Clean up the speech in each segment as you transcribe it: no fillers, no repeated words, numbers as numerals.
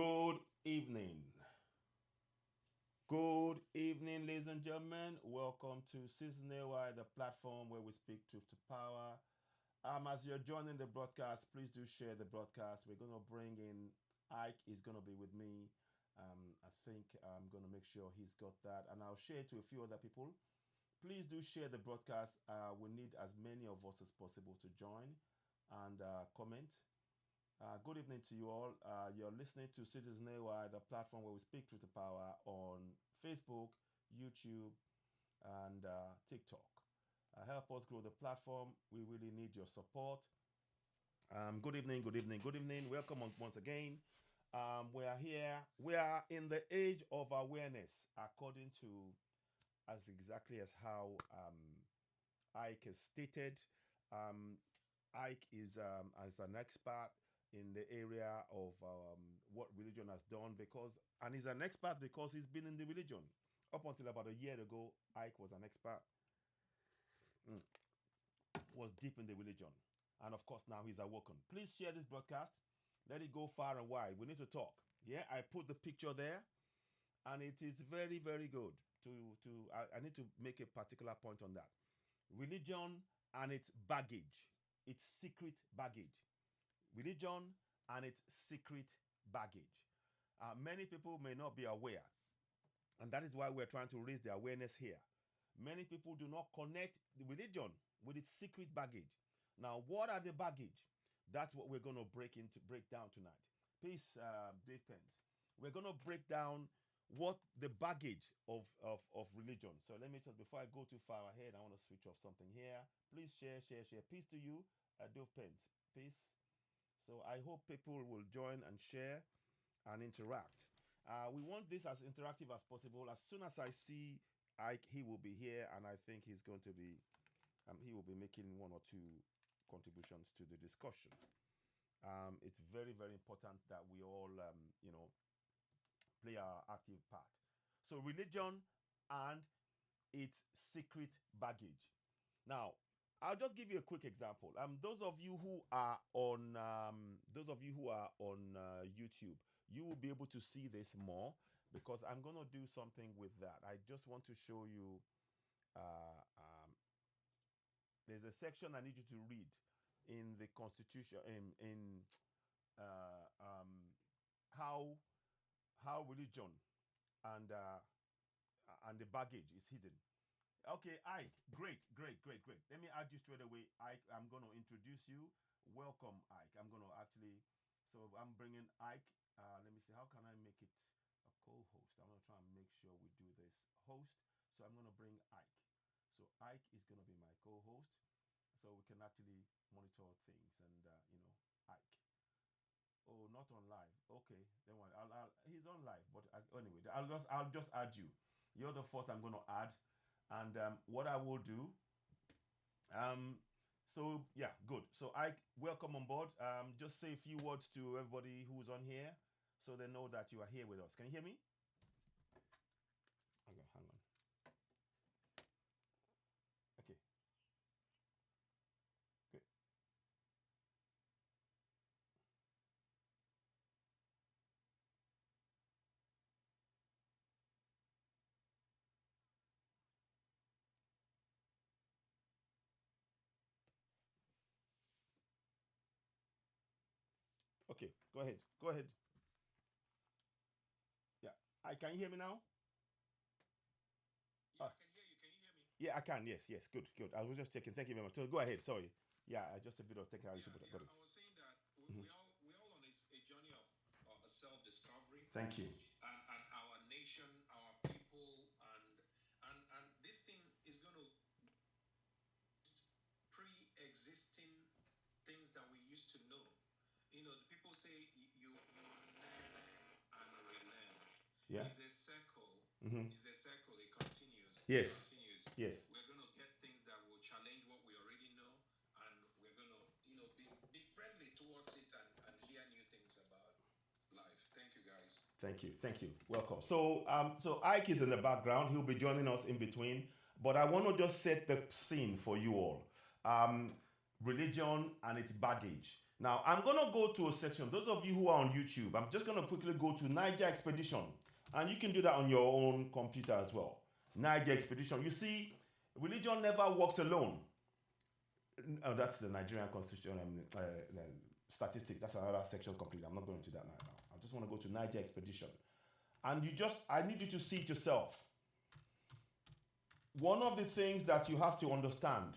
Good evening. Good evening, ladies and gentlemen. Welcome to Season AY, the platform where we speak truth to power. As you're joining the broadcast, please do share the broadcast. We're going to bring in Ike. Is going to be with me. I think I'm going to make sure he's got that, and I'll share it to a few other people. Please do share the broadcast. We need as many of us as possible to join and comment. Good evening to you all. You're listening to Citizen AY, the platform where we speak truth to power on Facebook, YouTube, and TikTok. Help us grow the platform. We really need your support. Good evening, good evening, good evening. Welcome once again. We are here. We are in the age of awareness, according to as exactly as how Ike has stated. Ike is as an expert in the area of what religion has done and he's an expert because he's been in the religion. Up until about a year ago, Ike was an expert, mm, was deep in the religion. And of course, now he's awoken. Please share this broadcast. Let it go far and wide. We need to talk. Yeah, I put the picture there, and it is very, very good. I need to make a particular point on that. Religion and its baggage, its secret baggage. Religion and its secret baggage. Many people may not be aware, and that is why we're trying to raise the awareness here. Many people do not connect the religion with its secret baggage. Now, what are the baggage? That's what we're going to break down tonight. Peace, Dave Pence. We're going to break down what the baggage of religion. So let me just, before I go too far ahead, I want to switch off something here. Please share, share, share. Peace to you, Dave Pence. Peace. So I hope people will join and share and interact. We want this as interactive as possible. As soon as I see Ike, he will be here, and I think he's going to be, he will be making one or two contributions to the discussion. It's very, very important that we all, play our active part. So religion and its secret baggage. Now, I'll just give you a quick example. Those of you who are on YouTube, you will be able to see this more because I'm going to do something with that. I just want to show you. There's a section I need you to read in the Constitution in how religion and the baggage is hidden. Okay, Ike, great, great, great, great. Let me add you straight away. Ike, I'm going to introduce you. Welcome, Ike. I'm going to actually, so I'm bringing Ike. Let me see, how can I make it a co-host? I'm going to try and make sure we do this host. So I'm going to bring Ike. So Ike is going to be my co-host. So we can actually monitor things and, Ike. Oh, not on live. Okay, then what? He's on live, but anyway, I'll just add you. You're the first I'm going to add. And what I will do, so yeah, good. So I welcome on board. Just say a few words to everybody who's on here, so they know that you are here with us. Can you hear me? Okay, hang on. Okay, good. Okay, go ahead. Go ahead. Yeah, I can you hear me now? Yeah, I can hear you. Can you hear me? Yeah, I can. Yes, yes. Good, good. I was just checking. Thank you very much. So go ahead. Sorry. Yeah, just a bit of technical issue, but I got it. I was saying that we all on a journey of self-discovery. Thank you. And our nation, our people, and this thing is going to pre-existing things that we used to know. People say you learn and relearn. Yeah. It's a circle. It's a circle. It continues. Yes. It continues. Yes. We're going to get things that will challenge what we already know, and we're going to, be friendly towards it and hear new things about life. Thank you, guys. Thank you. Thank you. Welcome. So Ike is in the background. He'll be joining us in between. But I want to just set the scene for you all. Religion and its baggage. Now, I'm going to go to a section. Those of you who are on YouTube, I'm just going to quickly go to Niger Expedition. And you can do that on your own computer as well. Niger Expedition. You see, religion never walks alone. Oh, that's the Nigerian constitution statistic. That's another section completely. I'm not going into that now. I just want to go to Niger Expedition. And I need you to see it yourself. One of the things that you have to understand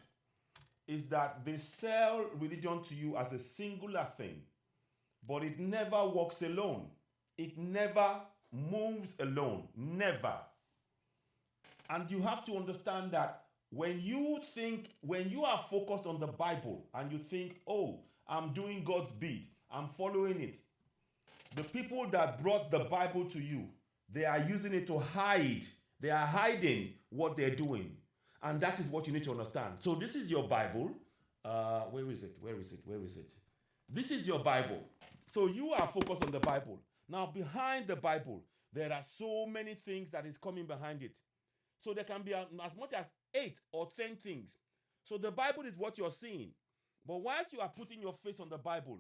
is that they sell religion to you as a singular thing, but it never walks alone. It never moves alone. Never. And you have to understand that when you are focused on the Bible and you think, oh, I'm doing God's bid, I'm following it, the people that brought the Bible to you, they are using it to hide. They are hiding what they're doing. And that is what you need to understand. So this is your Bible. Where is it? Where is it? Where is it? This is your Bible. So you are focused on the Bible. Now, behind the Bible, there are so many things that is coming behind it. So there can be as much as 8 or 10 things. So the Bible is what you're seeing. But whilst you are putting your face on the Bible,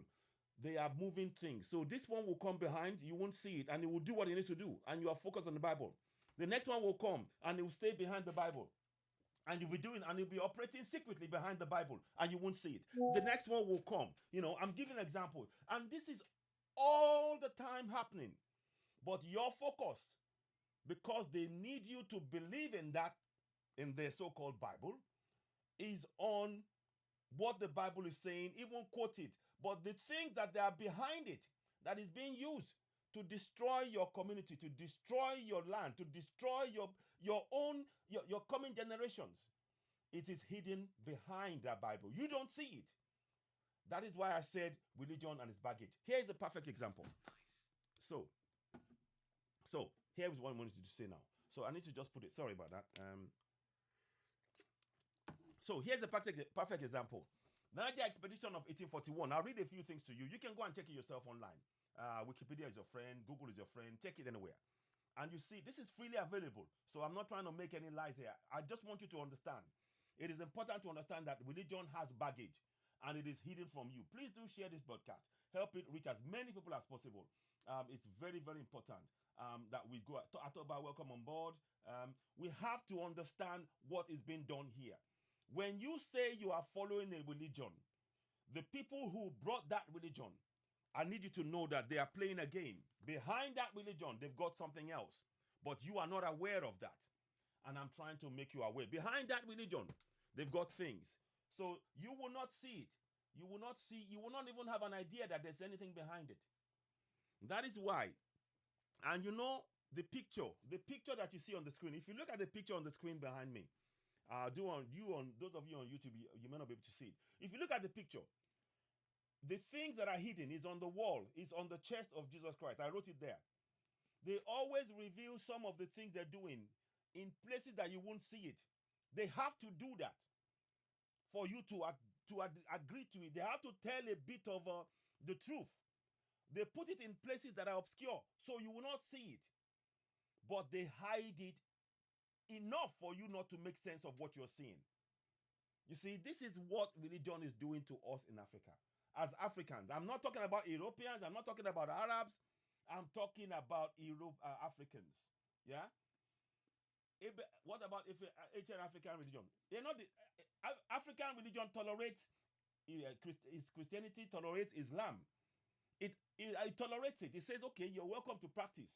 they are moving things. So this one will come behind, you won't see it, and it will do what it needs to do, and you are focused on the Bible. The next one will come, and it will stay behind the Bible. And you'll be operating secretly behind the Bible, and you won't see it. The next one will come. I'm giving an example. And this is all the time happening. But your focus, because they need you to believe in that, in their so-called Bible, is on what the Bible is saying, even quote it. But the things that they are behind it, that is being used to destroy your community, to destroy your land, to destroy your coming generations, it is hidden behind that Bible. You don't see it. That is why I said religion and its baggage. Here is a perfect example. So here is what I wanted to say now. So I need to just put it. Sorry about that. So here's a perfect example. Niger Expedition of 1841. I'll read a few things to you. You can go and check it yourself online. Wikipedia is your friend. Google is your friend. Check it anywhere. And you see, this is freely available. So I'm not trying to make any lies here. I just want you to understand. It is important to understand that religion has baggage and it is hidden from you. Please do share this broadcast. Help it reach as many people as possible. It's very, very important that we go. Atoba, welcome on board. We have to understand what is being done here. When you say you are following a religion, the people who brought that religion, I need you to know that they are playing a game. Behind that religion, they've got something else, but you are not aware of that. And I'm trying to make you aware. Behind that religion, they've got things. So you will not see it. You will not even have an idea that there's anything behind it. That is why. And the picture that you see on the screen, if you look at the picture on the screen behind me, those of you on YouTube, you may not be able to see it. If you look at the picture, the things that are hidden is on the wall, is on the chest of Jesus Christ. I wrote it there. They always reveal some of the things they're doing in places that you won't see it. They have to do that for you to agree to it. They have to tell a bit of the truth. They put it in places that are obscure, so you will not see it. But they hide it enough for you not to make sense of what you're seeing. You see, this is what religion is doing to us in Africa. As Africans, I'm not talking about Europeans, I'm not talking about Arabs, I'm talking about Africans. Yeah? What about ancient African religion? African religion tolerates Christianity, tolerates Islam. It tolerates it. It says, okay, you're welcome to practice.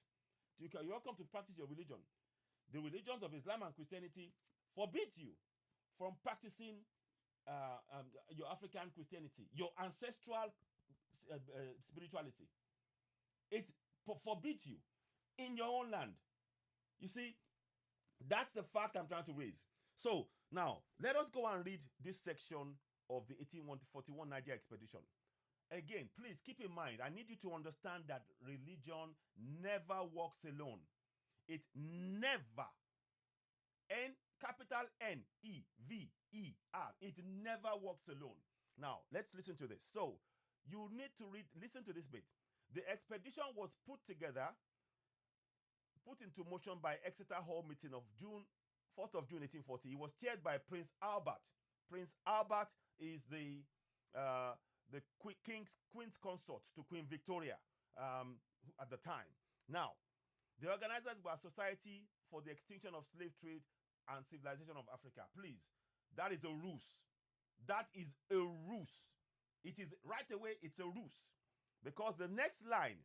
You're welcome to practice your religion. The religions of Islam and Christianity forbid you from practicing your African Christianity, your ancestral spirituality. It forbids you in your own land. You see, that's the fact I'm trying to raise. So now, let us go and read this section of the 1841 Niger expedition. Again, please keep in mind, I need you to understand that religion never walks alone. It never, capital N-E-V-E-R, it never walks alone. Now, let's listen to this. So, you need to listen to this bit. The expedition was put into motion by Exeter Hall meeting of 1st of June 1840. It was chaired by Prince Albert. Prince Albert is the the queen's consort to Queen Victoria at the time. Now, the organizers were Society for the Extinction of Slave Trade and Civilization of Africa. Please, that is a ruse. That is a ruse. It is right away, it's a ruse. Because the next line,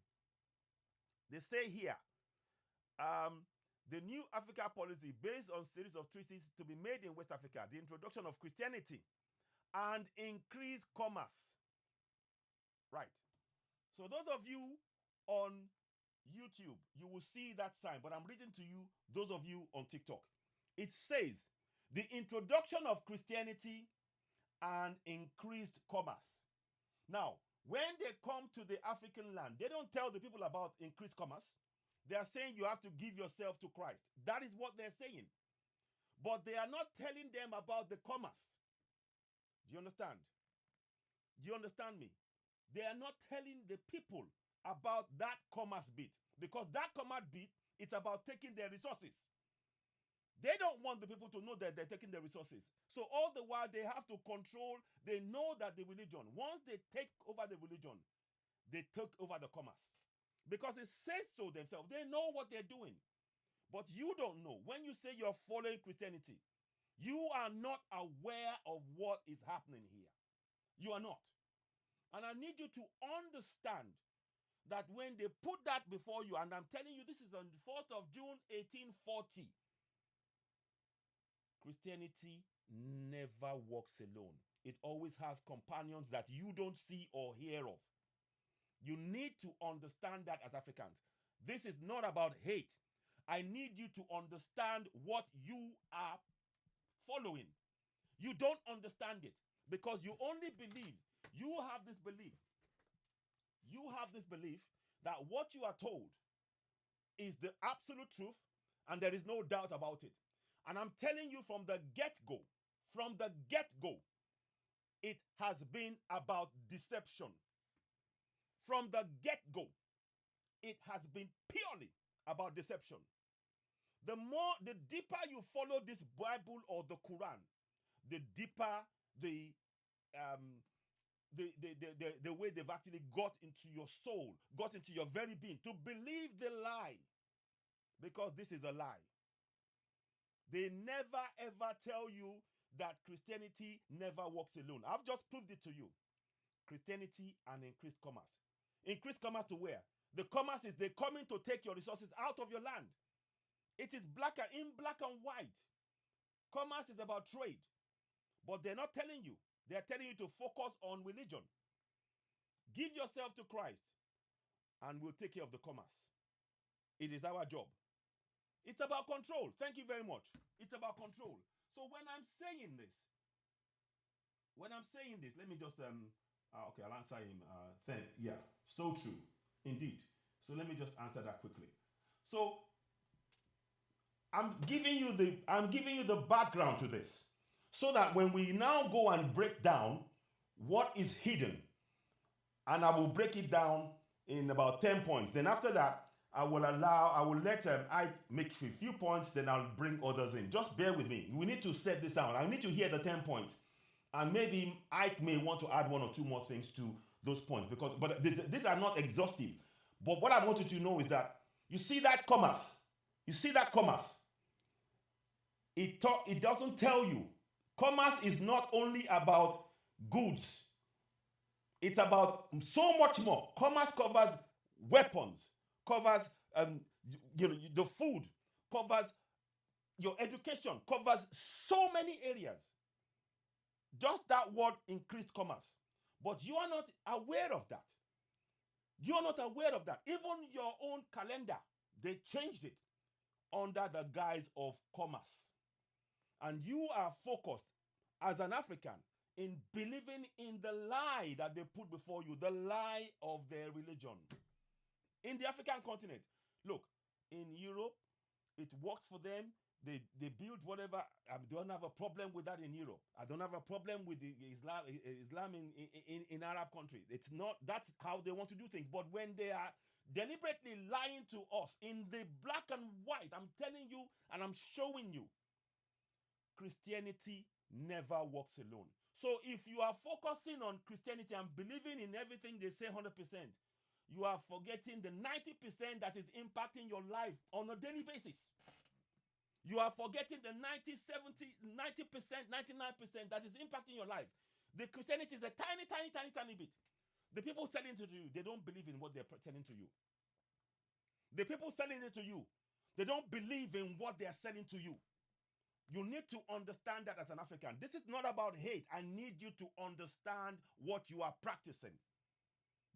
they say here, the new Africa policy based on series of treaties to be made in West Africa, the introduction of Christianity, and increased commerce. Right. So those of you on YouTube, you will see that sign, but I'm reading to you, those of you on TikTok. It says, the introduction of Christianity and increased commerce. Now, when they come to the African land, they don't tell the people about increased commerce. They are saying you have to give yourself to Christ. That is what they're saying. But they are not telling them about the commerce. Do you understand? Do you understand me? They are not telling the people about that commerce bit, because that commerce bit, it's about taking their resources. They don't want the people to know that they're taking their resources. So all the while they have to control, they know that the religion, once they take over the religion, they take over the commerce. Because it says so themselves. They know what they're doing. But you don't know. When you say you're following Christianity, you are not aware of what is happening here. You are not. And I need you to understand that when they put that before you, and I'm telling you, this is on the 4th of June, 1840, Christianity never walks alone. It always has companions that you don't see or hear of. You need to understand that as Africans. This is not about hate. I need you to understand what you are following. You don't understand it because you only believe, you have this belief. You have this belief that what you are told is the absolute truth and there is no doubt about it. And I'm telling you from the get-go, it has been about deception. From the get-go, it has been purely about deception. The deeper you follow this Bible or the Quran, the deeper the way they've actually got into your soul, got into your very being, to believe the lie. Because this is a lie. They never ever tell you that Christianity never walks alone. I've just proved it to you. Christianity and increased commerce. Increased commerce to where? The commerce is they're coming to take your resources out of your land. It is black and white. Commerce is about trade. But they're not telling you. They're telling you to focus on religion. Give yourself to Christ and we'll take care of the commerce. It is our job. It's about control. Thank you very much. It's about control. So when I'm saying this, let me just okay, I'll answer him. Yeah, so true, indeed. So let me just answer that quickly. So I'm giving you the background to this, so that when we now go and break down what is hidden, and I will break it down in about 10 points. Then after that, I will let I make a few points, then I'll bring others in. Just bear with me. We need to set this out. I need to hear the 10 points. And maybe I may want to add one or two more things to those points, but these are not exhaustive. But what I want you to know is that you see that commerce. It doesn't tell you. Commerce is not only about goods. It's about so much more. Commerce covers weapons, covers the food, covers your education, covers so many areas. Just that word increased commerce. But you are not aware of that. You are not aware of that. Even your own calendar, they changed it under the guise of commerce. And you are focused as an African in believing in the lie that they put before you, the lie of their religion. In the African continent, look, in Europe, it works for them. They build whatever. I don't have a problem with that in Europe. I don't have a problem with the Islam in Arab countries. It's not, that's how they want to do things. But when they are deliberately lying to us in the black and white, I'm telling you and I'm showing you, Christianity never walks alone. So if you are focusing on Christianity and believing in everything they say 100%, you are forgetting the 90% that is impacting your life on a daily basis. You are forgetting the 90, 70, 90%, 99% that is impacting your life. The Christianity is a tiny, tiny, tiny, tiny bit. The people selling to you, they don't believe in what they're selling to you. The people selling it to you, they don't believe in what they're selling to you. You need to understand that as an African. This is not about hate. I need you to understand what you are practicing.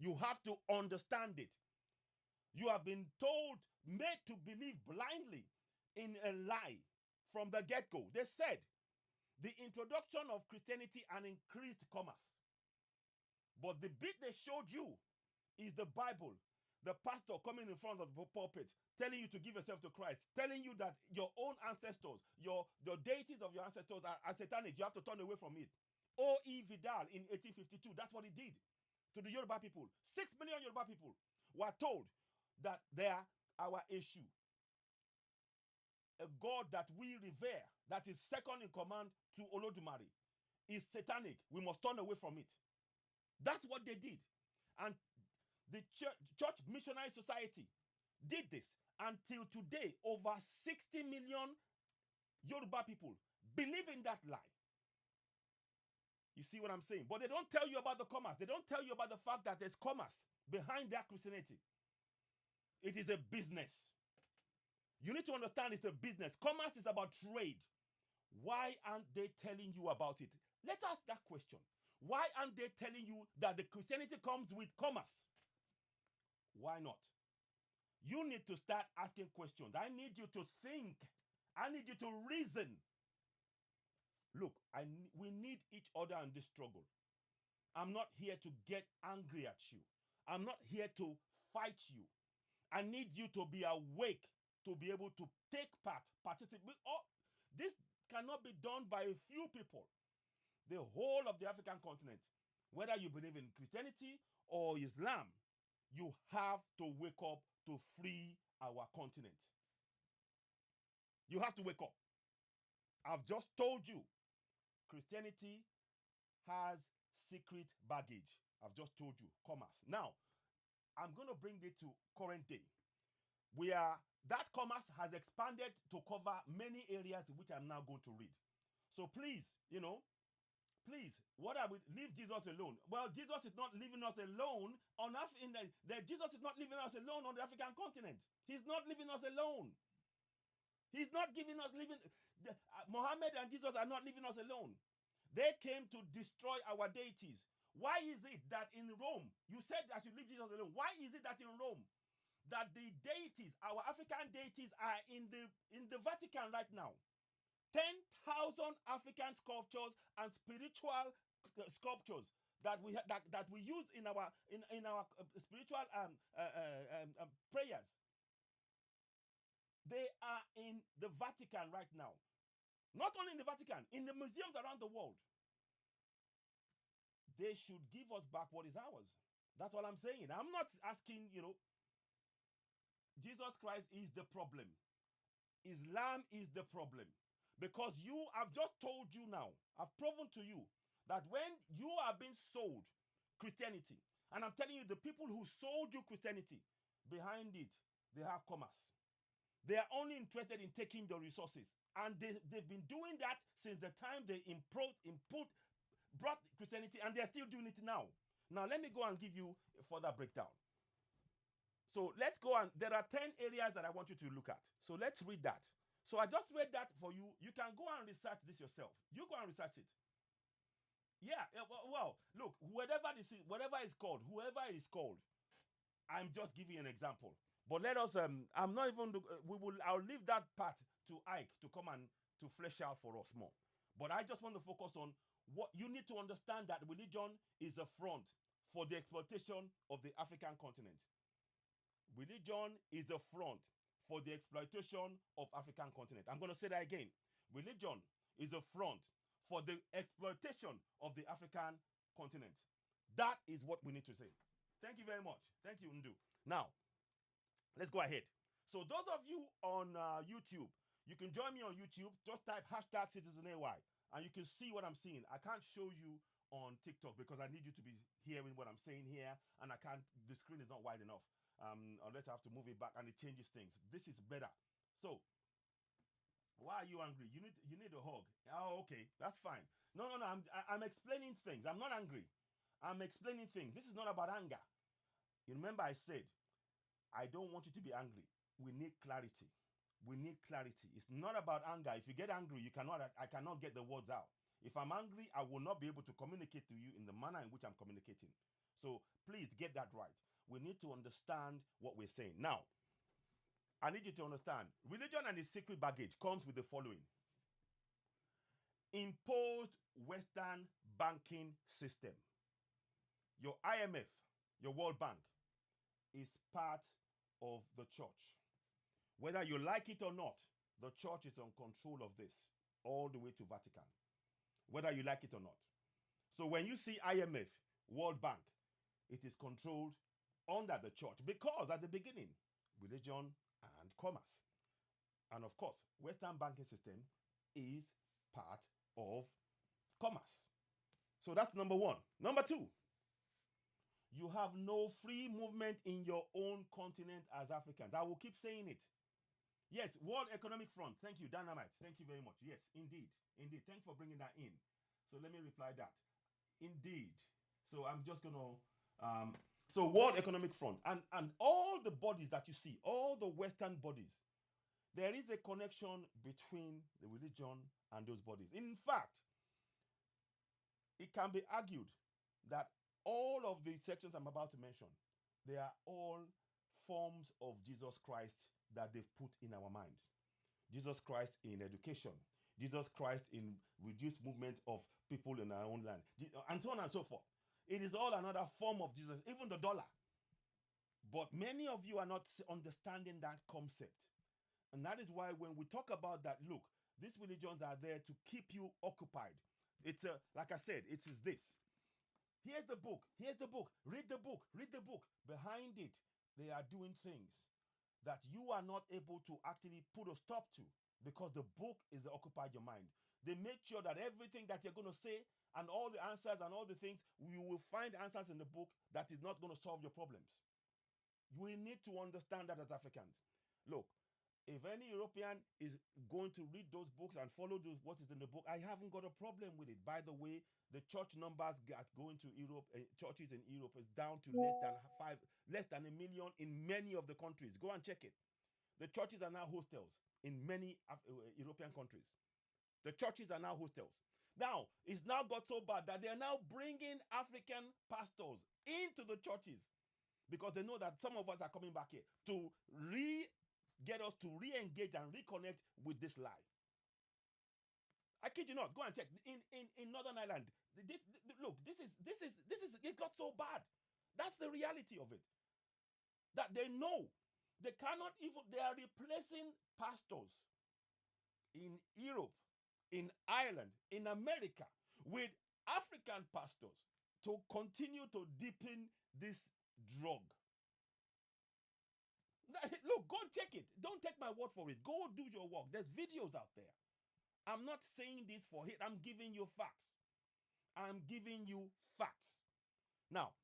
You have to understand it. You have been told, made to believe blindly in a lie from the get-go. They said the introduction of Christianity and increased commerce. But the bit they showed you is the Bible. The pastor coming in front of the pulpit, telling you to give yourself to Christ, telling you that your own ancestors, the deities of your ancestors are satanic. You have to turn away from it. O.E. Vidal in 1852, that's what he did to the Yoruba people. 6 million Yoruba people were told that they are our issue. A God that we revere, that is second in command to Olodumare, is satanic. We must turn away from it. That's what they did. And the Church Missionary Society did this. Until today, over 60 million Yoruba people believe in that lie. You see what I'm saying? But they don't tell you about the commerce. They don't tell you about the fact that there's commerce behind their Christianity. It is a business. You need to understand it's a business. Commerce is about trade. Why aren't they telling you about it? Let's ask that question. Why aren't they telling you that the Christianity comes with commerce? Why not? You need to start asking questions. I need you to think. I need you to reason. Look, we need each other in this struggle. I'm not here to get angry at you. I'm not here to fight you. I need you to be awake, to be able to take part, participate. Oh, this cannot be done by a few people. The whole of the African continent, whether you believe in Christianity or Islam, you have to wake up to free our continent. You have to wake up. I've just told you, Christianity has secret baggage. I've just told you, commerce. Now, I'm going to bring it to current day. That commerce has expanded to cover many areas which I'm now going to read. So please, please, leave Jesus alone. Well, Jesus is not leaving us alone Jesus is not leaving us alone on the African continent. He's not leaving us alone. He's not Muhammad and Jesus are not leaving us alone. They came to destroy our deities. Why is it that in Rome, you said that you leave Jesus alone? Why is it that in Rome, that the deities, our African deities, are in the Vatican right now? 10,000 African sculptures and spiritual sculptures that we use in our spiritual prayers. They are in the Vatican right now. Not only in the Vatican, in the museums around the world. They should give us back what is ours. That's what I'm saying. I'm not asking, Jesus Christ is the problem. Islam is the problem. Because I've just told you now, I've proven to you that when you are being sold Christianity, and I'm telling you, the people who sold you Christianity, behind it, they have commerce. They are only interested in taking the resources. And they've been doing that since the time they brought Christianity, and they're still doing it now. Now, let me go and give you a further breakdown. So let's go on. There are 10 areas that I want you to look at. So let's read that. So I just read that for you. You can go and research this yourself. You go and research it. Yeah, well, look, whoever is called, I'm just giving you an example. But let us, I'll leave that part to Ike to come and to flesh out for us more. But I just want to focus on what you need to understand, that religion is a front for the exploitation of the African continent. Religion is a front for the exploitation of African continent. I'm going to say that again. Religion is a front for the exploitation of the African continent. That is what we need to say. Thank you very much. Thank you, Ndu. Now, let's go ahead. So those of you on YouTube, you can join me on YouTube. Just type #CitizenAY. and you can see what I'm seeing. I can't show you on TikTok because I need you to be hearing what I'm saying here, and I can't. The screen is not wide enough, unless I have to move it back, and it changes things. This is better. So, why are you angry? You need a hug. Oh, okay, that's fine. No, no, no. I'm explaining things. I'm not angry. I'm explaining things. This is not about anger. You remember I said I don't want you to be angry. We need clarity. We need clarity. It's not about anger. If you get angry, I cannot get the words out. If I'm angry, I will not be able to communicate to you in the manner in which I'm communicating. So please get that right. We need to understand what we're saying. Now, I need you to understand religion and its secret baggage comes with the following: imposed Western banking system. Your IMF, your World Bank, is part of the church. Whether you like it or not, the church is on control of this all the way to Vatican, whether you like it or not. So when you see IMF, World Bank, it is controlled under the church because at the beginning, religion and commerce. And of course, Western banking system is part of commerce. So that's number one. Number two, you have no free movement in your own continent as Africans. I will keep saying it. Yes, World Economic Front. Thank you, Dynamite. Thank you very much. Yes, indeed. Indeed. Thanks for bringing that in. So let me reply that. Indeed. So I'm just going to... so World Economic Front and all the bodies that you see, all the Western bodies, there is a connection between the religion and those bodies. In fact, it can be argued that all of the sections I'm about to mention, they are all forms of Jesus Christ that they've put in our minds. Jesus Christ in education, Jesus Christ in reduced movement of people in our own land, and so on and so forth. It is all another form of Jesus, even the dollar. But many of you are not understanding that concept. And that is why when we talk about that, look, these religions are there to keep you occupied. It's like I said, it is this. Here's the book. Here's the book. Read the book. Read the book. Behind it, they are doing things that you are not able to actually put a stop to because the book is occupied your mind. They make sure that everything that you're going to say and all the answers and all the things, you will find answers in the book that is not going to solve your problems. We need to understand that as Africans. Look, if any European is going to read those books and follow what is in the book, I haven't got a problem with it. By the way, the church numbers going to Europe, churches in Europe is down to less than 1 million in many of the countries. Go and check it. The churches are now hostels in many European countries. The churches are now hostels. Now, it's now got so bad that they are now bringing African pastors into the churches because they know that some of us are coming back here to get us to re-engage and reconnect with this lie. I kid you not. Go and check in Northern Ireland. Look, this is it got so bad. That's the reality of it. That they know they cannot even. They are replacing pastors in Europe, in Ireland, in America with African pastors to continue to deepen this drug. Look, go and check it. Don't take my word for it. Go do your work. There's videos out there. I'm not saying this for hate. I'm giving you facts. I'm giving you facts. Now,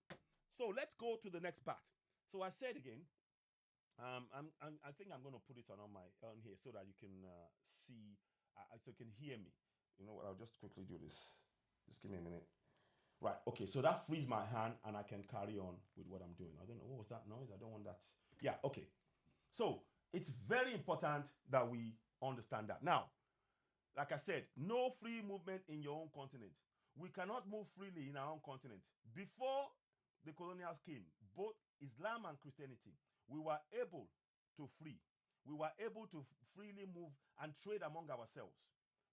so let's go to the next part. So I said again, I think I'm going to put it on here so that you can see, so you can hear me. You know what? I'll just quickly do this. Just give me a minute. Right. Okay. So that frees my hand, and I can carry on with what I'm doing. I don't know what was that noise. I don't want that. Yeah. Okay. So it's very important that we understand that. Now, like I said, no free movement in your own continent. We cannot move freely in our own continent. Before the colonials came, both Islam and Christianity, we were able to free. We were able to freely move and trade among ourselves.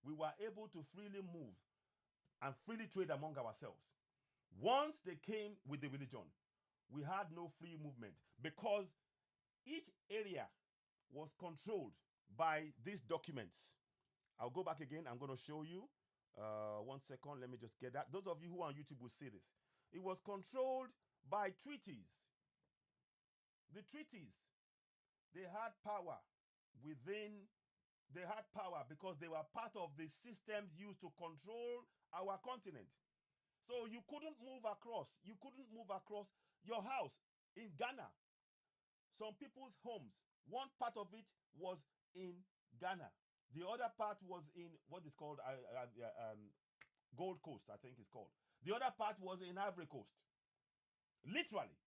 We were able to freely move and freely trade among ourselves. Once they came with the religion, we had no free movement because each area was controlled by these documents. I'll go back again. I'm going to show you. 1 second. Let me just get that. Those of you who are on YouTube will see this. It was controlled by treaties. The treaties, they had power within They had power because they were part of the systems used to control our continent. So you couldn't move across. You couldn't move across your house in Ghana. Some people's homes, one part of it was in Ghana. The other part was in what is called Gold Coast, I think it's called. The other part was in Ivory Coast. Literally.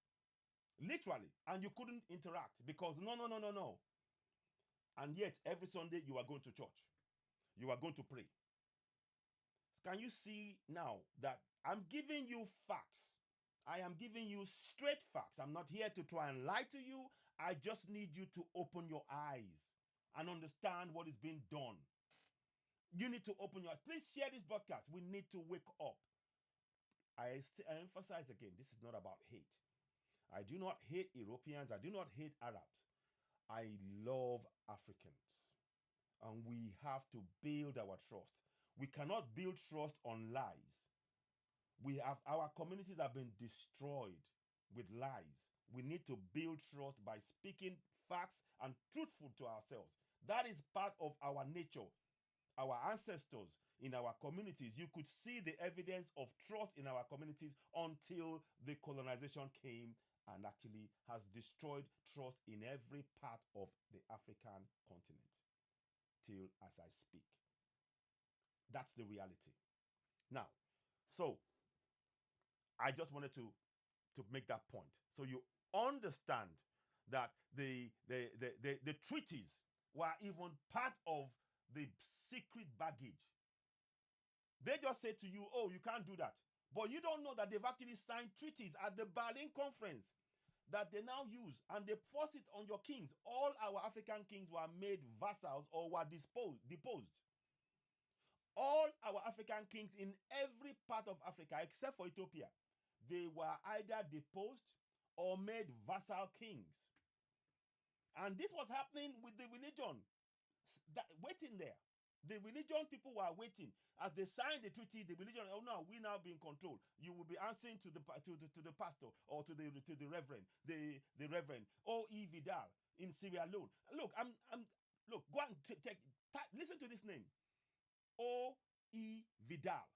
Literally. And you couldn't interact because no, no, no, no, no. And yet, every Sunday you are going to church. You are going to pray. Can you see now that I'm giving you facts? I am giving you straight facts. I'm not here to try and lie to you. I just need you to open your eyes and understand what is being done. You need to open your eyes. Please share this broadcast. We need to wake up. I emphasize again, this is not about hate. I do not hate Europeans. I do not hate Arabs. I love Africans. And we have to build our trust. We cannot build trust on lies. Our communities have been destroyed with lies. We need to build trust by speaking facts and truthful to ourselves. That is part of our nature. Our ancestors in our communities, you could see the evidence of trust in our communities until the colonization came and actually has destroyed trust in every part of the African continent till as I speak. That's the reality. Now, so I just wanted to make that point. So you understand that the treaties were even part of the secret baggage. They just say to you, oh, you can't do that. But you don't know that they've actually signed treaties at the Berlin Conference that they now use, and they force it on your kings. All our African kings were made vassals or were deposed. All our African kings in every part of Africa, except for Ethiopia, they were either deposed or made vassal kings. And this was happening with the religion, waiting there. The religion people were waiting. As they signed the treaty, the religion, oh no, we now be in control. You will be answering to the pastor or to the reverend, the reverend O.E. Vidal in Sierra Leone. Look, look, go and listen to this name. O.E. Vidal.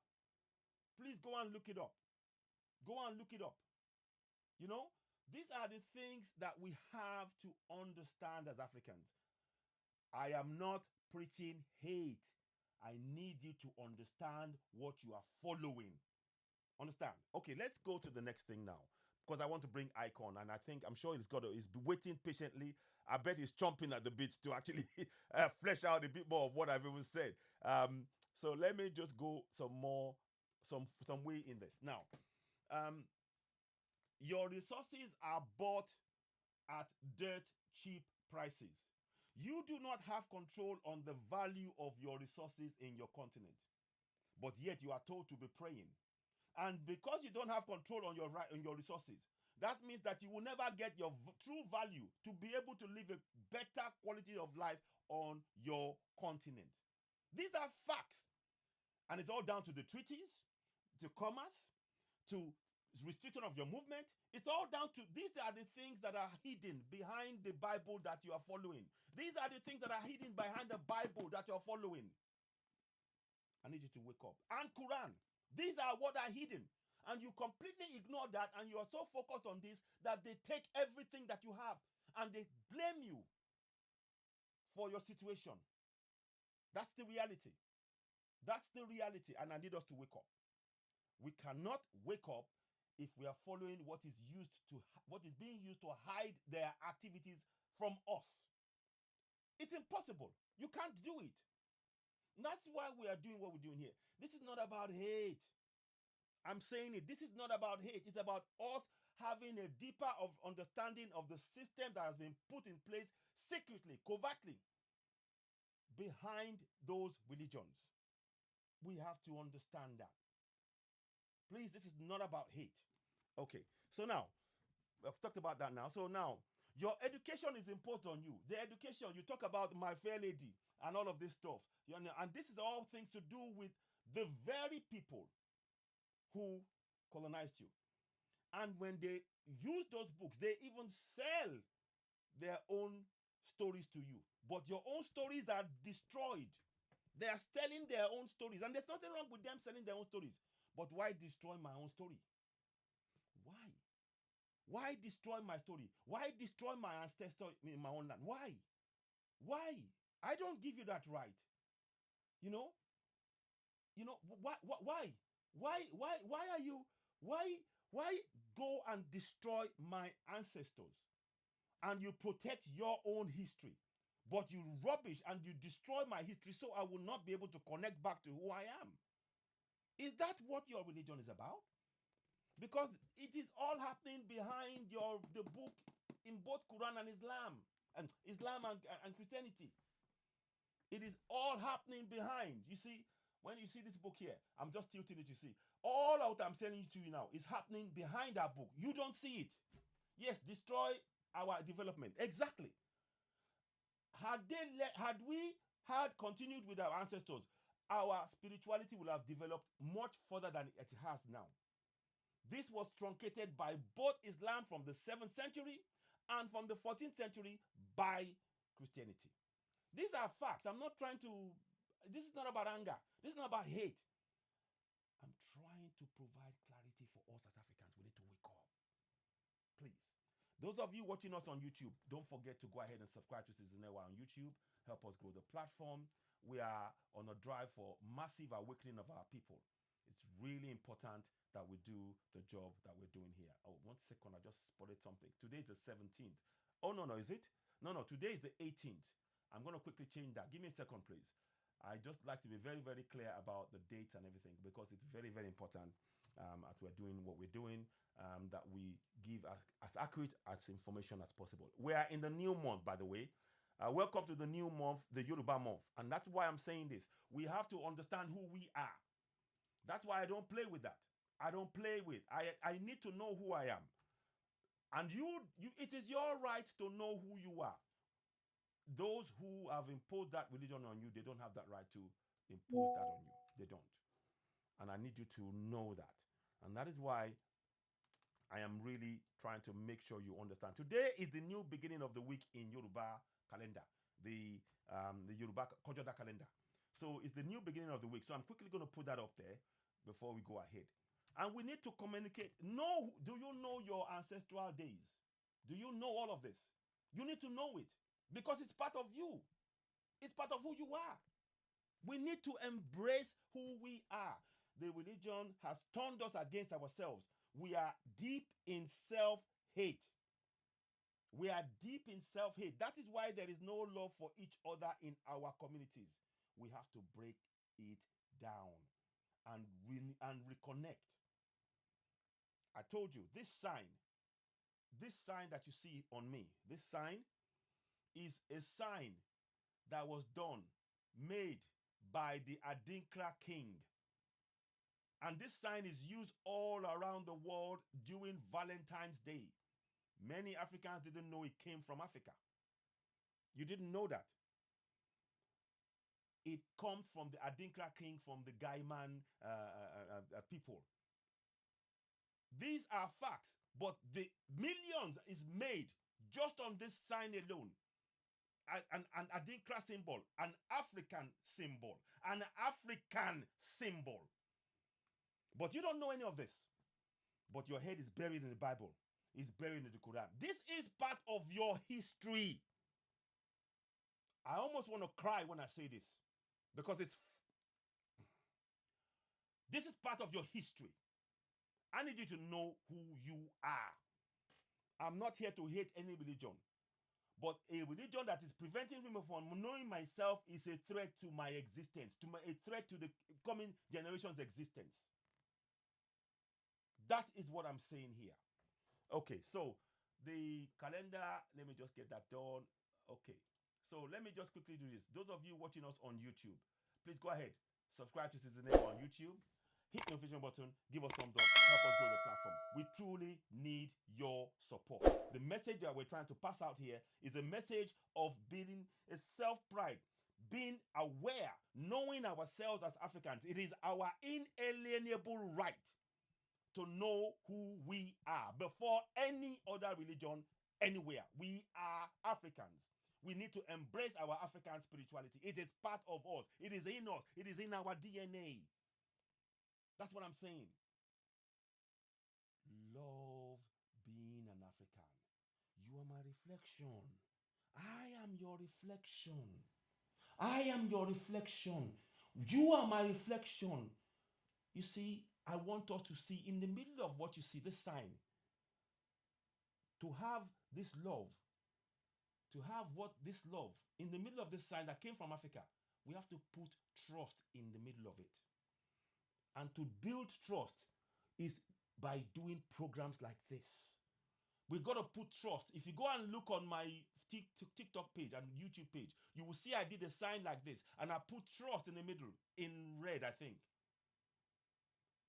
Please go and look it up. Go and look it up. You know, these are the things that we have to understand as Africans. I am not preaching hate. I need you to understand what you are following. Understand? Okay, let's go to the next thing now, because I want to bring Icon, and I'm sure he's waiting patiently. I bet he's chomping at the bits to actually flesh out a bit more of what I've even said. So let me just go some way in this now. Your resources are bought at dirt cheap prices. You do not have control on the value of your resources in your continent, but yet you are told to be praying. And because you don't have control on your resources, that means that you will never get your true value to be able to live a better quality of life on your continent. These are facts. And it's all down to the treaties, to commerce, to restriction of your movement. It's all down to, these are the things that are hidden behind the Bible that you are following. These are the things that are hidden behind the Bible that you're following. I need you to wake up. And Quran. These are what are hidden. And you completely ignore that, and you are so focused on this that they take everything that you have and they blame you for your situation. That's the reality. That's the reality. And I need us to wake up. We cannot wake up if we are following what is being used to hide their activities from us. It's impossible. You can't do it. And that's why we are doing what we're doing here. This is not about hate. I'm saying it. This is not about hate. It's about us having a deeper understanding of the system that has been put in place secretly, covertly, behind those religions. We have to understand that. Please, this is not about hate. Okay, so now, I've talked about that now. So now, your education is imposed on you. The education, you talk about My Fair Lady and all of this stuff. You know, and this is all things to do with the very people who colonized you. And when they use those books, they even sell their own stories to you, but your own stories are destroyed. They are selling their own stories, and there's nothing wrong with them selling their own stories. But why destroy my own story? Why? Why destroy my story? Why destroy my ancestor in my own land? Why? Why? I don't give you that right. You know, why? Why are you? Why go and destroy my ancestors and you protect your own history, but you rubbish and you destroy my history so I will not be able to connect back to who I am? Is that what your religion is about? Because it is all happening behind the book in both Quran and and Christianity. It is all happening behind. You see, when you see this book here, I'm just tilting it. You see, all out I'm telling you to you now is happening behind that book. You don't see it. Yes, destroy our development. Exactly. Had we had continued with our ancestors, our spirituality would have developed much further than it has now. This was truncated by both Islam from the 7th century and from the 14th century by Christianity. These are facts. I'm not trying to, this is not about anger. This is not about hate. I'm trying to provide clarity for us as Africans. We need to wake up. Please. Those of you watching us on YouTube, don't forget to go ahead and subscribe to Citizenewa on YouTube. Help us grow the platform. We are on a drive for massive awakening of our people. It's really important that we do the job that we're doing here. Oh, 1 second. I just spotted something. Today is the 17th. Oh, no, is it? No, today is the 18th. I'm going to quickly change that. Give me a second, please. I just like to be very, very clear about the dates and everything because it's very, very important as we're doing what we're doing, that we give as accurate as information as possible. We are in the new month, by the way. Welcome to the new month, the Yoruba month. And that's why I'm saying this. We have to understand who we are. That's why I don't play with that. I don't play with. I need to know who I am. And it is your right to know who you are. Those who have imposed that religion on you, they don't have that right to impose that on you. They don't. And I need you to know that. And that is why I am really trying to make sure you understand. Today is the new beginning of the week in Yoruba calendar, the Yoruba Kojoda calendar. So it's the new beginning of the week. So I'm quickly going to put that up there before we go ahead. And we need to communicate. Do you know your ancestral days? Do you know all of this? You need to know it because it's part of you. It's part of who you are. We need to embrace who we are. The religion has turned us against ourselves. We are deep in self-hate. We are deep in self-hate. That is why there is no love for each other in our communities. We have to break it down and reconnect. I told you, this sign that you see on me, this sign is a sign that was made by the Adinkra king. And this sign is used all around the world during Valentine's Day. Many Africans didn't know it came from Africa. You didn't know that. It comes from the Adinkra king, from the Gaiman people. These are facts, but the millions is made just on this sign alone. An Adinkra symbol, an African symbol, an African symbol. But you don't know any of this. But your head is buried in the Bible. It's buried in the Quran. This is part of your history. I almost want to cry when I say this because this is part of your history. I need you to know who you are. I'm not here to hate any religion, but a religion that is preventing me from knowing myself is a threat to my existence, a threat to the coming generation's existence. That is what I'm saying here. Okay, so the calendar, let me just get that done. Okay, so let me just quickly do this. Those of you watching us on YouTube, please go ahead, subscribe to Citizenewa on YouTube. Hit the notification button, give us thumbs up, help us grow the platform. We truly need your support. The message that we're trying to pass out here is a message of building a self-pride, being aware, knowing ourselves as Africans. It is our inalienable right to know who we are before any other religion anywhere. We are Africans. We need to embrace our African spirituality. It is part of us. It is in us. It is in our DNA. That's what I'm saying. Love being an African. You are my reflection. I am your reflection. I am your reflection. You are my reflection. You see, I want us to see in the middle of what you see, this sign, to have this love, to have what this love in the middle of this sign that came from Africa, we have to put trust in the middle of it. And to build trust is by doing programs like this. We got to put trust. If you go and look on my TikTok page and YouTube page, you will see I did a sign like this and I put trust in the middle in red, I think.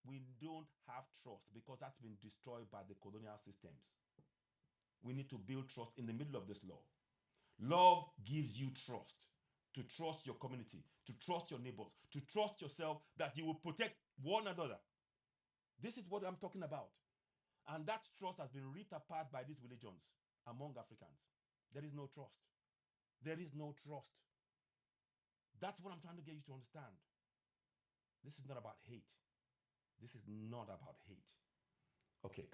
We don't have trust because that's been destroyed by the colonial systems. We need to build trust in the middle of this law. Love gives you trust, to trust your community, to trust your neighbors, to trust yourself that you will protect one another. This is what I'm talking about. And that trust has been ripped apart by these religions among Africans. There is no trust. There is no trust. That's what I'm trying to get you to understand. This is not about hate. This is not about hate. Okay.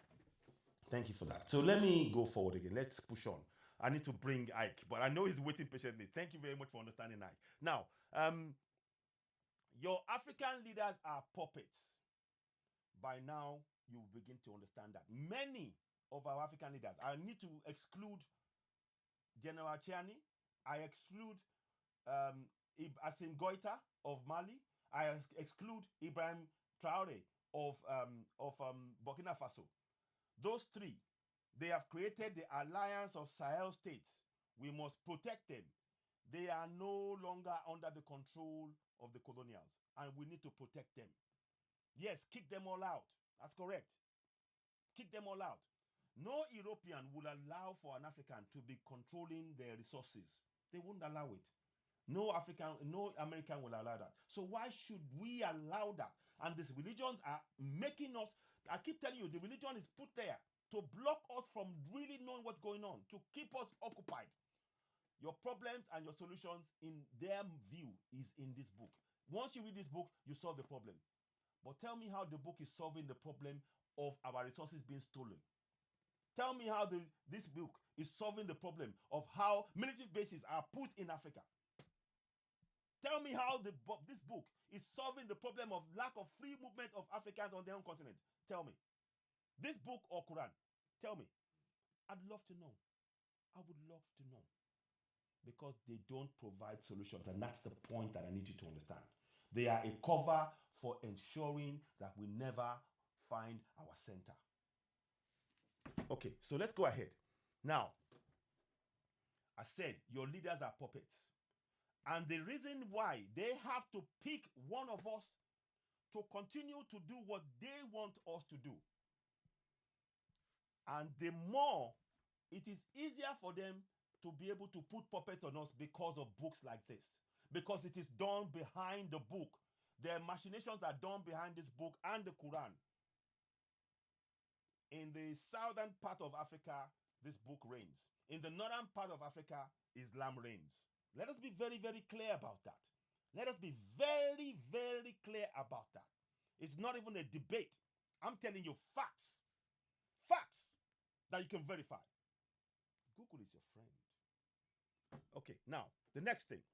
Thank you for that. So let me go forward again. Let's push on. I need to bring Ike, but I know he's waiting patiently. Thank you very much for understanding, Ike. Now, your African leaders are puppets. By now, you begin to understand that. Many of our African leaders, I need to exclude General Chiani. I exclude Assimi Goïta of Mali. I exclude Ibrahim Traore of Burkina Faso. Those three, they have created the alliance of Sahel states. We must protect them. They are no longer under the control of the colonials, and we need to protect them. Yes, kick them all out. That's correct. Kick them all out. No European will allow for an African to be controlling their resources. They won't allow it. No American will allow that. So why should we allow that? And these religions are making us, I keep telling you, the religion is put there to block us from really knowing what's going on, to keep us occupied. Your problems and your solutions in their view is in this book. Once you read this book, you solve the problem. But tell me how the book is solving the problem of our resources being stolen. Tell me how this book is solving the problem of how military bases are put in Africa. Tell me how this book is solving the problem of lack of free movement of Africans on their own continent. Tell me. This book or Quran. Tell me. I'd love to know. I would love to know. Because they don't provide solutions. And that's the point that I need you to understand. They are a cover for ensuring that we never find our center. Okay, so let's go ahead. Now, I said your leaders are puppets. And the reason why they have to pick one of us to continue to do what they want us to do. And the more it is easier for them to be able to put puppets on us because of books like this. Because it is done behind the book. Their machinations are done behind this book and the Quran. In the southern part of Africa, this book reigns. In the northern part of Africa, Islam reigns. Let us be very, very clear about that. Let us be very, very clear about that. It's not even a debate. I'm telling you facts. Facts that you can verify. Google is your friend. Okay, now, the next thing.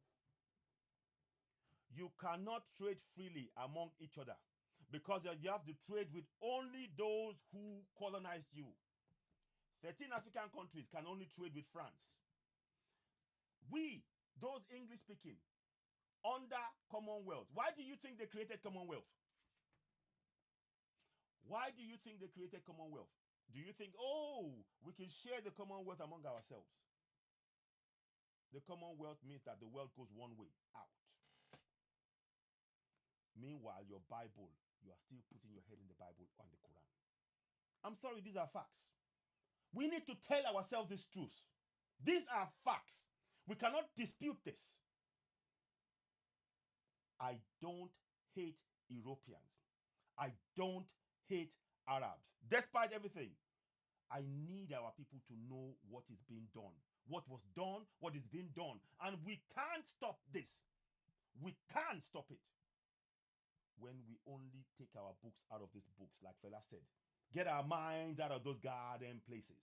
You cannot trade freely among each other because you have to trade with only those who colonized you. 13 African countries can only trade with France. We, those English speaking, under Commonwealth. Why do you think they created Commonwealth? Why do you think they created Commonwealth? Do you think, oh, we can share the Commonwealth among ourselves? The Commonwealth means that the world goes one way, out. Meanwhile, your Bible, you are still putting your head in the Bible and the Quran. I'm sorry, these are facts. We need to tell ourselves these truths. These are facts. We cannot dispute this. I don't hate Europeans. I don't hate Arabs. Despite everything, I need our people to know what is being done. What was done, what is being done. And we can't stop this. We can't stop it when we only take our books out of these books, like Fela said. Get our minds out of those goddamn places.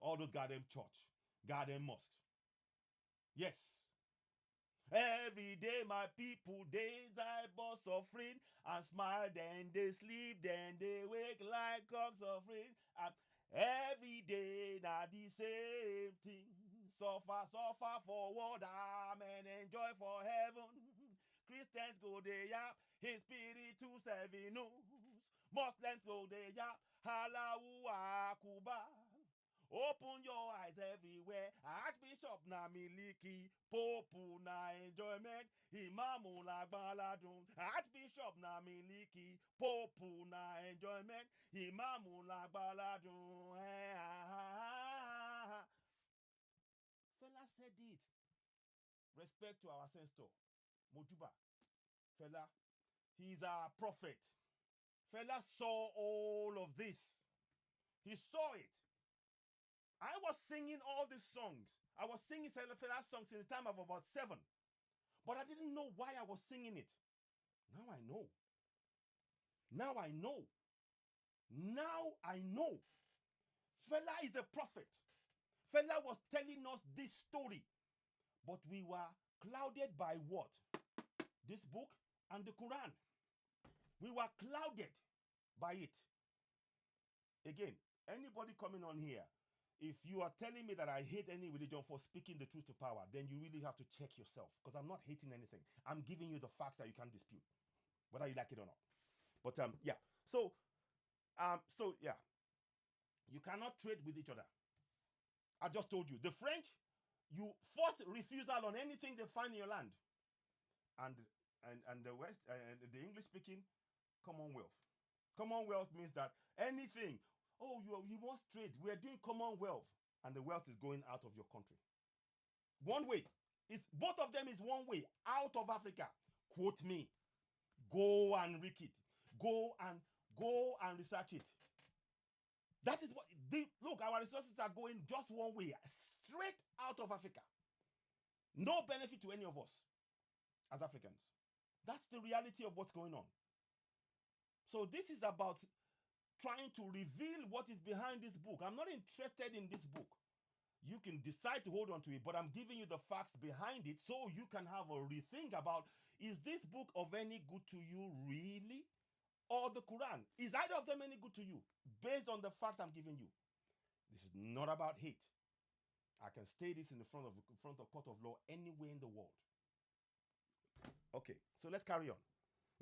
All those goddamn church, goddamn mosques. Yes. Every day my people, they die boss offering and smile, then they sleep, then they wake like cocks offering. Every day now the same thing. Suffer, suffer for what and enjoy for heaven. Christians go there, his spirit to seven news. Muslims go there, Allahu Akbar. Open your eyes everywhere. Archbishop na miliki, Pope na enjoyment, Imamu na baladun. Archbishop na miliki, Pope na enjoyment, Imamu na baladun. Fela said it. Respect to our ancestor, Mojuba. Fela, he's our prophet. Fela saw all of this. He saw it. I was singing all these songs. I was singing Fela songs since the time of about 7. But I didn't know why I was singing it. Now I know. Now I know. Now I know. Fela is a prophet. Fela was telling us this story. But we were clouded by what? This book and the Quran. We were clouded by it. Again, anybody coming on here, if you are telling me that I hate any religion for speaking the truth to power, then you really have to check yourself, because I'm not hating anything. I'm giving you the facts that you can't dispute, whether you like it or not. But yeah. So yeah, you cannot trade with each other. I just told you. The French, you force refusal on anything they find in your land, and the West and the English speaking Commonwealth. Commonwealth means that anything. Oh, you want trade. We are doing Commonwealth, and the wealth is going out of your country. One way. It's both of them is one way out of Africa. Quote me. Go and read it. Go and research it. That is what. Look, our resources are going just one way, straight out of Africa. No benefit to any of us as Africans. That's the reality of what's going on. So this is about trying to reveal what is behind this book. I'm not interested in this book. You can decide to hold on to it, but I'm giving you the facts behind it so you can have a rethink about, is this book of any good to you really? Or the Quran? Is either of them any good to you? Based on the facts I'm giving you. This is not about hate. I can state this in front of court of law anywhere in the world. Okay, so let's carry on.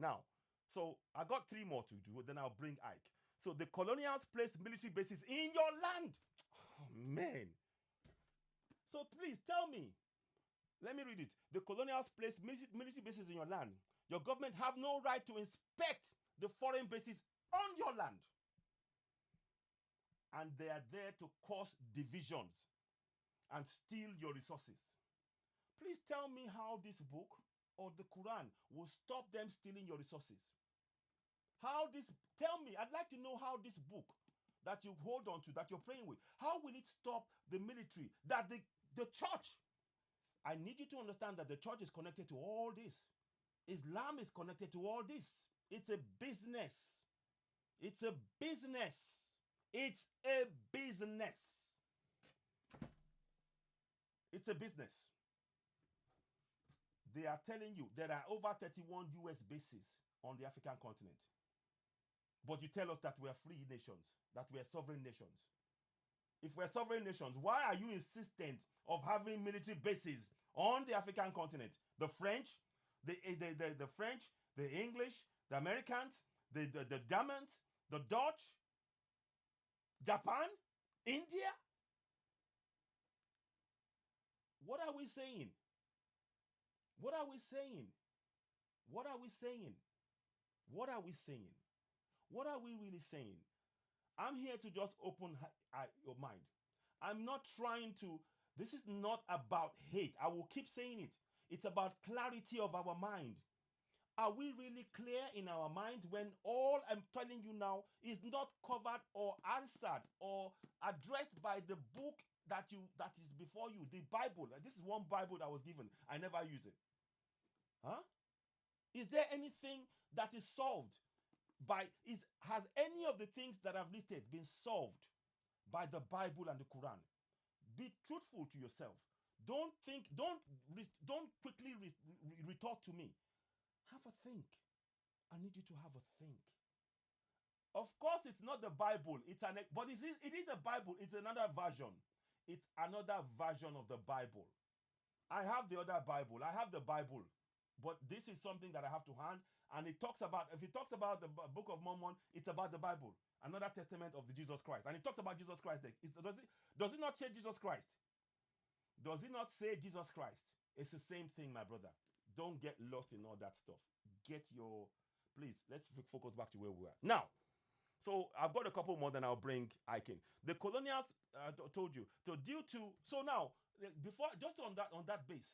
Now, so I got 3 more to do, then I'll bring Ike. So the colonials placed military bases in your land. Oh, man. So please tell me. Let me read it. The colonials placed military bases in your land. Your government have no right to inspect the foreign bases on your land. And they are there to cause divisions and steal your resources. Please tell me how this book or the Quran will stop them stealing your resources. Tell me, I'd like to know how this book that you hold on to, that you're praying with, how will it stop the military, that the church? I need you to understand that the church is connected to all this. Islam is connected to all this. It's a business. It's a business. It's a business. It's a business. They are telling you there are over 31 US bases on the African continent. But you tell us that we are free nations, that we are sovereign nations. If we're sovereign nations, why are you insistent of having military bases on the African continent? The French, the French, the English, the Americans, the Germans, the Dutch, Japan, India. What are we saying? What are we saying? What are we saying? What are we saying? What are we really saying? I'm here to just open your mind. I'm not trying to, this is not about hate. I will keep saying it. It's about clarity of our mind. Are we really clear in our mind when all I'm telling you now is not covered or answered or addressed by the book that is before you, the Bible? This is one Bible that was given. I never use it. Huh? Is there anything that is solved by has any of the things that I've listed been solved by the Bible and the Quran? Be truthful to yourself. Don't think, don't quickly retort to me. Have a think. I need you to have a think. Of course, it's not the Bible. But it is a Bible. It's another version. It's another version of the Bible. I have the other Bible. I have the Bible. But this is something that I have to hand. And if it talks about the Book of Mormon, it's about the Bible. Another testament of the Jesus Christ. And it talks about Jesus Christ. Does it not say Jesus Christ? Does it not say Jesus Christ? It's the same thing, my brother. Don't get lost in all that stuff. Please, let's focus back to where we are. Now, so I've got a couple more, then I'll bring Aiken. The colonials told you. So now, before, just on that base,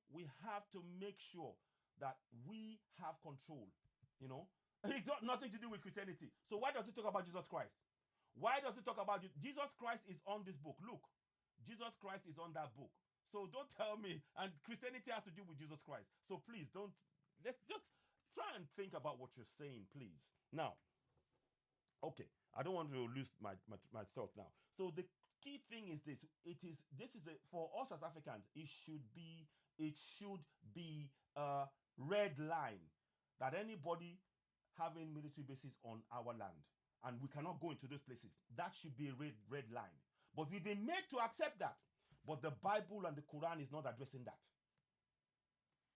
we have to make sure that we have control, It's got nothing to do with Christianity. So why does it talk about Jesus Christ? Why does it talk about Jesus Christ is on this book? Look, Jesus Christ is on that book. So don't tell me, and Christianity has to do with Jesus Christ. So please let's just try and think about what you're saying, please. Now, okay, I don't want to lose my thought now. So the key thing is this. For us as Africans, it should be a red line that anybody having military bases on our land, and we cannot go into those places, that should be a red line. But we've been made to accept that. But the Bible and the Quran is not addressing that.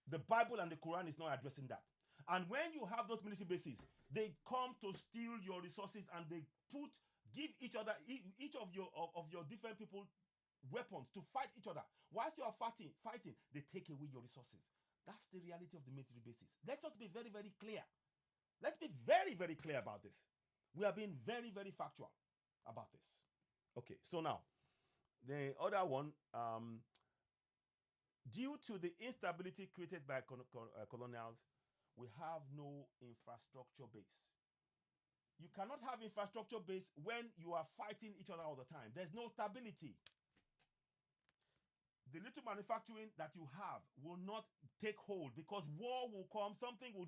The Bible and the Quran is not addressing that. And when you have those military bases, they come to steal your resources, and they give each of your different people weapons to fight each other. Whilst you are fighting, they take away your resources. That's the reality of the military bases. Let's just be very, very clear. Let's be very, very clear about this. We are being very, very factual about this. Okay, so now, the other one, due to the instability created by colonials, we have no infrastructure base. You cannot have infrastructure base when you are fighting each other all the time. There's no stability. The little manufacturing that you have will not take hold, because war will come,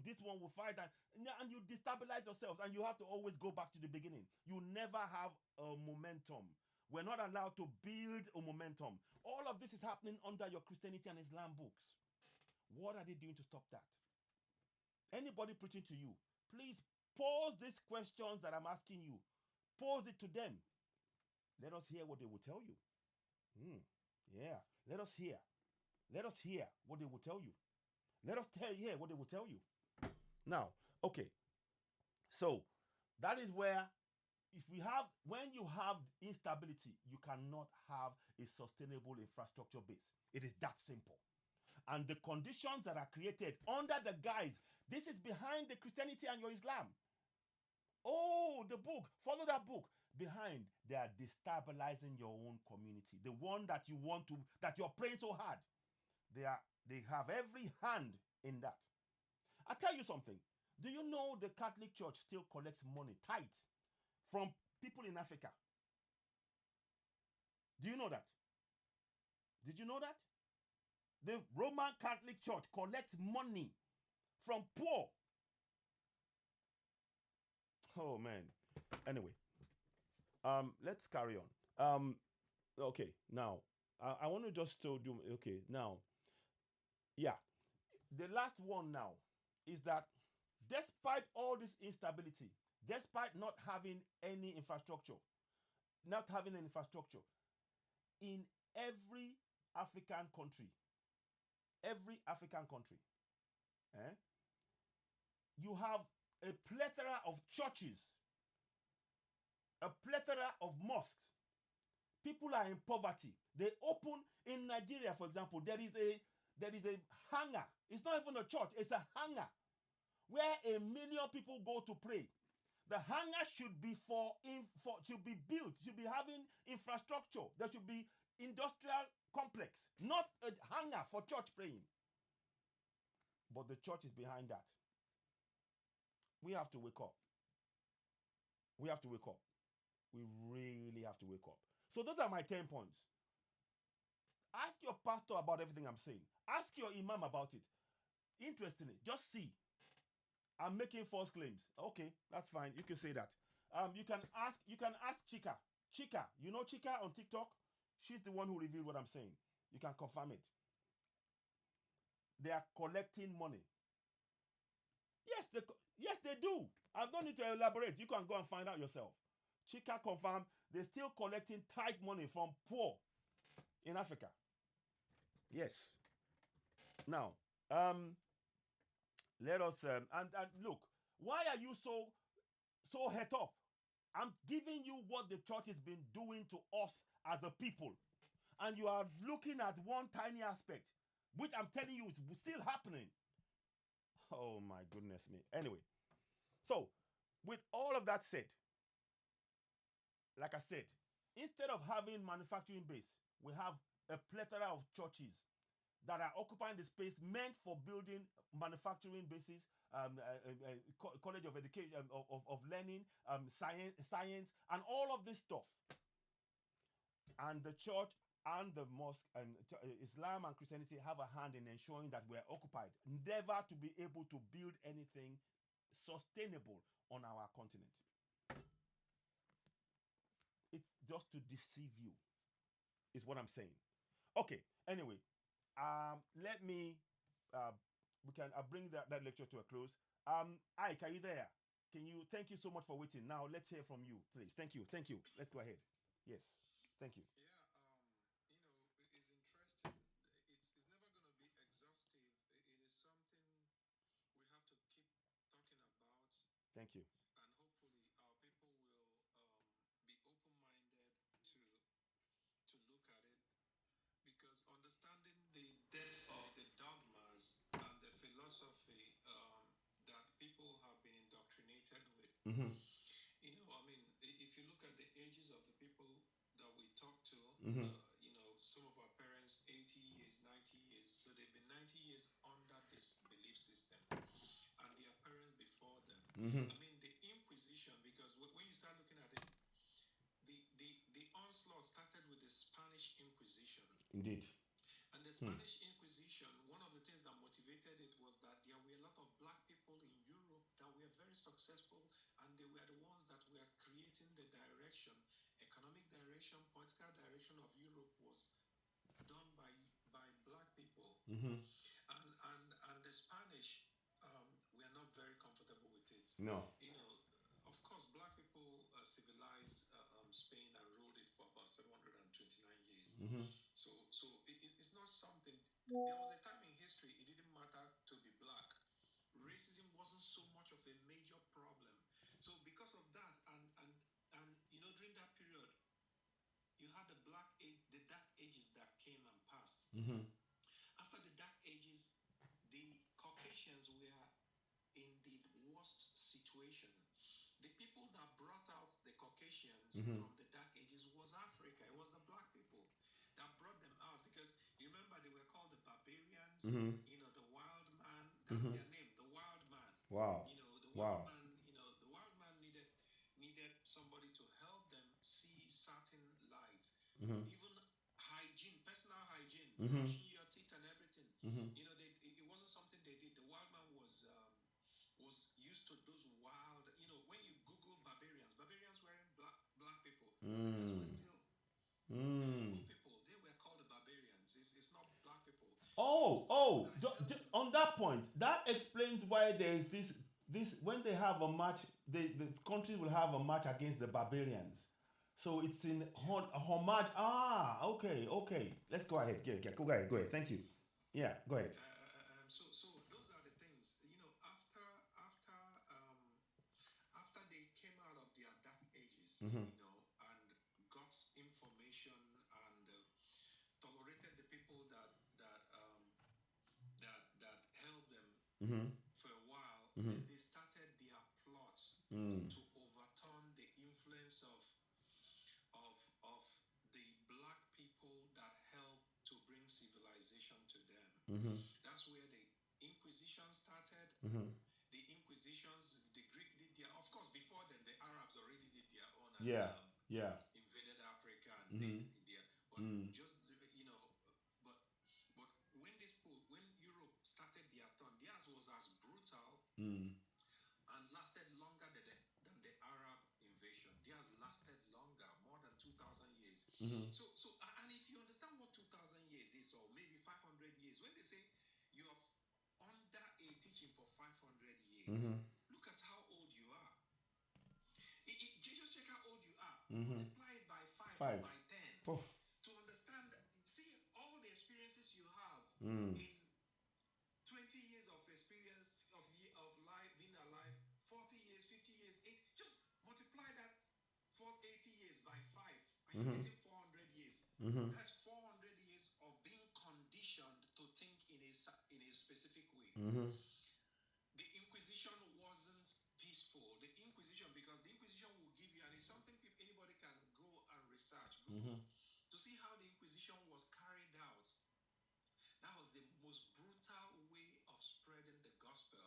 this one will fight, and you destabilize yourselves, and you have to always go back to the beginning. You never have a momentum. We're not allowed to build a momentum. All of this is happening under your Christianity and Islam books. What are they doing to stop that? Anybody preaching to you, please pose these questions that I'm asking you. Pose it to them. Let us hear what they will tell you. Yeah, let us hear. Let us hear what they will tell you. Let us hear what they will tell you. Now, okay. So that is where when you have instability, you cannot have a sustainable infrastructure base. It is that simple. And the conditions that are created under the guise, this is behind the Christianity and your Islam. Oh, the book, follow that book. Behind, they are destabilizing your own community. The one that you're praying so hard. They have every hand in that. I tell you something. Do you know the Catholic Church still collects money, tithes, from people in Africa? Do you know that? Did you know that? The Roman Catholic Church collects money from poor. Oh, man. Anyway. Let's carry on. Okay, now I want to just do. Okay, now, yeah, the last one now is that despite all this instability, despite not having any infrastructure, in every African country, you have a plethora of churches. A plethora of mosques. People are in poverty. They open in Nigeria, for example. There is a hangar. It's not even a church. It's a hangar where 1 million people go to pray. The hangar should be should be built. Should be having infrastructure. There should be industrial complex, not a hangar for church praying. But the church is behind that. We have to wake up. We have to wake up. We really have to wake up. So those are my 10 points. Ask your pastor about everything I'm saying. Ask your imam about it. Interestingly, just see. I'm making false claims. Okay, that's fine. You can say that. You can ask Chika. Chika, you know Chika on TikTok? She's the one who revealed what I'm saying. You can confirm it. They are collecting money. Yes, they do. I don't need to elaborate. You can go and find out yourself. Chika confirmed they're still collecting tithe money from poor in Africa. Yes. Now, let us and look. Why are you so het up? I'm giving you what the church has been doing to us as a people, and you are looking at one tiny aspect, which I'm telling you is still happening. Oh my goodness me. Anyway, so with all of that said, like I said, instead of having manufacturing base, we have a plethora of churches that are occupying the space meant for building manufacturing bases, college of education, of learning, science, and all of this stuff. And the church and the mosque and Islam and Christianity have a hand in ensuring that we're occupied, never to be able to build anything sustainable on our continent. It's just to deceive you, is what I'm saying. Okay, anyway, let me we can bring that lecture to a close. Ike, are you there? Thank you so much for waiting. Now let's hear from you, please. Thank you. Let's go ahead. Yes. Thank you. Thank you. Mm-hmm. Mm-hmm. Mm-hmm. Indeed. Mm-hmm. No. Mm-hmm. Mm-hmm. Mm-hmm. Mm-hmm. Mm-hmm. Wow. Wow. Mm-hmm. Mm-hmm. Mm-hmm. Mm. Mm. On that point, that explains why there is this when they have a match, the countries will have a match against the barbarians. So it's in homage. Ah, okay, okay. Let's go ahead. Yeah, go ahead. Go ahead. Thank you. Yeah, go ahead. Mm-hmm. Mm-hmm. Mm-hmm. Mm. Mm-hmm. Mm-hmm. course, before then, the Arabs already did their own and Yeah. Yeah. invaded Africa and did Mm-hmm. their. But Mm. just but when this when Europe started their turn, theirs was as brutal Mm. and lasted longer than the Arab invasion. Theirs lasted longer, more than 2,000 years. Mm-hmm. And if you understand what 2,000 years is, or maybe 500 years, when they say you're under a teaching for 500 years, Mm-hmm. look at how old you are. Just check how old you are. Mm-hmm. Multiply it by 5 or Five. by 10 Oh. to understand. See all the experiences you have Mm. in 20 years of experience of life, being alive, 40 years, 50 years, 8. Just multiply that for 80 years by 5, and you're Mm-hmm. getting 400 years. Mm-hmm. That's 400 years of being conditioned to think in a specific way. Mm-hmm. The Inquisition wasn't peaceful. The Inquisition, because the Inquisition will give you, and it's something anybody can go and research, Google, Mm-hmm. to see how the Inquisition was carried out. That was the most brutal way of spreading the gospel.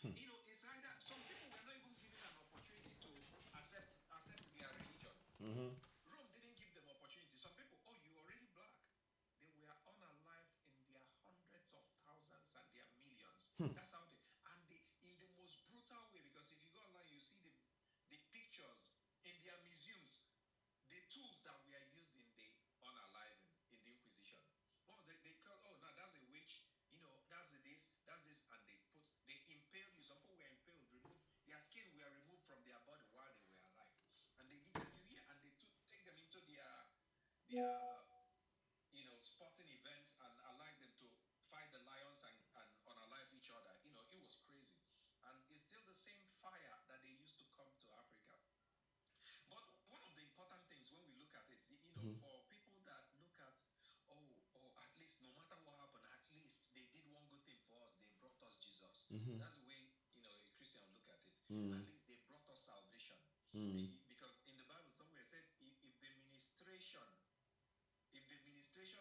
It's either some people were not even given an opportunity to accept their religion. Mm-hmm. Rome didn't give them opportunity. Some people, oh, you're already black. They were unalived in their hundreds of thousands and their millions. That's how they, and they, in the most brutal way, because if you go online, you see the pictures in their museums, the tools that were used in the unaliving in the Inquisition. Oh, they call, oh, now that's a witch, that's this, and they impale you. Some people were impaled, their skin were removed from their body while they were alive. And they needed you here, and they take them into their sporting events and allow them to fight the lions and unalive each other. It was crazy. And it's still the same fire that they used to come to Africa. But one of the important things when we look at it, Mm-hmm. for people that look at, at least no matter what happened, at least they did one good thing for us. They brought us Jesus. Mm-hmm. That's the way a Christian will look at it. Mm. At least they brought us salvation. Mm. Because in the Bible somewhere it said, if the ministration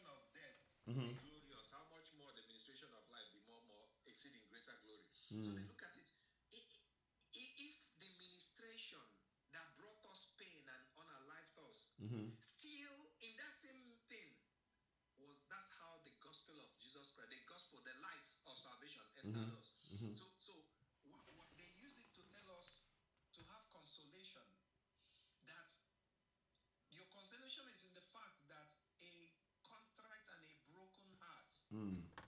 of death Mm-hmm. be glorious, how much more the ministration of life be more exceeding greater glory. So Mm. they look at it. If the ministration that brought us pain and unalived us, Mm-hmm. still in that same thing, that's how the gospel of Jesus Christ, the gospel, the light of salvation entered us. Mm-hmm. So what they use it to tell us to have consolation, that your consolation is in the fact that a contrite and a broken heart,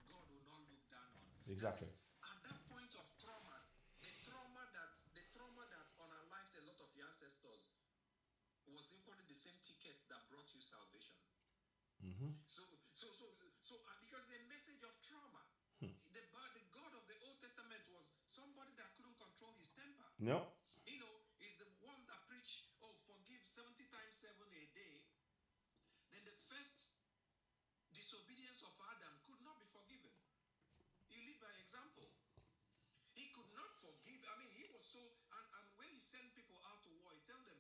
God will not look down on. Exactly. At that point of trauma, the trauma that unalived a lot of your ancestors was equally the same ticket that brought you salvation. Mm-hmm. So because the message of trauma, the God of the Old Testament was somebody that couldn't control his temper. No. Is the one that preached, forgive 70 times 7 a day. Then the first disobedience of Adam could not be forgiven. He lived by example. He could not forgive. I mean, he was so, and when he sent people out to war, he tell them,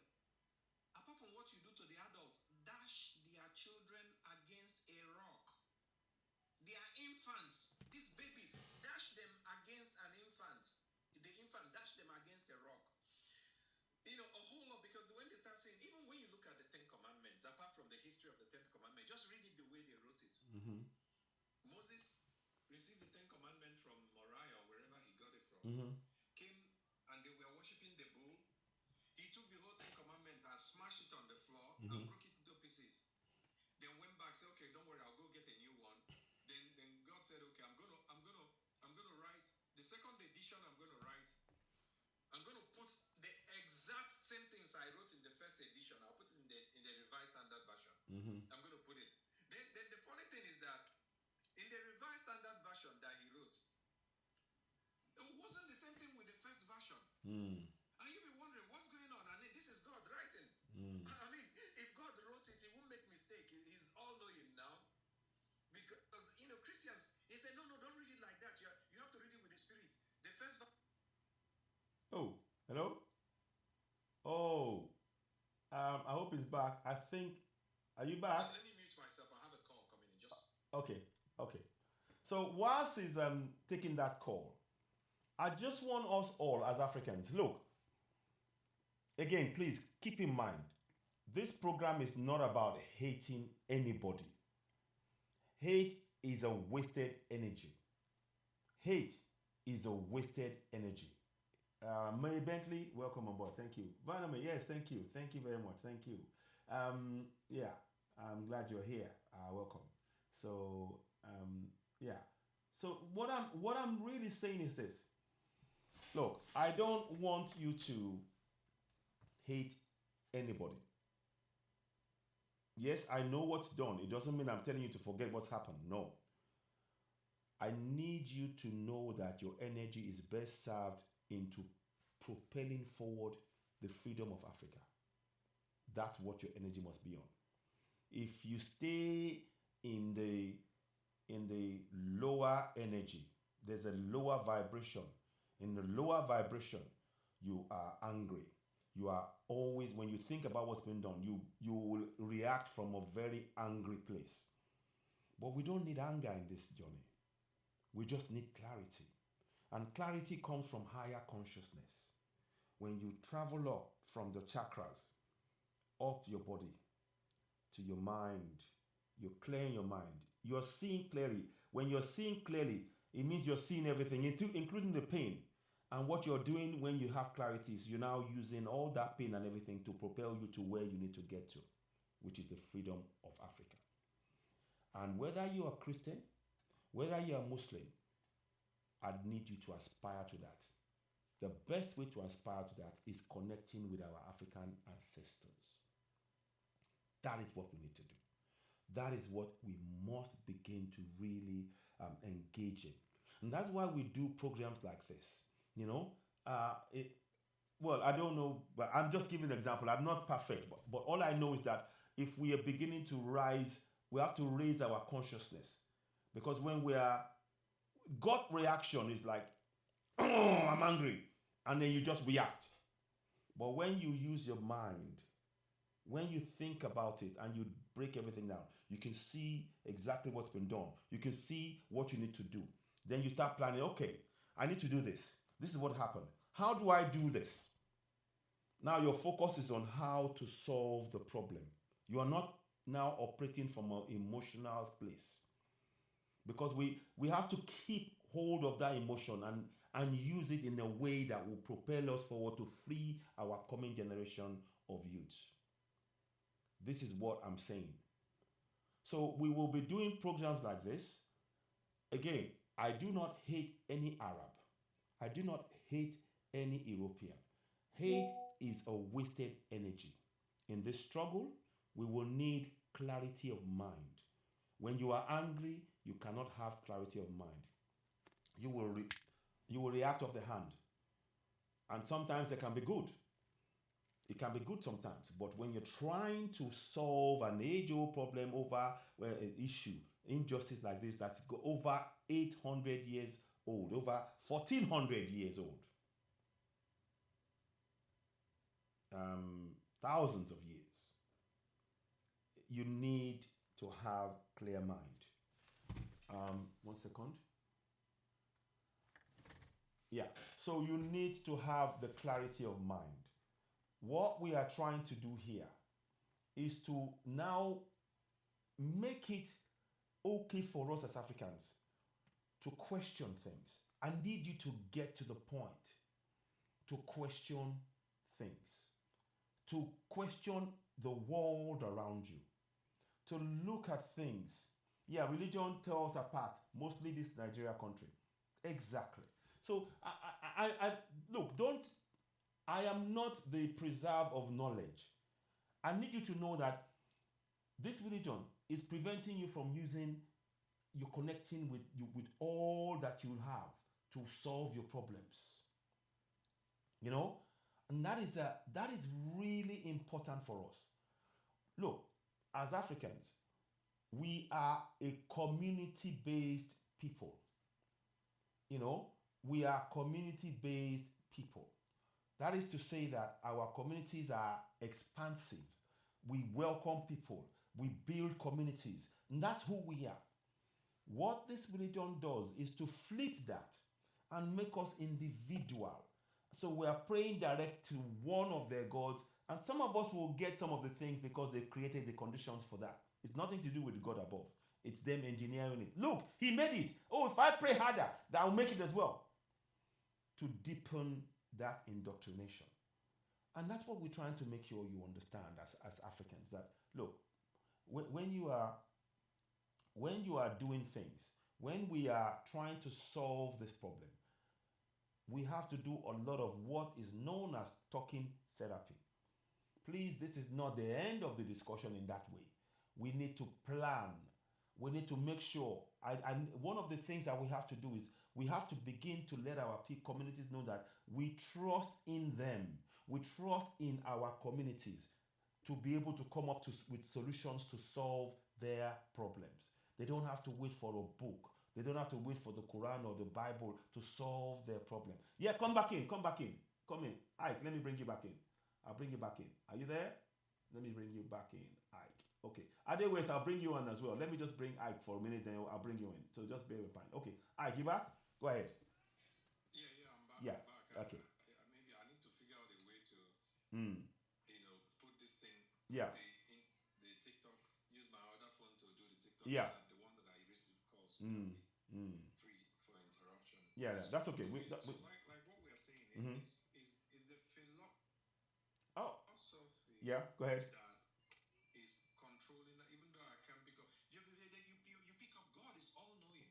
apart from what you do to the adults, dash their children against a rock. Their infants, this baby, dash them against an infant. The infant dash them against a rock. A whole lot, because when they start saying, even when you look at the Ten Commandments, apart from the history of the Ten Commandments, just read it the way they wrote it. Mm-hmm. Moses received the Ten Commandments from Moriah, or wherever he got it from. Mm-hmm. Came and they were worshiping the bull. He took the whole Ten Commandments and smashed it on the floor and broke it into pieces. Then went back, said, okay, don't worry, I'll go get a new one. Then God said, okay, I'm gonna write the second edition. I'm gonna put the exact same things I wrote in the first edition. I'll put it in the Revised Standard Version. Mm-hmm. I'm gonna put it. Then the funny thing is that in the Revised Standard Version that he wrote, it wasn't the same thing with the first version. Mm. And you'll be wondering what's going on. I mean, this is God writing. Mm. I mean, if God wrote it, he won't make mistake. He's all-knowing now. Because Christians, he said, no, don't read it like that. You have to read it with the Spirit. The first verse. Oh, hello? Oh, I hope he's back. I think, are you back? Let me mute myself. I have a call coming in. Just Okay. So whilst he's taking that call, I just want us all as Africans, look, Again, please keep in mind, this program is not about hating anybody. Hate is a wasted energy. Hate is a wasted energy. May Bentley, welcome on board. Thank you. Vaname, yes, thank you. Thank you very much. Thank you. Yeah, I'm glad you're here. Welcome. So, yeah. So what I'm really saying is this. Look, I don't want you to hate anybody. Yes, I know what's done. It doesn't mean I'm telling you to forget what's happened. No. I need you to know that your energy is best served into propelling forward the freedom of Africa. That's what your energy must be on. If you stay in the lower energy, there's a lower vibration. In the lower vibration, you are angry. You are always, when you think about what's been done, you will react from a very angry place. But we don't need anger in this journey. We just need clarity. And clarity comes from higher consciousness. When you travel up from the chakras, up your body, to your mind, you're clearing your mind. You're seeing clearly. When you're seeing clearly, it means you're seeing everything, including the pain. And what you're doing when you have clarity is you're now using all that pain and everything to propel you to where you need to get to, which is the freedom of Africa. And whether you are Christian, whether you are Muslim, I need you to aspire to that. The best way to aspire to that is connecting with our African ancestors. That is what we need to do. That is what we must begin to really engage in. And that's why we do programs like this. You know, it, well, I don't know, but I'm just giving an example. I'm not perfect, but all I know is that if we are beginning to rise, we have to raise our consciousness. Because when we are, gut reaction is like, oh, I'm angry. And then you just react. But when you use your mind, when you think about it and you break everything down, you can see exactly what's been done. You can see what you need to do. Then you start planning, okay, I need to do this. This is what happened. How do I do this? Now your focus is on how to solve the problem. You are not now operating from an emotional place. Because we have to keep hold of that emotion and use it in a way that will propel us forward to free our coming generation of youths. This is what I'm saying. So we will be doing programs like this. Again, I do not hate any Arab. I do not hate any European. Hate is a wasted energy. In this struggle, we will need clarity of mind. When you are angry, you cannot have clarity of mind. You will react off the hand. And sometimes it can be good. It can be good sometimes, but when you're trying to solve an age-old problem over an issue, injustice like this, that's over 800 years old, over 1400 years old, thousands of years, you need to have clear mind. 1 second. Yeah, so you need to have the clarity of mind. What we are trying to do here is to now make it okay for us as Africans to question things. I need you to get to the point to question things, to question the world around you, to look at things. Yeah, religion tells us apart, mostly this Nigeria country. Exactly. So I look, don't I am not the preserve of knowledge. I need you to know that this religion is preventing you from using you connecting with you with all that you have to solve your problems. You know, and that is really important for us. Look, as Africans, we are a community-based people. You know, we are community-based people. That is to say that our communities are expansive. We welcome people. We build communities. And that's who we are. What this religion does is to flip that and make us individual. So we are praying direct to one of their gods, and some of us will get some of the things because they've created the conditions for that. It's nothing to do with the God above. It's them engineering it. Look, he made it. Oh, if I pray harder, then I'll make it as well. To deepen that indoctrination. And that's what we're trying to make sure you understand as Africans. That look, when you are doing things, when we are trying to solve this problem, we have to do a lot of what is known as talking therapy. Please, this is not the end of the discussion in that way. We need to plan. We need to make sure. One of the things that we have to do is we have to begin to let our communities know that we trust in them. We trust in our communities to be able to come up with solutions to solve their problems. They don't have to wait for a book. They don't have to wait for the Quran or the Bible to solve their problem. Yeah, come back in. Come back in. Come in. Ike, let me bring you back in. I'll bring you back in. Are you there? Let me bring you back in, Ike. Okay. Otherwise, I'll bring you on as well. Let me just bring Ike for a minute, then I'll bring you in. So just bear with me. Okay. Ike, you back? Go ahead. Yeah, I'm back. Yeah. I'm back. Okay. Maybe I need to figure out a way to, Mm. put this thing, Yeah. the TikTok, use my other phone to do the TikTok, Yeah. so that the ones that I receive calls Mm. can Mm. be free for interruption. Yeah, that's okay. Okay, so like what we are saying Mhm. is the Oh, philosophy yeah. Go ahead. that is controlling, even though I can't pick up. You pick up, God is all knowing.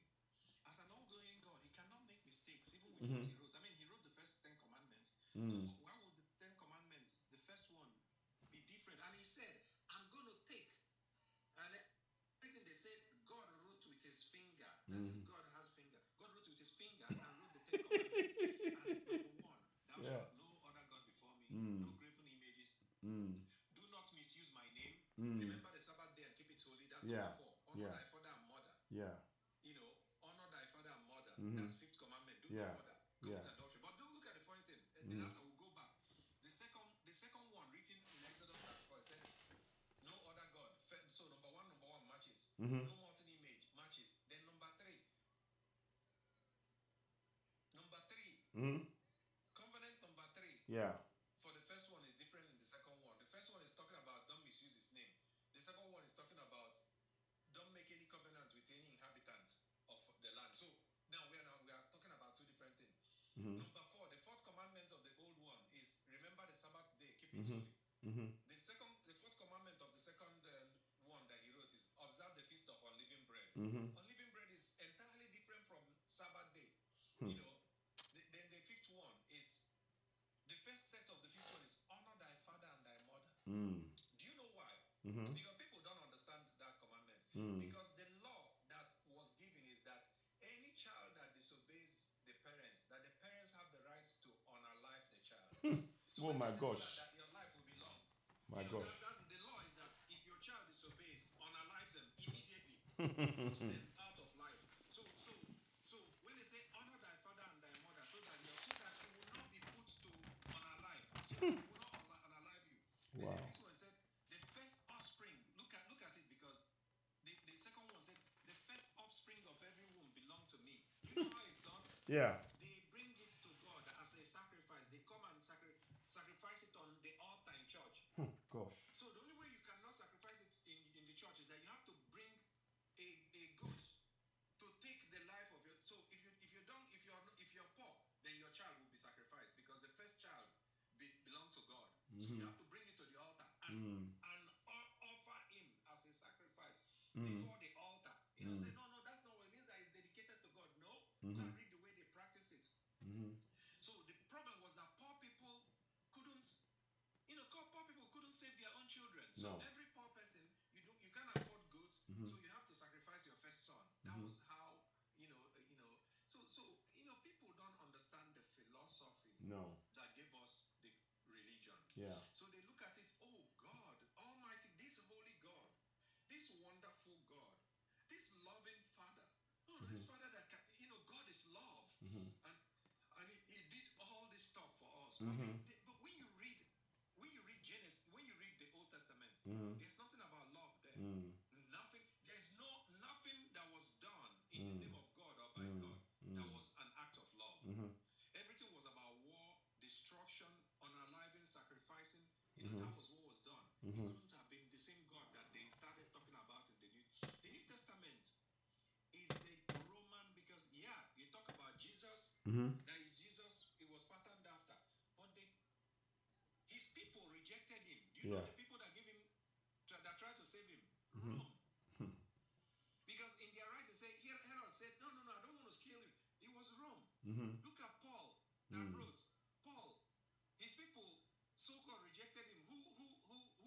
As an all knowing God, He cannot make mistakes, even with what Mhm. He wrote. I mean, He wrote the first 10 commandments. So Mm. why would the 10 commandments, the first one, be different? And He said, I'm going to take. And everything they said, God wrote with His finger. That is, Mhm. God has finger. God wrote with His finger and wrote the 10 commandments. And number one, thou Yeah. shalt no other God before me, Mm. no graven images. Mm. Do not misuse my name. Mm. Remember the Sabbath day and keep it holy. That's Yeah. number 4. Honor Yeah. thy father and mother. Yeah. Honor thy father and mother. Mhm. That's 5th commandment. Do Yeah. no murder. Yeah. Commit adultery. But don't look at the funny thing. And Mhm. then after we'll go back. The second one written in Exodus 34 said, no other God. So number one matches. Mhm. No molten image matches. Then number three, Mhm. covenant number 3. Yeah. For the first one is different in the second one. The first one is talking about don't misuse His name. The second one is talking about don't make any covenant with any inhabitant of the land. So now we are talking about 2 different things. Mhm. Number 4, the 4th commandment of the old one is remember the Sabbath day, keep it Mhm. holy. Mhm. The 4th commandment of the second one that He wrote is observe the feast of unleavened bread. Mhm. Unleavened bread is entirely different from Sabbath day. Hmm. Then the 5th one is the first set of the 5th one is honor thy father and thy mother. Mm. Do you know why? Mhm. Because people don't understand that commandment. Mm. Because the law that was given is that any child that disobeys the parents, that the parents have the rights to unalive the child. So Oh when my they say so gosh. that your life will be long, My gosh. that's the law is that if your child disobeys, unalive them immediately, puts them out of life. So when they say honor thy father and thy mother, so that you will not be put to unalive, so that they will not unalive you. Wow. The next one said the first offspring. Look at it, because the second one said the first offspring of every womb belong to me. Do you know how it's done? Yeah. They bring it to God as a sacrifice. They come and sacrifice it on the altar in church. Gosh. So the only way you cannot sacrifice it in the church is that you have to bring a goat to take the life of your. So if you're poor, then your child will be sacrificed, because the first child belongs to God. So you have to bring it to the altar and offer him as a sacrifice before the altar. Say no, that's not what it means. That it's dedicated to God. No, go and read the way they practice it. So the problem was that poor people couldn't save their own children. So No. every poor person, you can't afford goods, so you have to sacrifice your first son. That was how people don't understand the philosophy No. that gave us the religion. Yeah. So they look at it, oh God Almighty, this holy God, this wonderful God, this loving Father. Oh, this Father that can, God is love, and he did all this stuff for us. But when you read Genesis, when you read the Old Testament, there's nothing about love there. Nothing. There's nothing that was done in the name of God or by God that was an act of love. Everything was about war, destruction. that is Jesus, he was patterned after. But his people rejected him. Do you know the people that gave him, that tried to save him? Rome. Because in their right, they say, Herod said, no, I don't want to kill him. It was Rome. Look at Paul that wrote. Paul, his people so-called rejected him. Who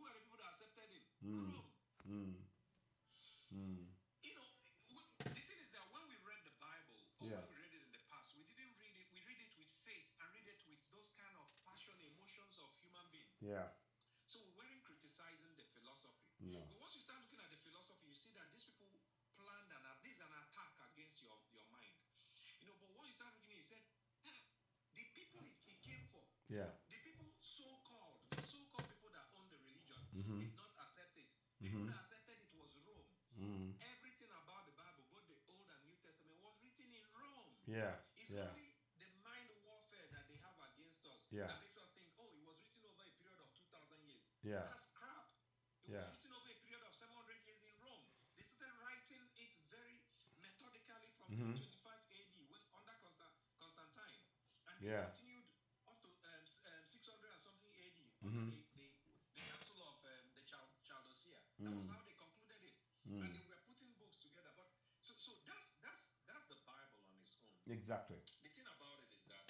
are the people that accepted him? Rome. You know, the thing is that when we read the Bible, or when we read it in the past, we didn't read it. We read it with faith and read it with those kind of passion, emotions of human being. Yeah. So we weren't criticizing the philosophy. No. But once you start looking at the philosophy, you see that these people planned this is an attack against your mind. You know, but when you start looking at it, he said, the people he came for, Yeah. the people so-called people that own the religion did not accept it. People that accepted it was Rome. Everything about the Bible, both the Old and New Testament, was written in Rome. Yeah. It's only the mind warfare that they have against us that makes us think, oh, it was written over a period of 2,000 years. Yeah. That's crap. It was written over a period of 700 years in Rome. They started writing it very methodically from 25 AD under Constantine. And they continued up to 600 and something AD under the Council of the Chaldaea. That was how they concluded it. And they were putting books together. But so that's the Bible on its own. Exactly. The thing about it is that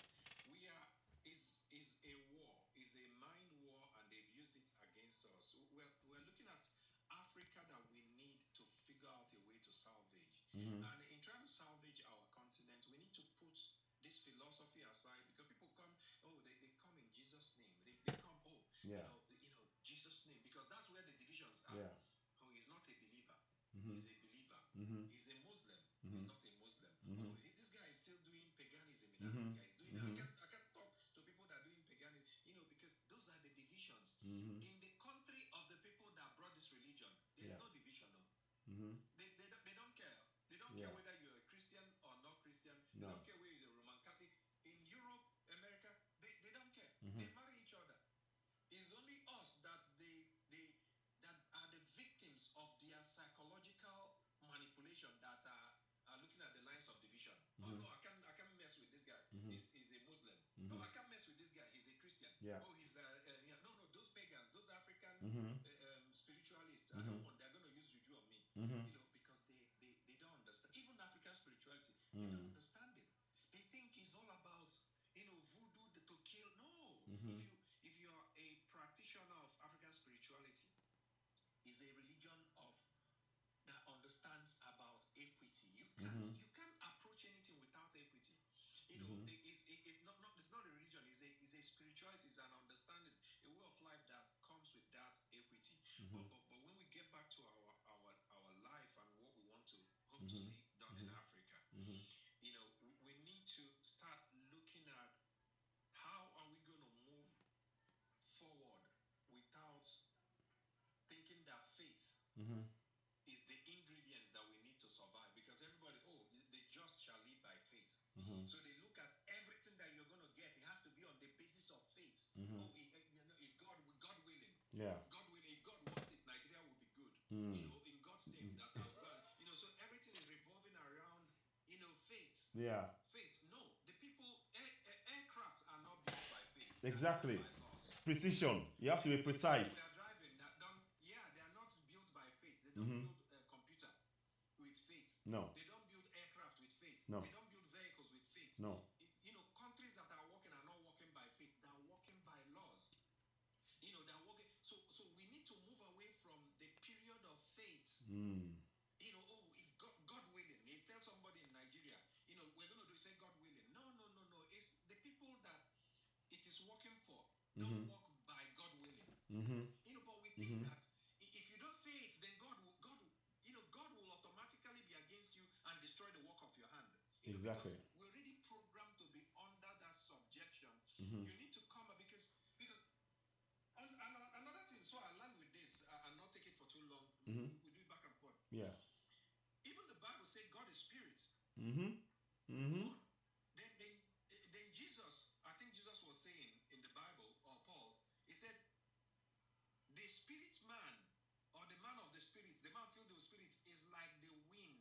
is a war, is a mind war, and they've used it against us. We're looking at Africa that we need to figure out a way to salvage. And in trying to salvage our continent, we need to put this philosophy aside, because people come, they come in Jesus' name. They come, Jesus' name, because that's where the divisions are. Yeah. Oh, he's not a believer. He's a believer. He's a Muslim. He's not a Muslim. Oh, this guy is still doing paganism in Africa. He's doing I can't talk to people that are doing paganism, because those are the divisions. In the country of the people that brought this religion, there's no division. No. They don't care. They don't care whether you're a Christian or not Christian. They don't care whether you're a Roman Catholic. In Europe, America, they don't care. They marry each other. It's only us that are the victims of their psychological manipulation that are looking at the lines of division. Oh no, I can't mess with this guy. He's a Muslim. No, I can't mess with this guy. He's a Christian. Yeah. Oh, he's no, those pagans, those African spiritualists. I don't want. They're going to use juju on me. Because they don't understand. Even African spirituality, they don't understand it. They think it's all about voodoo to kill. No. If you're a practitioner of African spirituality, is a religion that understands about equity. You can't approach anything without equity. It's not a religion. It's a spirituality. It's an understanding, a way of life that comes with that equity. But when we get back to our life and what we want to hope to see done in Africa, we need to start looking at how are we going to move forward without thinking that faith is the ingredients that we need to survive. Because everybody, the just shall live by faith. So they look at everything that you're going to get. It has to be on the basis of faith. If God willing, God willing, if God wants it, Nigeria will be good. In God's name, that's how God. So everything is revolving around, faith. Yeah. Faith. No, the people, aircrafts are not built by faith. Exactly. By laws. Precision. You have to be precise. They are driving. They are not built by faith. They don't build a computer with faith. No. They don't build aircraft with faith. No. They don't build vehicles with faith. No. Countries that are working are not working by faith. They are working by laws. They are working. So we need to move away from the period of faith. If God willing, if tell somebody in Nigeria, we're going to say God willing. No. It's the people that it is working for don't work by God willing. But we think that if you don't say it, then God will automatically be against you and destroy the work of your hand. Exactly. Because we're already programmed to be under that subjection. You need to come up because another thing. So I land with this and not take it for too long. We do it back and forth. Yeah. Even the Bible says God is spirit. Then Jesus, I think Jesus was saying in the Bible, or Paul, he said, the spirit man, or the man of the spirit, the man filled with spirit, is like the wind.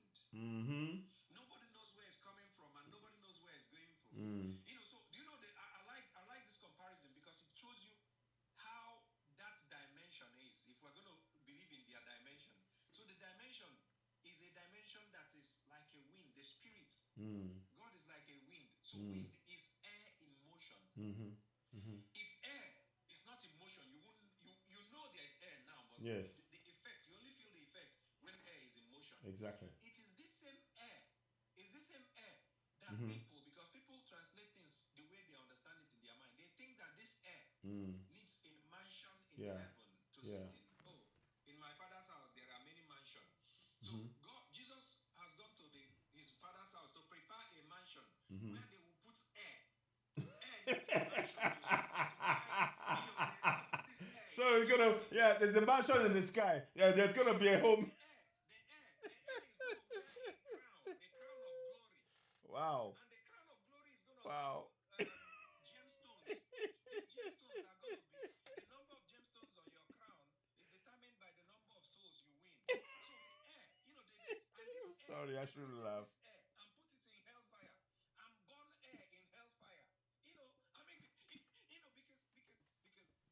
Nobody knows where it's coming from, and nobody knows where it's going from. So do you know that I like this comparison because it shows you how that dimension is. If we're going to believe in their dimension, so the dimension is a dimension that is like a wind. The spirit, God is like a wind. So wind is air in motion. If air is not in motion, you wouldn't you know there's air now, but Yes. the effect, you only feel the effect when air is in motion. Exactly. It is this same air, that people, because people translate things the way they understand it in their mind. They think that this air needs a mansion in heaven to sit in. Oh, in my father's house there are many mansions. So Jesus has gone to his father's house to prepare a mansion where they will put air. Air needs a mansion to occupy. So it's gonna, there's a mansion in the sky. Yeah, there's gonna be a home. The air is going to wear a crown of glory. Wow. And the crown of glory is going to Wow. have gemstones. These gemstones are going to be, the number of gemstones on your crown is determined by the number of souls you win. So the air, and this air, Sorry, I shouldn't laugh. this air and put it in hellfire and burn air in hellfire. I mean, because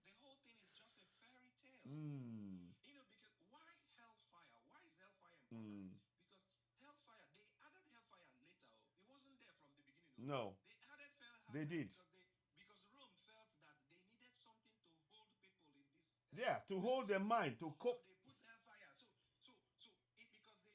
the whole thing is just a fairy tale. Because why hellfire? Why is hellfire important? Because hellfire, they added hellfire later. It wasn't there from the beginning. No. They added hellfire. They did. Because Rome felt that they needed something to hold people in this. To hold their mind, to cope. So they put hellfire.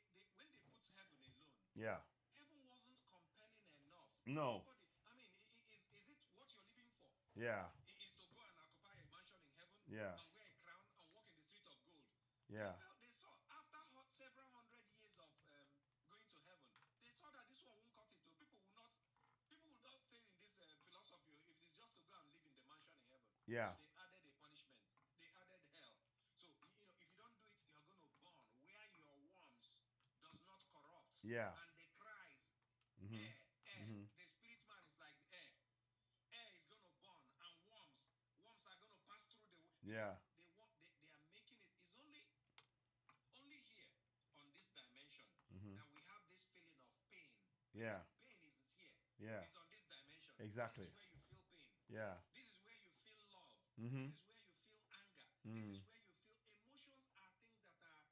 Because when they put heaven alone. Yeah. Heaven wasn't compelling enough. No. I mean, is it what you're living for? Yeah. Is to go and occupy a mansion in heaven? Yeah. And wear a crown and walk in the street of gold? Yeah. They saw after several hundred years of going to heaven, they saw that this one won't cut it. People will not stay in this philosophy if it's just to go and live in the mansion in heaven. Yeah. So they added a punishment. They added hell. So if you don't do it, you're going to burn where your worms does not corrupt. Yeah. And the cries, air. The spirit man is like the air. Air is going to burn, and worms are going to pass through the. Yeah. They are making it. It's only here on this dimension that we have this feeling of pain. Yeah. Pain is here. Yeah. It's on this dimension. Exactly. This is where you feel pain. Yeah. This is where you feel love. Mm-hmm. This is where you feel anger. This is where you feel emotions are things that are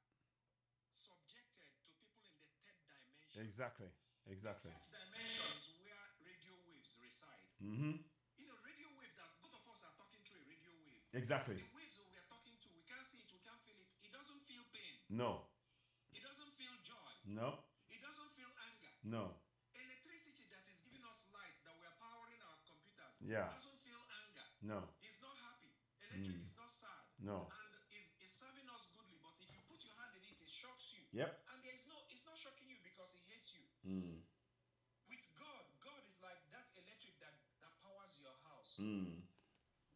subjected to people in the third dimension. Exactly. The fourth dimension is where radio waves reside. Radio wave that both of us are talking through a radio wave. Exactly. The waves that we are talking to, we can't see it, we can't feel it. It doesn't feel pain. No. It doesn't feel joy. No. It doesn't feel anger. No. Electricity that is giving us light, that we are powering our computers, doesn't feel anger. No. It's not happy. Electric is not sad. No. And is serving us goodly, but if you put your hand in it, it shocks you. Yep. And it's not shocking you because it hates you. With God is like that electric that powers your house. In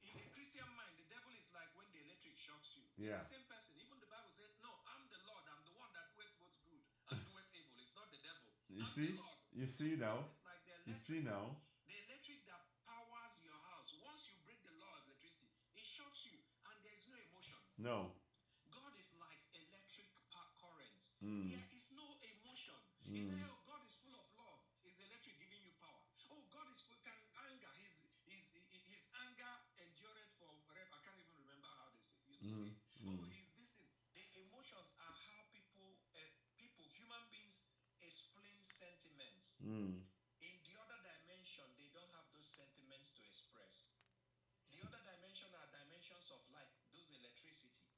the Christian mind, the devil is like when the electric shocks you. It's the same person. Even the Bible says, no, I'm the Lord. I'm the one that doeth what's good and doeth evil. It's not the devil. You see? You see now? It's like the You see now? The electric that powers your house. Once you break the law of electricity, it shocks you and there's no emotion. No. God is like electric currents. There is no emotion. He said, oh, God is full of love. Is electric giving you power? Oh, God is full can anger. His anger endured for forever. I can't even remember how they used to say it. Oh, he's this thing. The emotions are how human beings explain sentiments. In the other dimension, they don't have those sentiments to express. The other dimension are dimensions of like those electricity.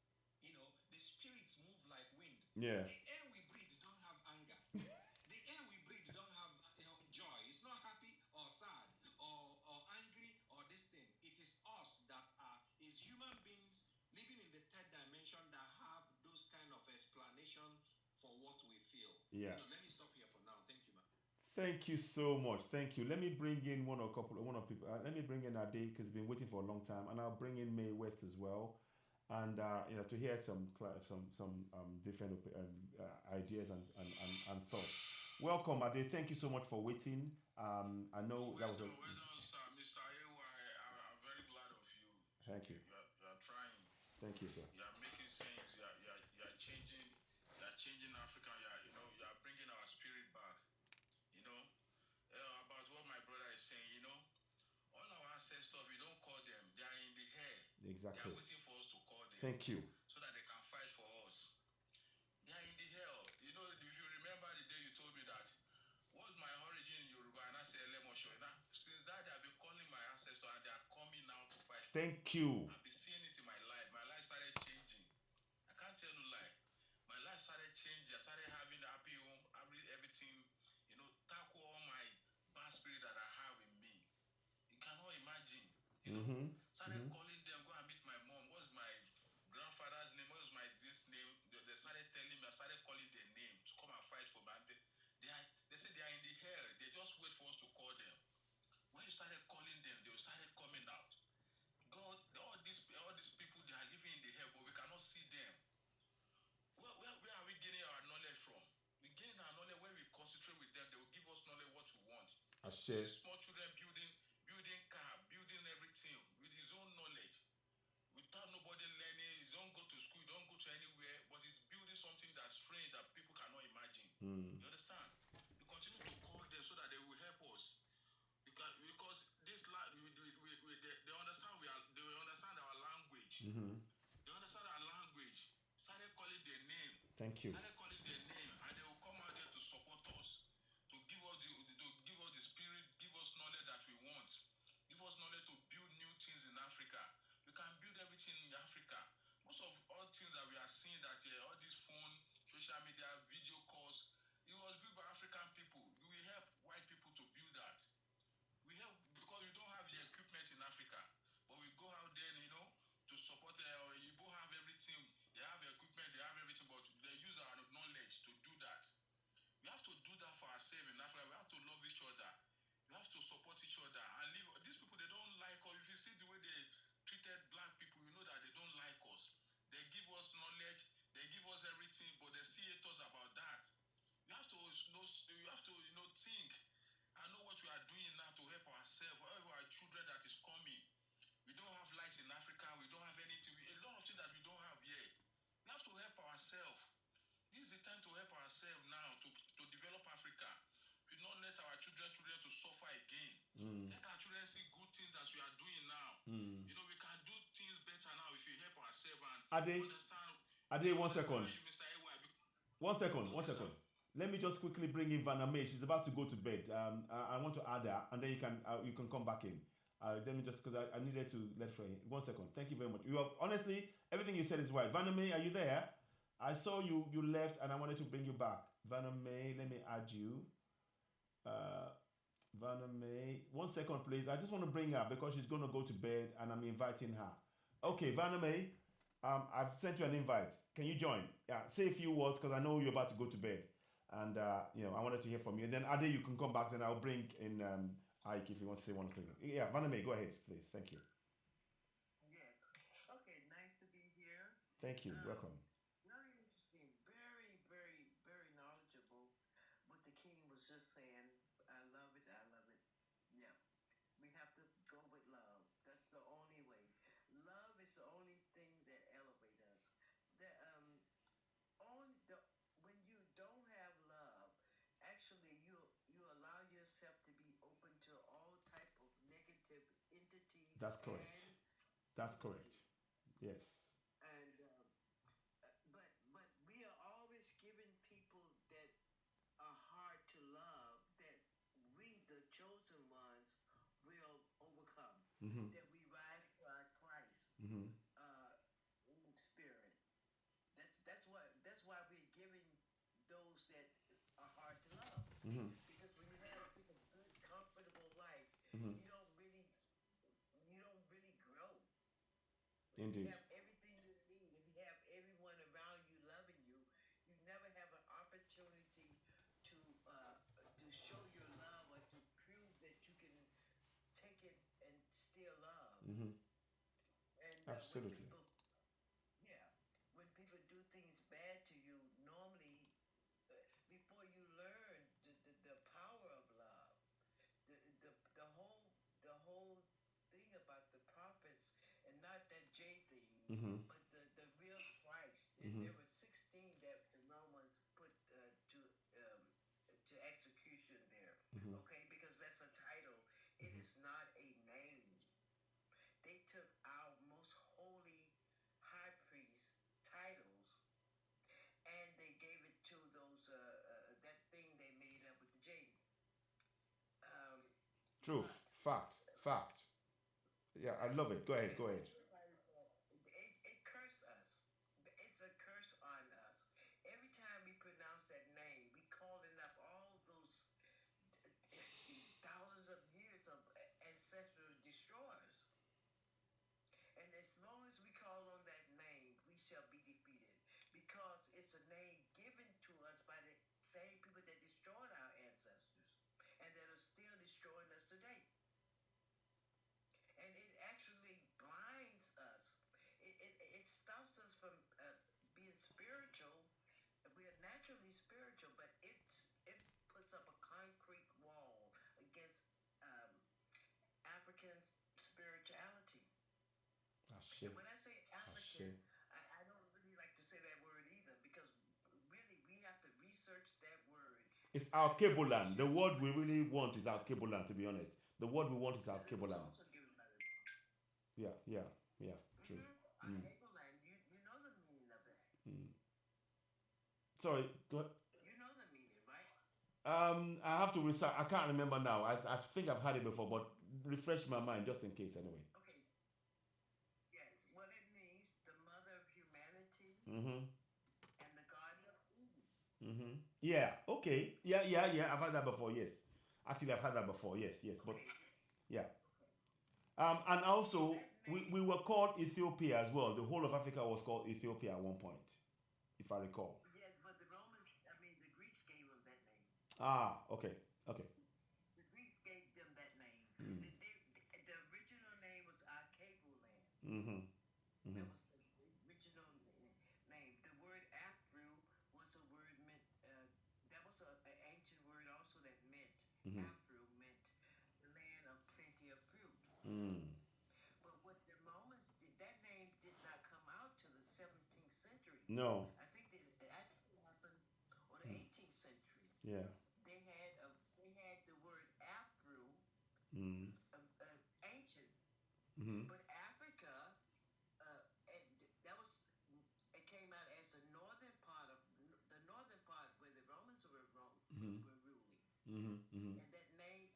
The spirits move like wind. Yeah. The air we breathe don't have anger. The air we breathe don't have joy. It's not happy or sad or angry or this thing. It is us that is human beings living in the third dimension that have those kind of explanation for what we feel. Yeah. Let me stop here for now. Thank you, man. Thank you so much. Thank you. Let me bring in one of people. Let me bring in Ade because he's been waiting for a long time, and I'll bring in May West as well, and to hear some different ideas and thoughts. Welcome, Ade. Thank you so much for waiting. I know that was a. Well done, sir. Mr. AY, I'm very glad of you. Thank you. You are trying. Thank you, sir. You are making sense. You are changing. You are changing Africa. You are bringing our spirit back. About what my brother is saying. They are Exactly. waiting for us to call them Thank you. so that they can fight for us. They are in the hell. You know, if you remember the day you told me that, what's my origin in Yoruba? And I said, Lemosho. Now, since that, they have been calling my ancestors and they are coming now to fight for me. Thank you. I've been seeing it in my life. My life started changing. I can't tell you lie. My life started changing. I started having a happy home, everything, tackle all my bad spirit that I have in me. You cannot imagine, Mm-hmm. started Mm-hmm. calling them, go and meet my mom. What's my grandfather's name? What's my this name? They started telling me, I started calling their name to come and fight for me. And they said they are in the hell. They just wait for us to call them. When you started calling them, they started coming out. God, all these people, they are living in the hell, but we cannot see them. Where are we getting our knowledge from? We gain our knowledge when we concentrate with them. They will give us knowledge what we want. You see Ashe. small children building car, building everything with his own knowledge, without nobody learning. He don't go to school, he don't go to anywhere, but he's building something that's strange that people cannot imagine. Mm. You understand? We continue to call them so that they will help us. Because this they understand they understand our language. Mm-hmm. They understand our language. Started calling their name. Thank you. Started calling their name, and they will come out there to support us, to give us the spirit, give us knowledge that we want, give us knowledge to build new things in Africa. We can build everything in Africa. Most of all things that we are seeing that all this phone, social media, video calls, it was built by African people. We will help white people to build that. We help because we don't have the equipment in Africa, but we go out there, to support. Igbo have everything. They have equipment. They have everything, but they use our knowledge to do that. We have to do that for ourselves in Africa. We have to love each other. We have to support each other and live. These people, they don't like us. If you see the way they treated black people, you know that they don't like us. They give us knowledge. They give us everything, but they still hate us about that. You have to know. You have to think. I know what we are doing now to help ourselves, for our children that is coming. We don't have lights in Africa. We don't have anything. A lot of things that we don't have here. We have to help ourselves. This is the time to help ourselves now to develop Africa. We not let our children to suffer again. Mm. Let our children see good things that we are doing now. Mm. We can do things better now if we help ourselves and Ade, understand. Ade, 1 second. You, Mr. AY. 1 second. Okay, 1 second. sir. Let me just quickly bring in Vaname. She's about to go to bed. I want to add her, and then you can come back in. Let me just because I needed to let her in. 1 second. Thank you very much. You are honestly everything you said is right. Vaname, are you there? I saw you left, and I wanted to bring you back. Vaname, let me add you. Vaname, 1 second, please. I just want to bring her because she's going to go to bed, and I'm inviting her. Okay, Vaname, I've sent you an invite. Can you join? Yeah, say a few words because I know you're about to go to bed, and I wanted to hear from you. And then Ade, you can come back. Then I'll bring in Ike if you want to say one thing. Yeah, Vaname, go ahead, please. Thank you. Yes. Okay, nice to be here. Thank you. Welcome. Very interesting. Very, very, very knowledgeable. What the king was just saying. I love it. I love it. Yeah. We have to go with love. That's the only way. Love is the only thing that elevates us. That on the when you don't have love, actually you allow yourself to be open to all type of negative entities. That's correct. That's correct. Yes. And but we are always giving people that are hard to love that we, the chosen ones, will overcome. Mm-hmm. That we rise to our Christ Mm-hmm. in spirit. That's why we're giving those that are hard to love. Mm-hmm. Because when you have a good, comfortable life, Mm-hmm. you don't really grow. If you Indeed. have everything you need, if you have everyone around you loving you, you never have an opportunity to show your love or to prove that you can take it and still love. Mm-hmm. And Absolutely. when people do things bad to you, normally before you learn the power of love, the the the whole the whole thing about the prophets and not that J thing, Mm-hmm. but the real Christ. Mm-hmm. There were 16 that the Romans put to execution there. Mm-hmm. Okay, because that's a title. It is not a name. They took our most holy Truth. Fact. Fact. Yeah, I love it. Go ahead. Go ahead. It curse us. It's a curse on us. Every time we pronounce that name, we calling up all those thousands of years of ancestral destroyers. And as long as we call on that name, we shall be defeated. Because it's a name given to us by the same people that destroyed our ancestors and that are still destroying us today. And it actually blinds us. It stops us from being spiritual. We are naturally spiritual, but it puts up a concrete wall against um, African spirituality. Ashe. And when I say African, Ashe. I don't really like to say that word either because really we have to research that word It's by our the cable land. The ancients word by we the really want is our scriptures. cable land, to be honest. The word we want is our Because it cable was land. also given by the Yeah, yeah, yeah. True. our Mm, Hegel land. You know the meaning of that. mm. Sorry, go. You know the meaning, right? I have to recite. I can't remember now. I think I've had it before, but refresh my mind just in case anyway. Okay. Yes. What it means, the mother of humanity Mm-hmm. and the Garden of Eden. Mm-hmm. Yeah. Okay. Yeah. Yeah. Yeah. I've had that before. Yes. Actually, I've had that before. Yes. Yes. But Okay. yeah. Okay. And So also that we name, were called Ethiopia as well. The whole of Africa was called Ethiopia at one point, if I recall. yes, but the Romans, I mean, the Greeks gave them that name. Ah. Okay. Okay. The Greeks gave them that name. Mm. The original name was Archegos land. Mm-hmm. That Mm-hmm. was the original name. The word Afru was a word meant. That was an ancient word also that meant Mm-hmm. Afru meant the land of plenty of fruit. Mm. But what the Romans did, that name did not come out till the 17th century. No. I think that it actually happened or the Mm. 18th century. Yeah. They had the word Afru, Mm. ancient, Mm-hmm. but Africa, that was it came out as the northern part where the Romans Mm-hmm. were ruling, Mm-hmm. Mm-hmm. and that name.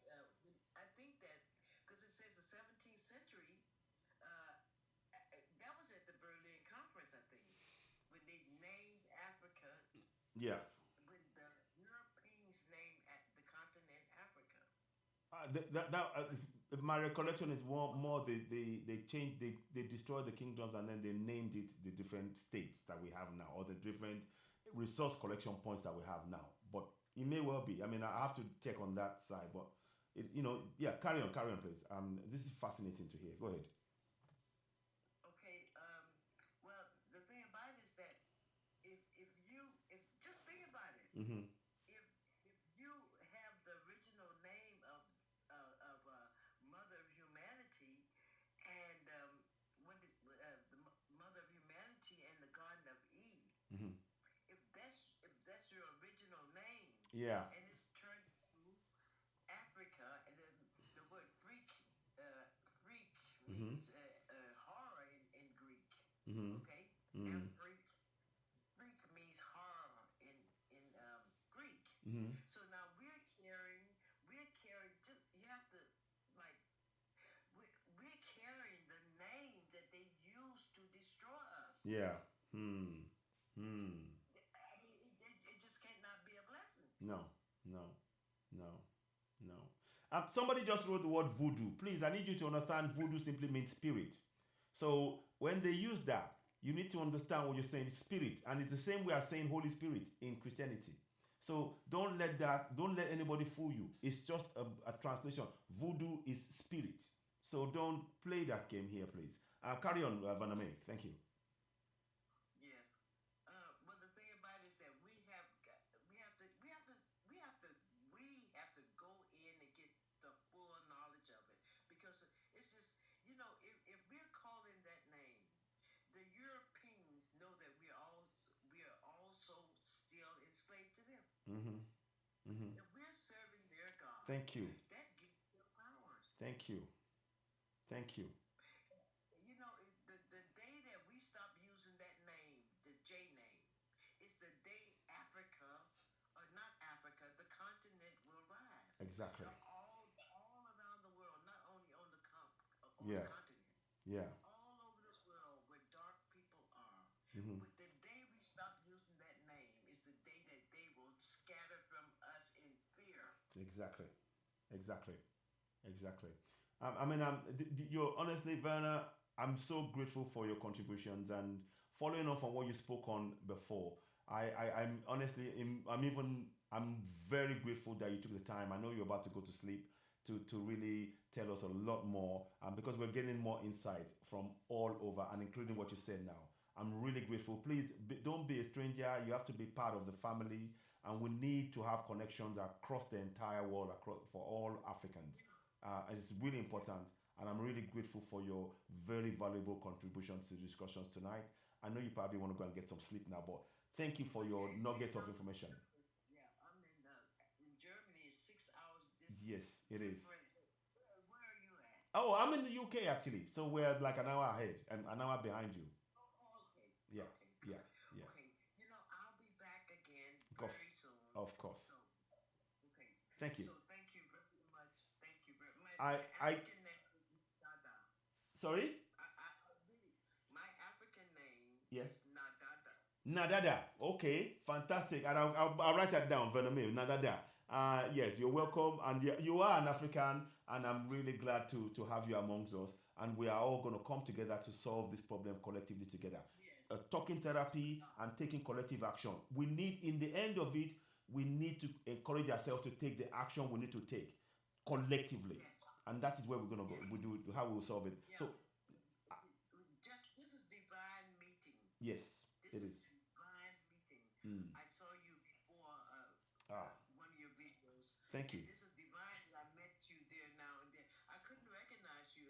I think that because it says the 17th century, that was at the Berlin Conference. I think when they named Africa, Yeah. when the Europeans named the continent Africa. But My recollection is more they changed they destroyed the kingdoms and then they named it the different states that we have now or the different resource collection points that we have now. But it may well be. I mean, I have to check on that side. But yeah. Carry on, please. This is fascinating to hear. Go ahead. okay, well, the thing about it is that if just think about it, Mm-hmm. if you have the original name of Mother of Humanity and the Mother of Humanity and the Garden of Eden, Mm-hmm. if that's your original name Yeah. and it's turned to Africa and the word freak Mm-hmm. means horror in Greek. Mm-hmm. Okay, Mm-hmm. Greek means horror in Greek. Mm-hmm. So now we're carrying. Just you have to like we're carrying the name that they used to destroy us. Yeah. Hmm. Hmm. I mean, it just cannot be a blessing. No. No. No. No. Somebody just wrote the word voodoo. Please, I need you to understand voodoo simply means spirit. So when they use that, you need to understand what you're saying, spirit. And it's the same way as saying Holy Spirit in Christianity. So don't let anybody fool you. It's just a translation. Voodoo is spirit. So don't play that game here, please. Carry on, Vaname. Thank you. Yes. But the thing about it is that we have to go in and get the full knowledge of it because it's just if we're calling that name, the Europeans know that we are also still enslaved to them. Mm-hmm. Mm-hmm. If we're serving their God, Thank you. that gives them powers. Thank you. Thank you. The day that we stop using that name, the J name, it's the day Africa, or not Africa, the continent will rise. Exactly. All around the Yeah. continent, Yeah. all over the world where dark people are. Hmm. But the day we stop using that name is the day that they will scatter from us in fear. Exactly. Exactly. Exactly. I mean, you're honestly, Werner, I'm so grateful for your contributions and following on from what you spoke on before. I'm honestly, I'm very grateful that you took the time. I know you're about to go to sleep to really tell us a lot more, because we're getting more insight from all over and including what you said now. I'm really grateful. Please don't be a stranger. You have to be part of the family, and we need to have connections across the entire world, across for all Africans. And it's really important, and I'm really grateful for your very valuable contributions to the discussions tonight. I know you probably want to go and get some sleep now, but thank you for your Yes, nuggets of information. yeah. In Germany. Is 6 hours Yes, it is. different. Where are you at? Oh, I'm in the UK actually, so we're like an hour ahead and an hour behind you. Okay. Yeah, Okay. yeah, Good. yeah. Okay. I'll be back again Of course, very soon. of course. So, okay. Thank you. So thank you very much. Thank you very much. I My African name is Dada. sorry. I really, my African name Yeah. is Nadada. Nadada. Okay, fantastic. And I'll write that down, Venome. Nadada. Yes, you're welcome. And you are an African, and I'm really glad to have you amongst us. And we are all going to come together to solve this problem collectively together. Yes. Talking Yes, we therapy are. and taking collective action. We need, in the end of it, we need to encourage ourselves to take the action we need to take collectively. Yes. And that is where we're going to go. Yeah. We do how we'll solve it. Yeah. So, uh, Just this is divine meeting. yes, This it is is. divine meeting. Mm. I saw you before Ah, one of your videos, thank and you. this is divine that I met you there now and then. I couldn't recognize you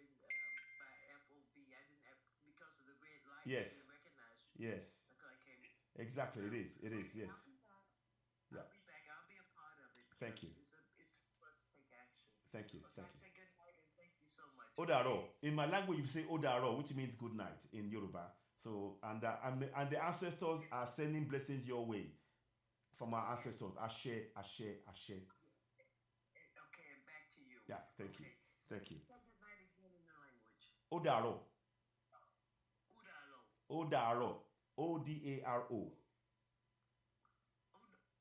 by FOB. I didn't have, because of the red light. I Yes, didn't recognize you yes. until I came in. Exactly, it Now, is. It is. okay, Yes. I'll be back. Yeah. I'll be back. I'll be a part of it Thank because you. it's for us to take action. Thank you. So Thank I you. say good night and thank you so much. Odaro. In my language, you say Odaro, which means good night in Yoruba. So, and the ancestors are sending blessings your way from our Yes. ancestors. Ashe, Ashe, Ashe. Okay, and back to you. Yeah. Thank you. Okay. Thank you. Say good night again in the language. Odaro. Udalo. Odaro. Odaro.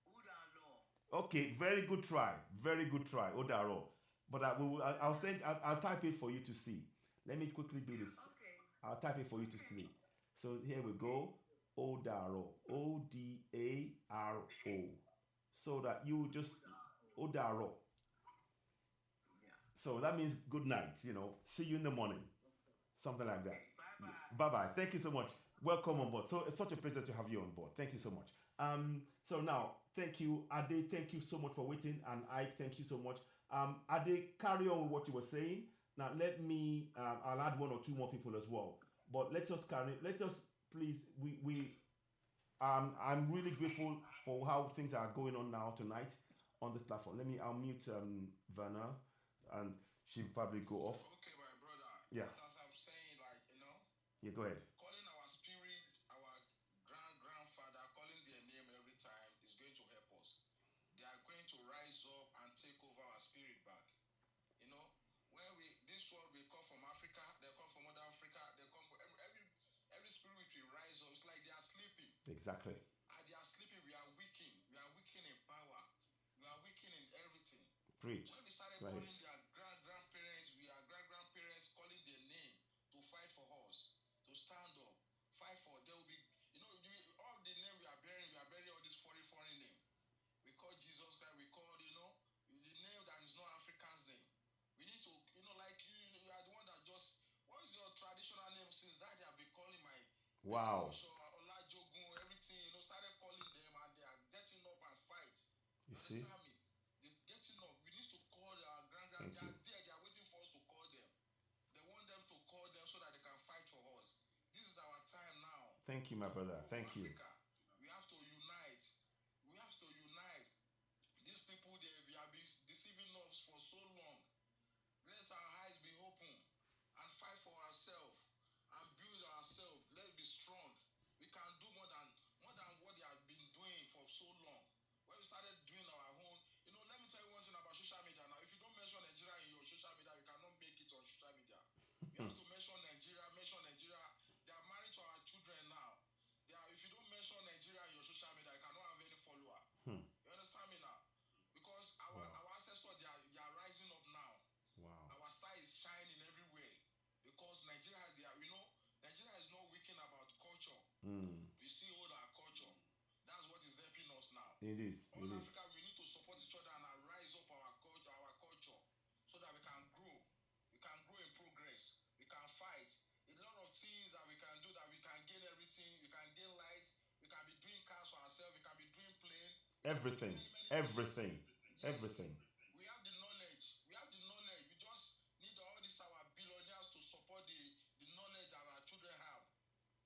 Udalo. Okay. Very good try. Very good try. Odaro. But I'll send. I'll type it for you to see. Let me quickly do this. Okay. I'll type it for you to see. So here we go. Odaro. Odaro. So that you just Odaro. Yeah. So that means good night. See you in the morning. Something like that. Okay. Bye bye. Bye bye. Thank you so much. Welcome on board. So it's such a pleasure to have you on board. Thank you so much. So now, thank you, Ade. Thank you so much for waiting, and Ike, thank you so much. Ade, carry on with what you were saying. Now, let me. I'll add one or two more people as well. But let us carry. Let us please. We. I'm really grateful for how things are going on now tonight on this platform. I'll mute Vanna, and she'll probably go off. Okay, my brother. Yeah. But as I'm saying, Yeah, go ahead. calling our spirit, our grandfather, calling their name every time is going to help us. They are going to rise up and take over our spirit back. You know, where this world we come from Africa, they come from other Africa, they come from every spirit will rise up. It's like they are sleeping. Exactly. And they are sleeping, we are weakening. We are weakening in power. We are weakening in everything. Preach. When we started Right. calling their grandparents, we are grandparents calling their name to fight for us, to stand up, fight for. There will be, all the name we are bearing all this foreign name. We call Jesus Christ. We call, the name that is not African's name. We need to, like you are the one that just. What is your traditional name? Since that they have been calling my. Wow. Olajogun, everything, started calling them and they are getting up and fight. You You see? understand me? They're getting up. We need to call our grand. Thank They are you. there. They are waiting for us to call them. They want them to call them so that they can fight for us. This is our time now. Thank you, my brother. For Thank you. Africa, we have to unite. We have to unite. These people, we have been deceiving us for so long. Let our eyes be open and fight for ourselves and build ourselves. Let's be strong. We can do more than what they have been doing for so long. When we started doing our own, let me tell you one thing about social media now. If you don't mention Nigeria in your social media, you cannot make it on social media. You have Nigeria, Nigeria is not wicked about culture. Mm. We still hold our culture. That's what is helping us now. It is. All It is. Africa, we need to support each other and rise up our culture, so that we can grow. We can grow in progress. We can fight. A lot of things that we can do, that we can gain everything. We can gain light. We can be doing cars for ourselves. We can be doing plane. We can be doing Everything. many, many things. Everything. Yes. Everything. We have the knowledge. We have the knowledge. We just need all these our billionaires to support the knowledge that our children have.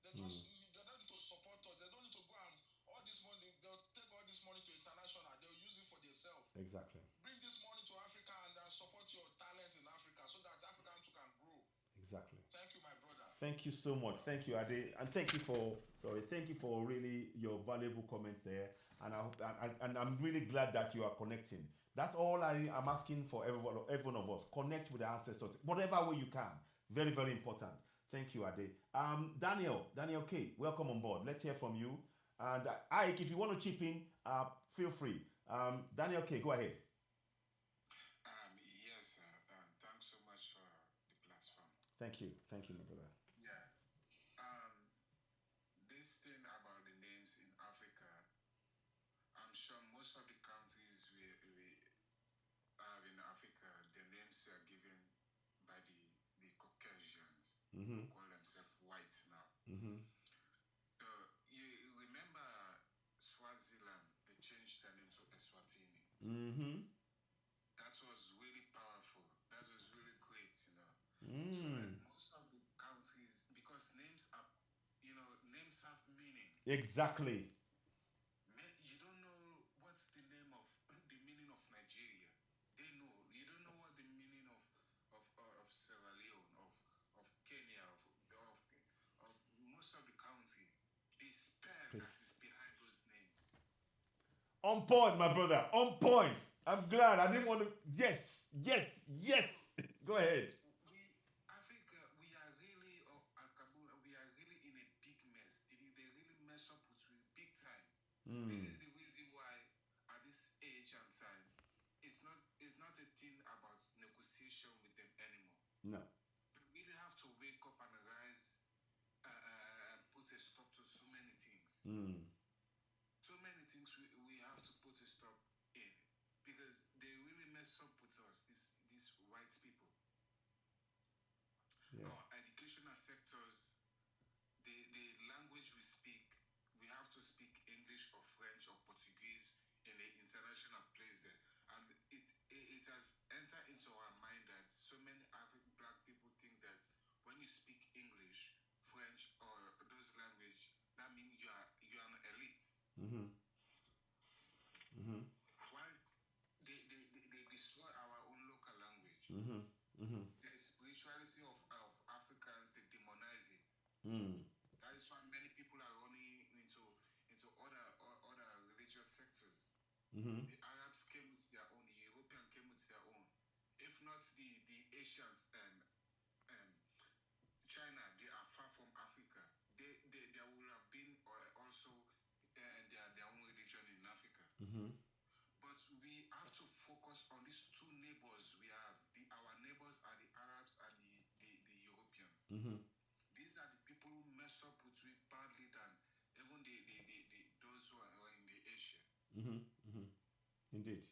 They Mm. just they don't need to support us. They don't need to go and all this money. They'll take all this money to international. They'll use it for themselves. Exactly. Bring this money to Africa and support your talent in Africa, so that African too can grow. Exactly. Thank you, my brother. Thank you so much. Thank you, Ade, and thank you for really your valuable comments there. And I'm really glad that you are connecting. That's all I'm asking for every one of us. Connect with the ancestors, whatever way you can. Very, very important. Thank you, Ade. Daniel K, welcome on board. Let's hear from you. And Ike, if you want to chip in, feel free. Daniel K, go ahead. Yes, thanks so much for the platform. Thank you, my brother. Yeah. This thing about the names in Africa, I'm sure most of the countries we have in Africa, the names are given by the Caucasians, Mm-hmm. who call themselves whites now. Mm-hmm. So you remember Swaziland? They changed their name to Eswatini. Mm-hmm. That was really powerful. That was really great, So Mm. like most of the countries, because names are, names have meanings. Exactly. You don't know what's the name of the meaning of Nigeria. They know. You don't know what the meaning of Sierra Leone, of Kenya, of most of the countries. The spell that is behind those names. On point, my brother. On point. I'm glad. I didn't want to. Yes. Go ahead. Africa, we are really, at Kabul, we are really in a big mess. They really mess up with you big time. This is the reason why, at this age and time, it's not a thing about negotiation with them anymore. No. We really have to wake up and rise and put a stop to so many things. So many things we have to put a stop in, because they really mess up with us, these white people. Yeah. Our educational sectors, the language we speak, we have to speak English or French or Portuguese in the international place there. And it has entered into our mind that so many black people think that when you speak English, French, or those language, that means you're an elite. Mm-hmm. Mm-hmm. Once they destroy our own local language, Mm-hmm. Mm-hmm. the spirituality of Africans, they demonize it. Mm. That is why many people are running into other religious sectors. Mm-hmm. The Arabs came with their own, the European came with their own. If not the Asians and China, they are far from Africa. There will have been also their own religion in Africa. Mm-hmm. But we have to focus on these two neighbors we have. Our neighbors are the Arabs and the Europeans. Mm-hmm. These are the people who mess up with we badly than even those who are in the Asia. Mm-hmm. Mm-hmm. Indeed.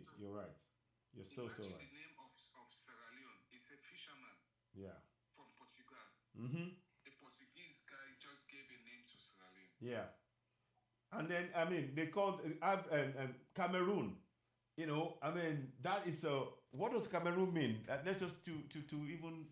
So, you're right. You're so right. The name of Sierra Leone, it's a fisherman. Yeah. From Portugal. Mm-hmm. A Portuguese guy just gave a name to Sierra Leone. Yeah. And then they called Cameroon. That is what does Cameroon mean? Let's just to even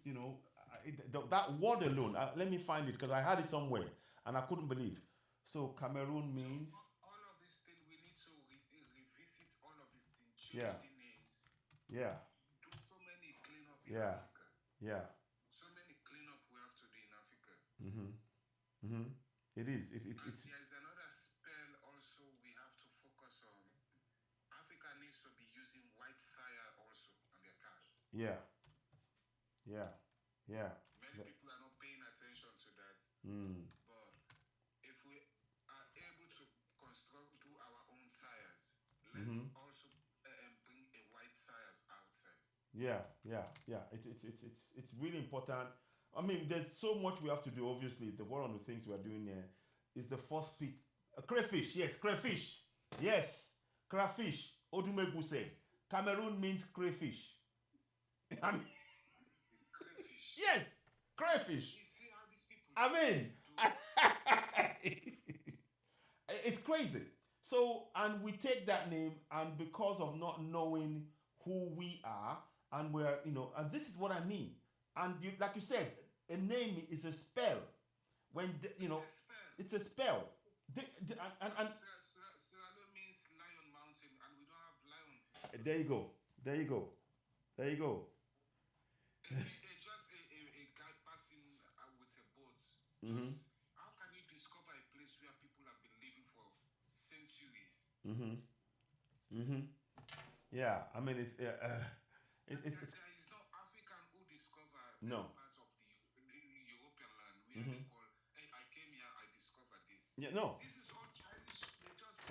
that word alone. Let me find it, because I had it somewhere and I couldn't believe. So Cameroon means. All of these things we need to revisit. All of these things, change the names. Yeah. Do so many cleanup in Africa. Yeah. So many cleanup we have to do in Africa. Mm-hmm. Mm-hmm. It is. It's. There's another spell also we have to focus on. Africa needs to be using white sire also on their cars. Yeah. Many people are not paying attention to that. But if we are able to do our own sires, let's also bring a white sires outside. Yeah. It's really important. I mean, there's so much we have to do. Obviously, the one of the things we are doing here is the first pit. Crayfish, yes, crayfish. Yes, crayfish. Odumegu said. Cameroon means crayfish. I mean, Crayfish. yes, crayfish. You see how these people I mean, do. it's crazy. So, and we take that name, and because of not knowing who we are, and we're, and this is what I mean. And you, like you said, a name is a spell. When It's a spell. it's a spell. And Sierra Leone means Lion Mountain, and we don't have lions. there you go, there you go, there you go. Just a guy passing with a boat. Mm-hmm. Just how can you discover a place where people have been living for centuries? Mm-hmm. Mm-hmm. Yeah, I mean it's There is no African who discover no. parts of the European land where Mm-hmm. they call, hey, I came here, I discovered this. Yeah, no, This is all childish.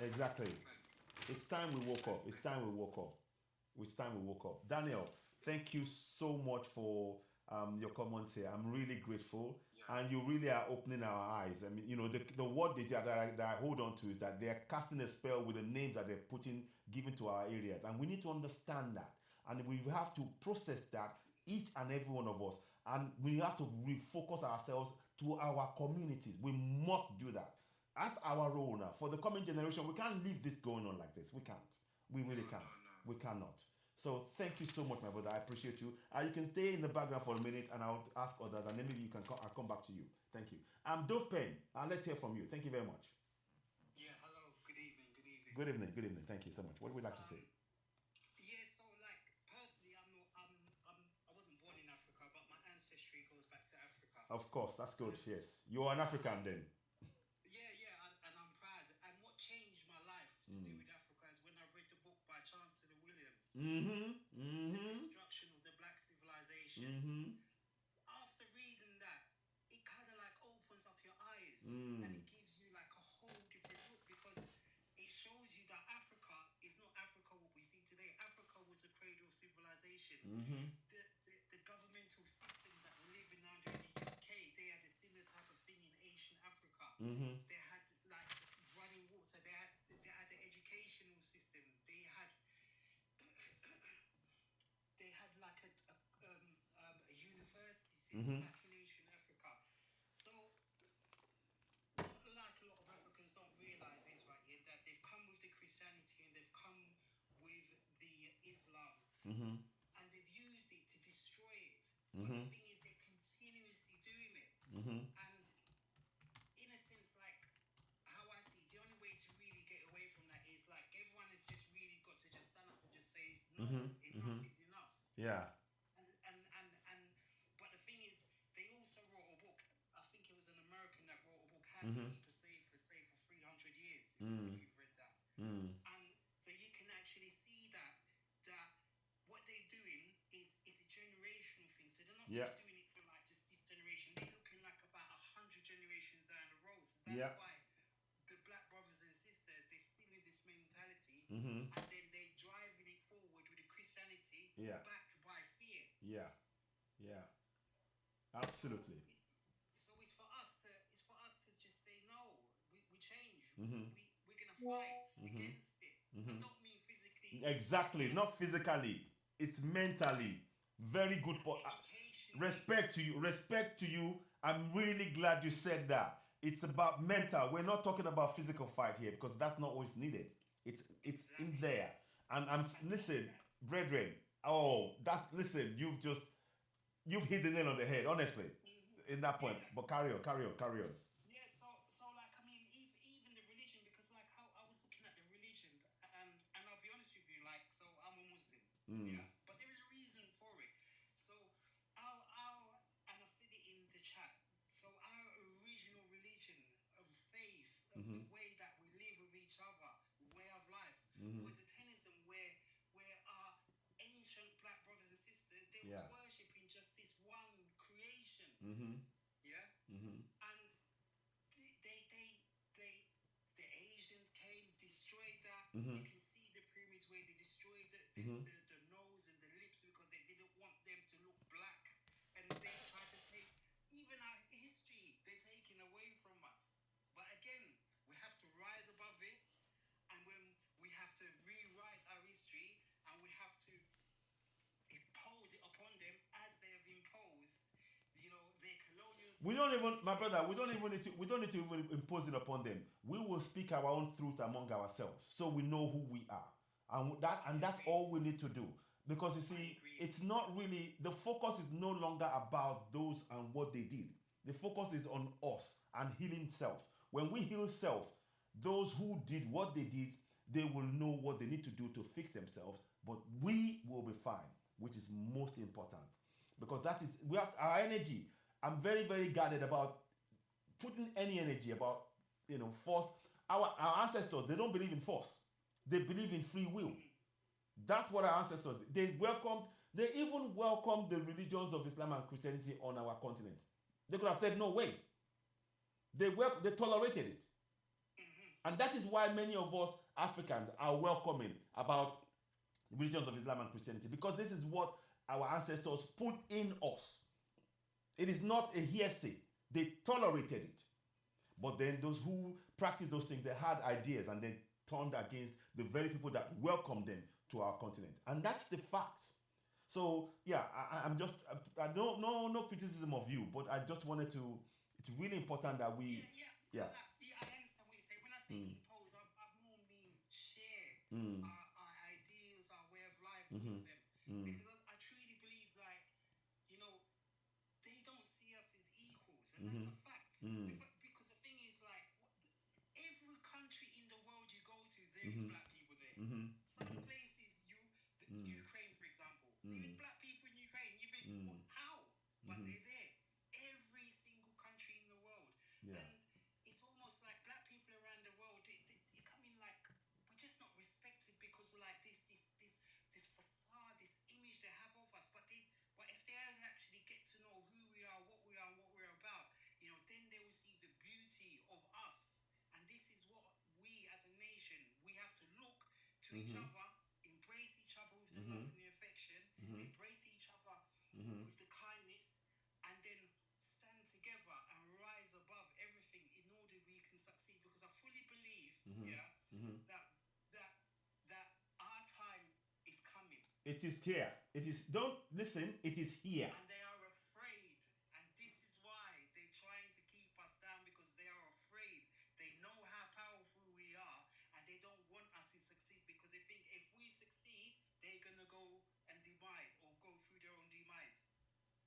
They exactly. just like It's time we woke up. It's time we woke up. It's time we woke up. Daniel, thank you so much for your comments here. I'm really grateful. yeah, And you really are opening our eyes. I mean, the word that I hold on to is that they're casting a spell with the names that they're putting, given to our areas. And we need to understand that. And we have to process that, each and every one of us. And we have to refocus ourselves to our communities. We must do that. That's our role now. For the coming generation, we can't leave this going on like this. We can't. We really no, can't. no. We cannot. So thank you so much, my brother. I appreciate you. You can stay in the background for a minute, and I'll ask others, and then maybe you can. I'll come back to you. Thank you. Dove Pen. Let's hear from you. Thank you very much. Yeah, hello, good evening, good evening. Good evening. Good evening. Thank you so much. What would we like to say? Yeah, so like personally, I'm not, I wasn't born in Africa, but my ancestry goes back to Africa. Of course, that's good. And Yes, you are an African then. yeah, and I'm proud. And what changed my life to do with Africa is when I read the book by Chancellor Williams, Mm-hmm. The Mm-hmm. Destruction of the Black Civilization. Mm-hmm. After reading that, it kind of like opens up your eyes Mm. and it gives you like a whole different look because it shows you that Africa is not Africa what we see today. Africa was the cradle of civilization. Mm-hmm. The governmental system that we're living under in the UK, they had a similar type of thing in Asian Africa. Mm-hmm. They had like running water. They had the educational system. They had like a university system Mm-hmm. like in Asian Africa. So what like a lot of Africans don't realize is right here that they've come with the Christianity and they've come with the Islam Mm-hmm. and they've used it to destroy it. But Mm-hmm. the thing is, they're continuously doing it. Mm-hmm. And in a sense, like how I see, the only way to really get away from that is like everyone has just really got to just stand up and just say, no, Mm-hmm. enough Mm-hmm. is enough. Yeah. And but the thing is, they also wrote a book. I think it was an American that wrote a book, How to Mm-hmm. Keep a Slave for 300 Years. Mm. If you've read that. Mm. And so you can actually see that what they're doing is a generational thing. So they're not Yeah. just doing it for like just this generation. They're looking like about 100 generations down the road. So that's Yeah. why the black brothers and sisters, they're still in this mentality, Mm-hmm. and then they're driving it forward with the Christianity Yeah. backed by fear. Yeah. Yeah. Absolutely. So it's for us to just say no. We change. Mm-hmm. We're gonna fight Mhm. against it. Mhm. I don't mean physically. Exactly. Not physically. It's mentally. Very good for Education. respect to you. Respect to you. I'm really glad you said that. It's about mental. We're not talking about physical fight here because that's not what's needed. It's in there. And listen, brethren. Oh, listen. You've hit the nail on the head. Honestly, in that point. But carry on. Yeah, so like I mean, even the religion, because like how I was looking at the religion, and I'll be honest with you, like so I'm a Muslim, Mm. yeah, but there is a reason for it. So our and I've said it in the chat. So our original religion of faith, of Mhm. the way that we live with each other, way of life, Mhm. was a tenism where our ancient black brothers and sisters they Yeah. was worshipping just this one creation, Mm-hmm. yeah. Mm-hmm. And the Asians came, destroyed that. Mhm. You can see the pyramids where they destroyed Mhm. the nose and the lips because they didn't want them to look black. And they tried to take We don't even, my brother, we don't need to even impose it upon them. We will speak our own truth among ourselves, so we know who we are, and that's all we need to do. Because you see, it's not really, the focus is no longer about those and what they did. The focus is on us and healing self. When we heal self, those who did what they did, they will know what they need to do to fix themselves, but we will be fine, which is most important. Because that is, we have our energy. I'm very, very guarded about putting any energy about, force. Our ancestors, they don't believe in force. They believe in free will. That's what our ancestors, they even welcomed the religions of Islam and Christianity on our continent. They could have said no way. They tolerated it. And that is why many of us Africans are welcoming about religions of Islam and Christianity, because this is what our ancestors put in us. It is not a hearsay. They tolerated it. But then those who practiced those things, they had ideas and they turned against the very people that welcomed them to our continent. And that's the fact. So yeah, I'm just, I don't, no criticism of you, but I just wanted to, it's really important that we, yeah. I understand what you say. When I say impose, I more mean share our ideals, our way of life with them. Because I truly believe, like, they don't see us as equals, and that's a fact. Because the thing is, like, every country in the world you go to, there is black people there. Some places, Ukraine, for example, even black people in Ukraine, you think, well, how? But they're there. Every single country in the world. yeah. And it's almost like black people around the world, they come in like, we're just not respected because like this facade, this image they have of us. But if they actually get to know who we are, what we are, and what we're about, then they will see the beauty of us. And this is what we as a nation, we have to look to each other, embrace each other with the love and the affection, embrace each other with the kindness, and then stand together and rise above everything in order we can succeed. Because I fully believe, that our time is coming. It is here. It is, don't listen, it is here. And they are afraid. And this is why they're trying to keep us down, because they are afraid. They know how powerful we are, and they don't want us to succeed, because they think if we succeed, they're going to go and demise or go through their own demise.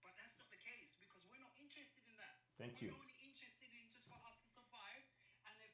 But that's not the case, because we're not interested in that. Thank We're you. only interested in just for us to survive, and if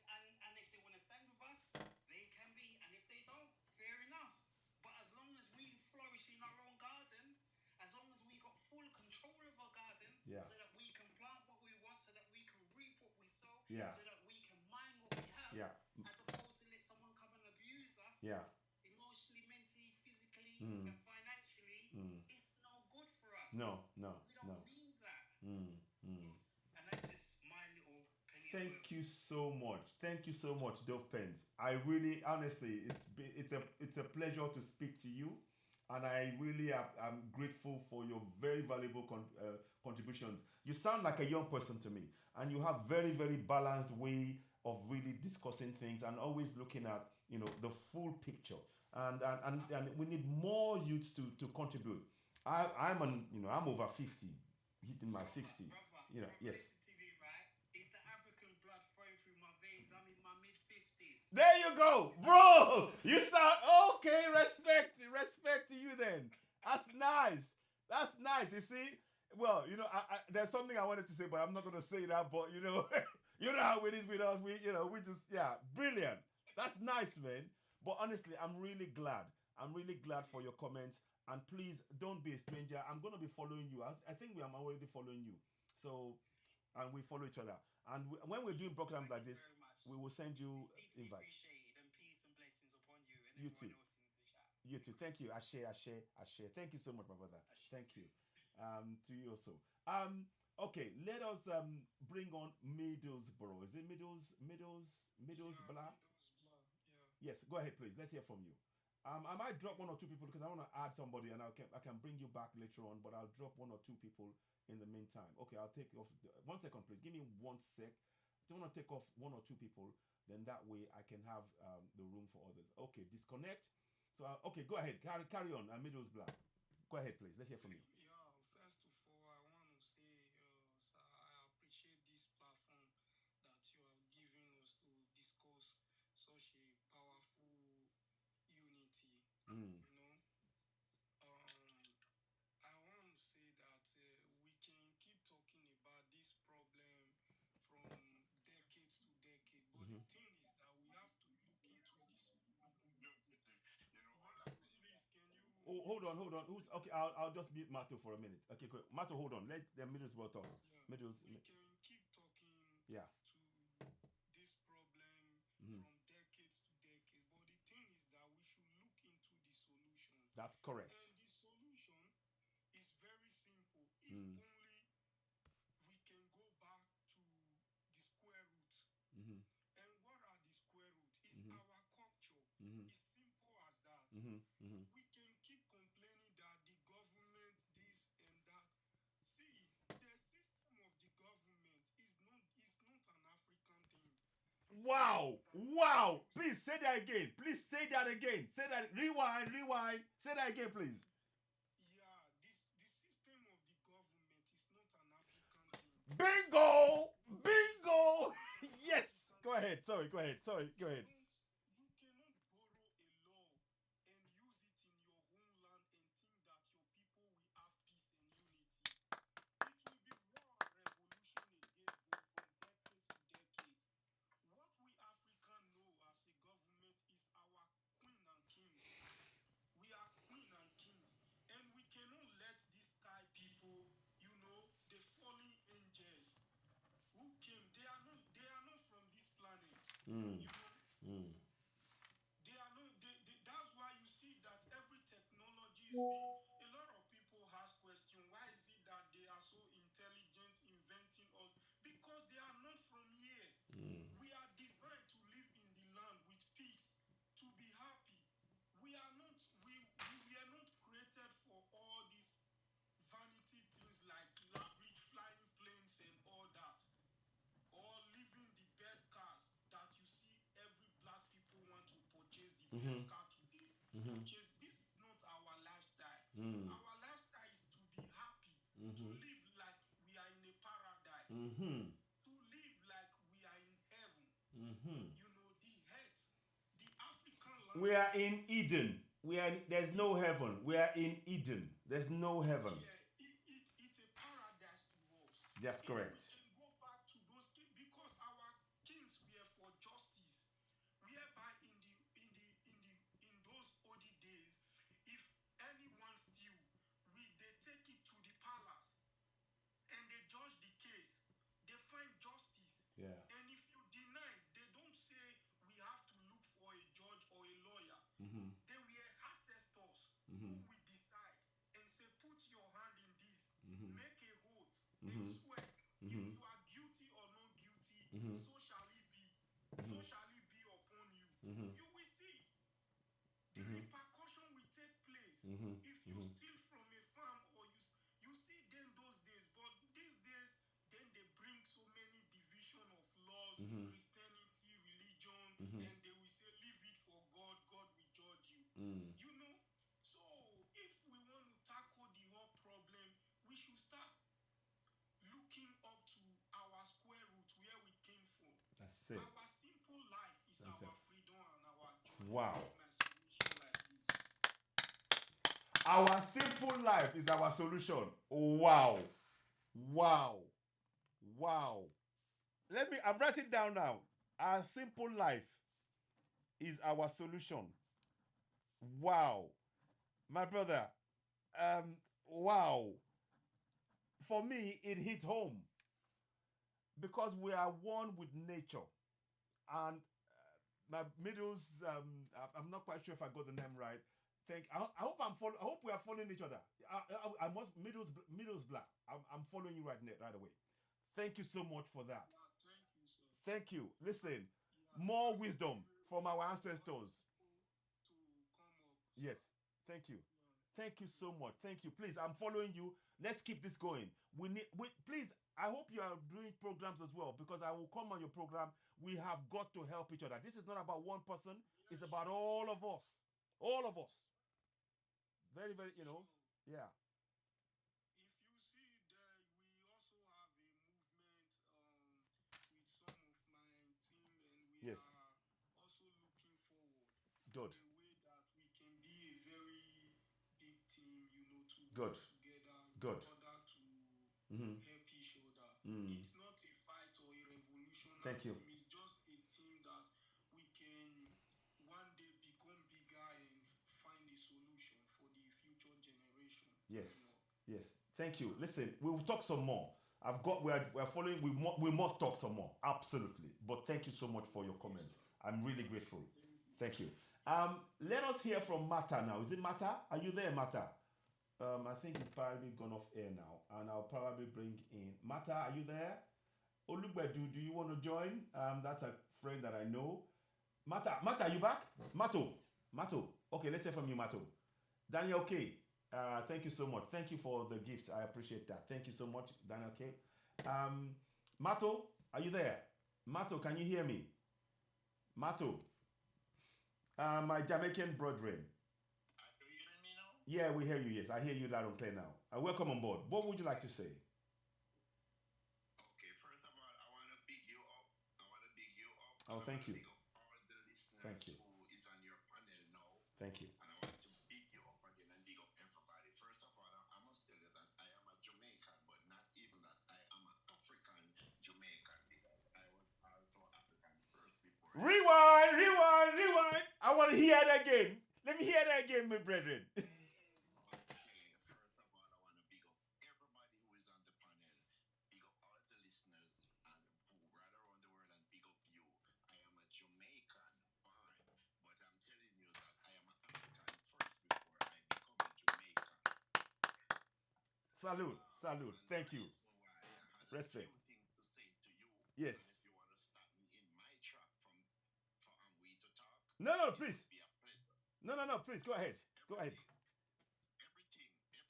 they want to stand with us, they can be, and if they don't, fair enough. But as long as we flourish in our own garden, as long as we got full control of our garden, Yeah. so that we can plant what we want, so that we can reap what we sow, Yeah. so that we can mine what we have, Yeah. as opposed to let someone come and abuse us, Yeah. emotionally, mentally, physically, and financially. It's no good for us. No. We don't need that. And that's just my little penny. Thank you so much. Thank you so much, Dove Pence. I really, honestly, it's a pleasure to speak to you, and I really am grateful for your very valuable contributions. You sound like a young person to me, and you have very, very balanced way of really discussing things and always looking at the full picture. And we need more youths to contribute. I'm over 50, hitting my 60. Brother, Yes. listen to me, right? It's the African blood flowing through my veins. I'm in my mid-50s. There you go, bro. You sound okay. Respect to you then. That's nice. That's nice. You see, well, there's something I wanted to say, but I'm not gonna say that. But you know how it is with us. We just brilliant. That's nice, man. But honestly, I'm really glad. I'm really glad for your comments. And please don't be a stranger. I'm gonna be following you. I think I'm already following you. So, and we follow each other. And when we're doing programs like this, Very much. we will send you It's deeply invites. appreciated, and peace and blessings upon you and You everyone too. else in the chat. You too. Thank you. Ashe. Thank you so much, my brother. Thank you. To you also. Okay, let us bring on Middlesbrough. Is it Middlesbrough? Yes, go ahead, please. Let's hear from you. I might drop one or two people because I want to add somebody, and I can bring you back later on. But I'll drop one or two people in the meantime. Okay, I'll take off 1 second, please. Give me 1 sec. I just want to take off one or two people. Then that way I can have the room for others. Okay, disconnect. So okay, go ahead. Carry on. Middlesbrough. Go ahead, please. Let's hear from you. Yeah, first of all, I want to say, sir, I appreciate hold on, hold on. Who's okay? I'll just mute Mato for a minute. Okay, good. Mato, hold on. Let the middles bro talk. Yeah, Middles. we can keep talking Yeah. to this problem Mhm. from decades to decades, but the thing is that we should look into the solution. That's correct. And the solution is very simple. If Mm. only we can go back to the square root. Mhm. And what are the square root? It's Mhm. our culture. Mhm. It's simple as that. Mhm. Mhm. We can keep complaining that the government this and that. See, the system of the government is not an African thing. Wow! Wow! Please say that again. Please say that again. Say that. Rewind. Rewind. Say that again, please. Yeah, the system of the government is not an African thing. Bingo! Bingo! Yes. Go ahead. Sorry. Go ahead. Sorry. Go ahead. You cannot borrow a law and use it in your own land and think that your people will have peace and unity. It will be war and revolution against them from decades to decades. What we African know as a government is our queen and kings. We are queen and kings, and we cannot let these sky people, the fallen angels who came. They are not from this planet. Mm. You know, Mm. they are not. That's why you see that every technology is being. A lot of people ask question. Why is it that they are so intelligent, inventing all? Because they are not from here. Mm. We are designed to live in the land with peace, to be happy. We are not. We are not created for all these vanity things like lavish flying planes and all that, or living the best cars that you see every black people want to purchase the best car today. Purchase. This is not our lifestyle. Mm. Our lifestyle is to be happy, to live like we are in a paradise, Mm-hmm. to live like we are in heaven. Mm-hmm. The heads, the African We are language. in Eden. There's no heaven. We are in Eden. There's no heaven. Yeah, it's a paradise to us. That's correct. If we can go back to those kings, because our kings were for justice, whereby in those olden days, if anyone steal, they take it to the palace and they judge the case. They find justice. Yeah. And if you deny, they don't say we have to look for a judge or a lawyer. Mm-hmm. They were ancestors who will decide and say, put your hand in this, make a oath, and swear. If you are guilty or not guilty, so shall it be. So shall it be upon you. You will see. The repercussion will take place if you steal from a farm, or you see then those days. But these days, then they bring so many division of laws, Christianity, religion, and they will say, leave it for God. God will judge you. So if we want to tackle the whole problem, we should start looking up to our square root where we came from. That's it. Our simple life is That's our it. freedom and our joy. Wow. My solution like this. Our simple life is our solution. Wow. Wow. Wow. I'm writing down now. Our simple life is our solution. Wow. My brother, wow. For me, it hit home because we are one with nature. And my middles, I'm not quite sure if I got the name right. I hope I hope we are following each other. I must middles black. I'm following you right away. Thank you so much for that. Yeah, thank you, sir. Thank you. Listen, Yeah, more thank you wisdom very from much our for ancestors. people to come up. Yes. Sir. Thank you. Yeah. Thank you so much. Thank you. Please, I'm following you. Let's keep this going. Please, I hope you are doing programs as well, because I will come on your program. We have got to help each other. This is not about one person. It's about all of us. All of us. Very, very, Sure. yeah. If you see there, we also have a movement with some of my team, and we Yes. are also looking forward Good. the way that we can be a very big team, to Good. work together Good. in order to Mm-hmm. help each other. Mm. It's not a fight or a revolution. Thank you. Team. It's just a team that we can one day become bigger and find a solution for the future. Yes. Yes. Thank you. Listen, we will talk some more. We're following. We must talk some more. Absolutely. But thank you so much for your comments. I'm really grateful. Thank you. Let us hear from Mata now. Is it Mata? Are you there, Mata? I think it's probably gone off air now, and I'll probably bring in Mata. Are you there? Olugbedu, do you want to join? That's a friend that I know. Mata, are you back? Mato. Okay, let's hear from you, Mato. Daniel K. Thank you so much. Thank you for the gift. I appreciate that. Thank you so much, Daniel K. Mato, are you there? Mato, can you hear me? Mato, my Jamaican brethren. Do you hear me now? Yeah, we hear you. Yes, I hear you loud and clear now. Welcome on board. What would you like to say? Okay, first of all, I want to big you up. Oh, thank you. Big up all the listeners Thank you. who is on your panel now. Thank you. And I want to big you up again and big up everybody. First of all, I must tell you that I am a Jamaican, but not even that. I am an African Jamaican because I was also African first before. Rewind. I want to hear that again. Let me hear that again, my brethren. Okay, first of all, I want to big up everybody who is on the panel. Big up all the listeners and who right around the world and big up you. I am a Jamaican born, but I'm telling you that I am an African first before I become a Jamaican. Salute. Thank you. Respect. Few things to say to you. Yes. And if you want to stop me in my track for we to talk. No, it please. would be a pleasure. No, please go ahead. Go ahead. Everything that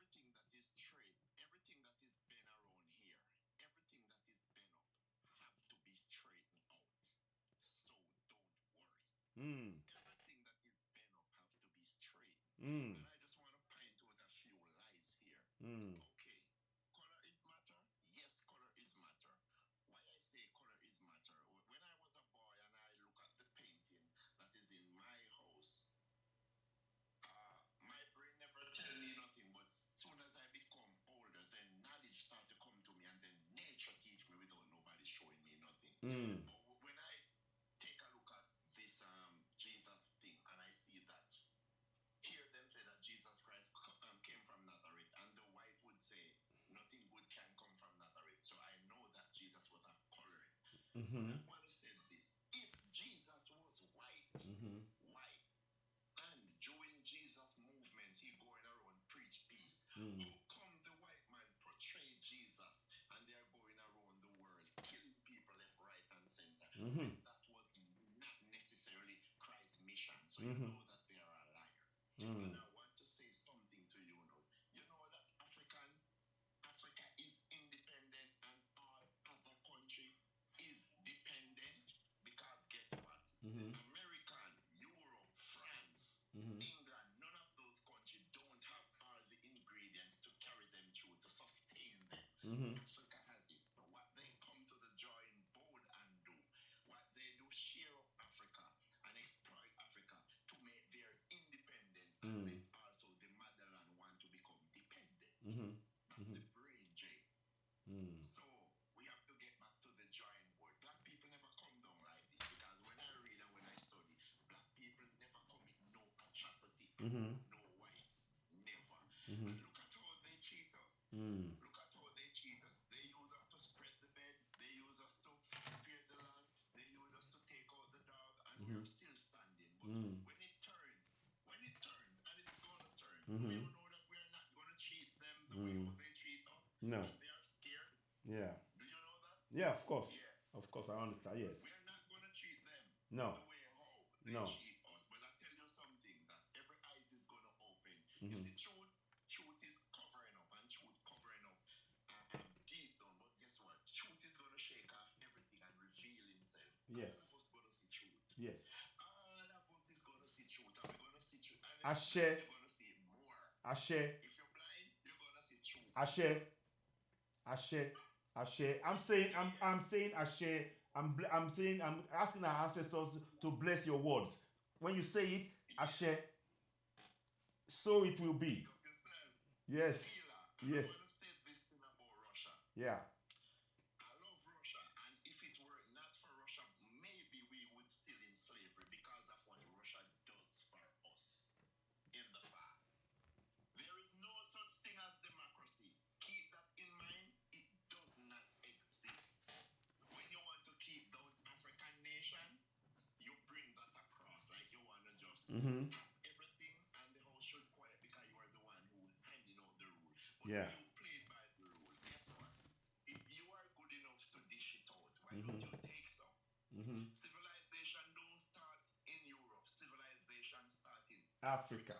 is straight, everything that is been around here, everything that is been up have to be straightened out. So don't worry. Everything that is been up have to be straight. And I just want to point out a few lies here. Okay. Color is matter? Yes, color is matter. Why I say color is matter? When I was a boy and I look at the painting that is in my house, my brain never tell me nothing, but soon as I become older, then knowledge start to come to me, and then nature teach me without nobody showing me nothing. But when I take a look at this Jesus thing, and I see that hear them say that Jesus Christ came from Nazareth, and the white would say nothing good can come from Nazareth. So I know that Jesus was a colored. But I want to say this: if Jesus was white, and during Jesus' movements, he going around preach peace. How come the white man portray Jesus and they are going around the world killing people left, right, and center? That was not necessarily Christ's mission. So you know that they are a liar. And I want to say something to you now. You know that Africa is independent and all other country is dependent because guess what? American, Europe, France, England, none of those countries don't have all the ingredients to carry them through to sustain them. Africa has it. So what they come to the drawing board and do, what they do, share up Africa and exploit Africa to make their independent and make also the motherland want to become dependent. That's the brain, Jay. So we have to get back to the drawing board. Black people never come down like this because when I read and when I study, black people never commit no atrocity, no white, never. And look at how they cheat us. Look at how they cheat us. They use us to spread the bed. They use us to fear the land. They use us to take out the dog, and we're still standing. But when it turns, and it's gonna turn, we don't know that we're not gonna treat them the way they treat us. No. And they are scared. Yeah. Do you know that? Yeah, of course. Yeah. Of course, I understand. Yes. We're not gonna treat them No. the way how they No. treat us. But I tell you something that every eyes is gonna open. You see, truth is covering up, and truth covering up deep down. But guess what? Truth is gonna shake off everything and reveal himself. Yes. All of us gonna see truth. Yes. All of us is gonna see truth, and we're gonna see truth. And Ashe. you're gonna see it more. Ashe. If you're blind, you're gonna see truth. Ashe. I'm saying Ashe. I'm asking our ancestors to bless your words. When you say it, Ashe, so it will be. Pick up yourself. Yes. Selah. Yes. I want to say this thing about Russia. Yeah. I love Russia, and if it were not for Russia, maybe we would still in slavery because of what Russia does for us in the past. There is no such thing as Mm-hmm. everything, and the house should quiet because you are the one who handing out the rule. But Yeah. you played by the rule. Guess what? If you are good enough to dish it out, why don't Mm-hmm. you take some? Mm-hmm. Civilization don't start in Europe. Civilization start in Africa. Africa.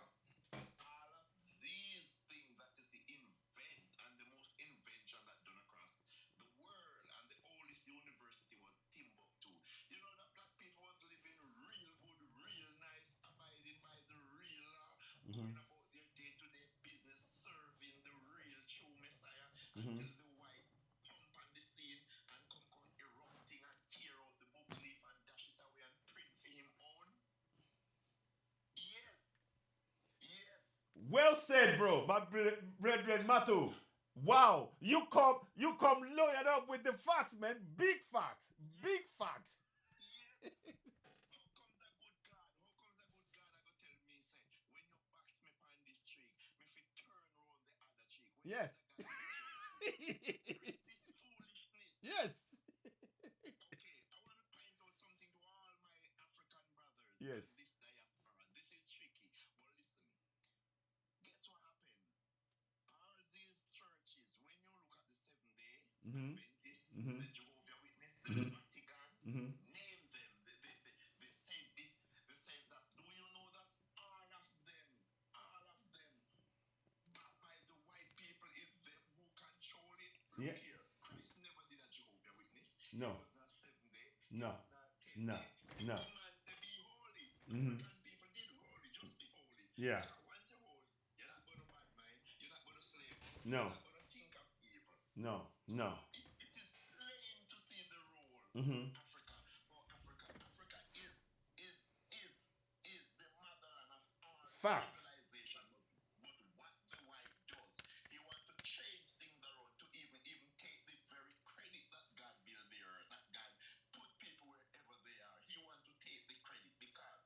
And all of these things that is the invent and the most invention that done across the world, and the oldest university was Timbuktu. You know that black people was living real good, real nice, abiding by the real law, Mm-hmm. going about their day-to-day business, serving the real true Messiah, Mm-hmm. until the white pump on the scene and come erupting and tear out the book leaf and dash it away and print for him own. Yes, yes. Well said, bro. My brethren, Mato. Wow, you come loaded up with the facts, man. Big facts, big facts. Yes. How comes a good God? How comes a good God I go tell me, say, when you box me on this cheek, me fi turn round the other cheek. When Yes. the other guy is joke. This foolishness. Yes. Okay, I want to point out something to all my African brothers Yes. and this diaspora. This is tricky, but listen. Guess what happened? All these churches, when you look at the Seventh Day Mm-hmm. Adventists, Mm-hmm. the Jehovah Witness, the Vatican, Mm-hmm. name them. They said this, they said that. Do you know that all of them, backed by the white people, is them who control it? Look Yeah. here, Christ never did a Jehovah Witness. No. He was not Seventh Day. No. He was not 10 No. Day. He No. commanded to be holy. Mm-hmm. African people did holy, just be holy. Yeah. Because once you're holy, you're not going to bad mind, you're not going to slave, No. you're not going to think of evil. No. So No. it is plain to see the role Mm-hmm. of Africa. For Africa is the motherland of all Fact. civilization. But what the white does, he want to change things around to even take the very credit that God built the earth, that God put people wherever they are. He want to take the credit because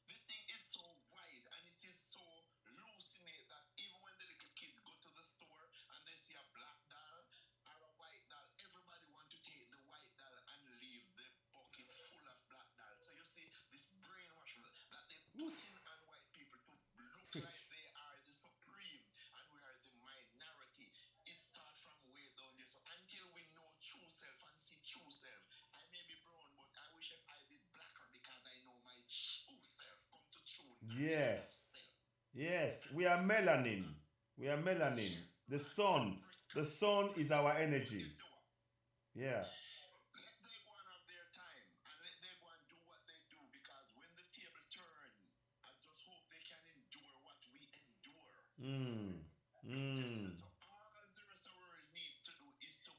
the thing is so wide and it is so hallucinate that even when the little kids go to the store and they see a black doll or a white doll, everybody want to take the white doll and leave the bucket full of black dolls. So you see this brainwash that they put in on white people to look like they are the supreme and we are the minority. It starts from way down there. So until we know true self and see true self, I may be brown, but I wish if I did blacker because I know my true self. Come to true Yes. self. Yes. We are melanin. We are melanin. The sun. The sun is our energy. Yeah. Let they go and have their time and let they go and do what they do because when the table turn, I just hope they can endure what we endure. Mm. Mm. So all the rest of the world need to do is to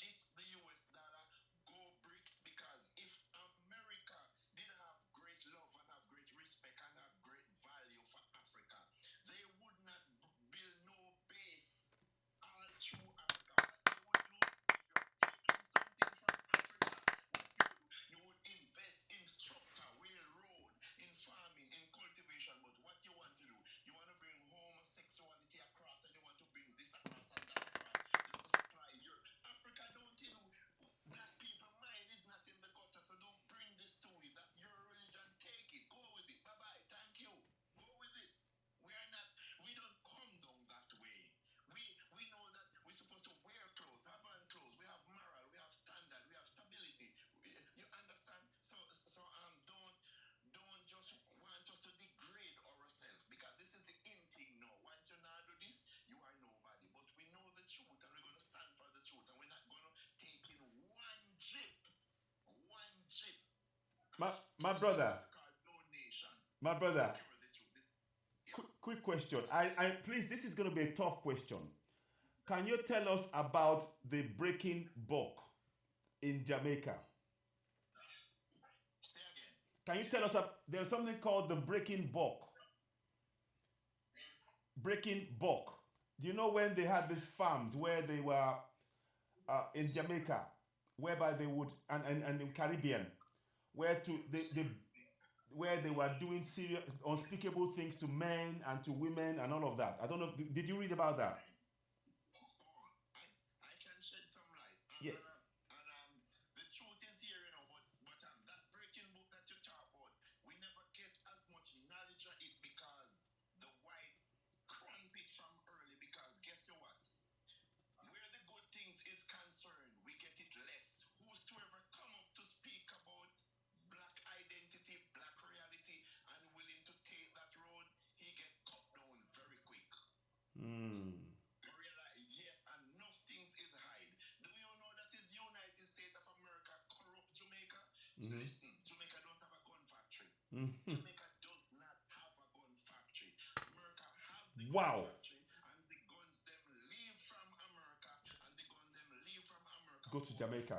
dip the US dollar, go BRICS, because if America did have great love and have great respect and have great value for Africa, they would not build no base all through Africa. What they would do, if you're taking something from Africa, what you would invest in structure, railroad, in farming, in cultivation. But what you want to do, you want to bring homosexuality across and you want to bring this across and that across just to supply your Africa. Don't you know black people mind is not in the gutter, so don't bring this to it. That's your religion. Take it, go with it. Bye bye. Thank you. Go with it. We don't come down that way. We know that we're supposed to wear clothes, have on clothes, we have moral, we have standard, we have stability. You understand? So don't just want us to degrade ourselves because this is the in thing now. Once you now do this, you are nobody. But we know the truth and we're gonna stand for the truth and we're not gonna take in one jip. My brother. Donation. My brother. Secure the truth. Quick question. I please, this is going to be a tough question. Can you tell us about the breaking buck in Jamaica? Say again. Can you tell us, there's something called the breaking buck? Breaking buck. Do you know when they had these farms where they were in Jamaica, whereby they would, and in Caribbean, where where they were doing serious, unspeakable things to men and to women and all of that. I don't know. Did you read about that? I can shed some light. Yeah. And the truth is here, you know, but that breaking book that you talk about, Mm-hmm. Listen, Jamaica don't have a gun factory. Mm-hmm. Jamaica does not have a gun factory. America have the gun Wow. factory, and the guns them leave from America, and the gun them leave from America. Go to Jamaica.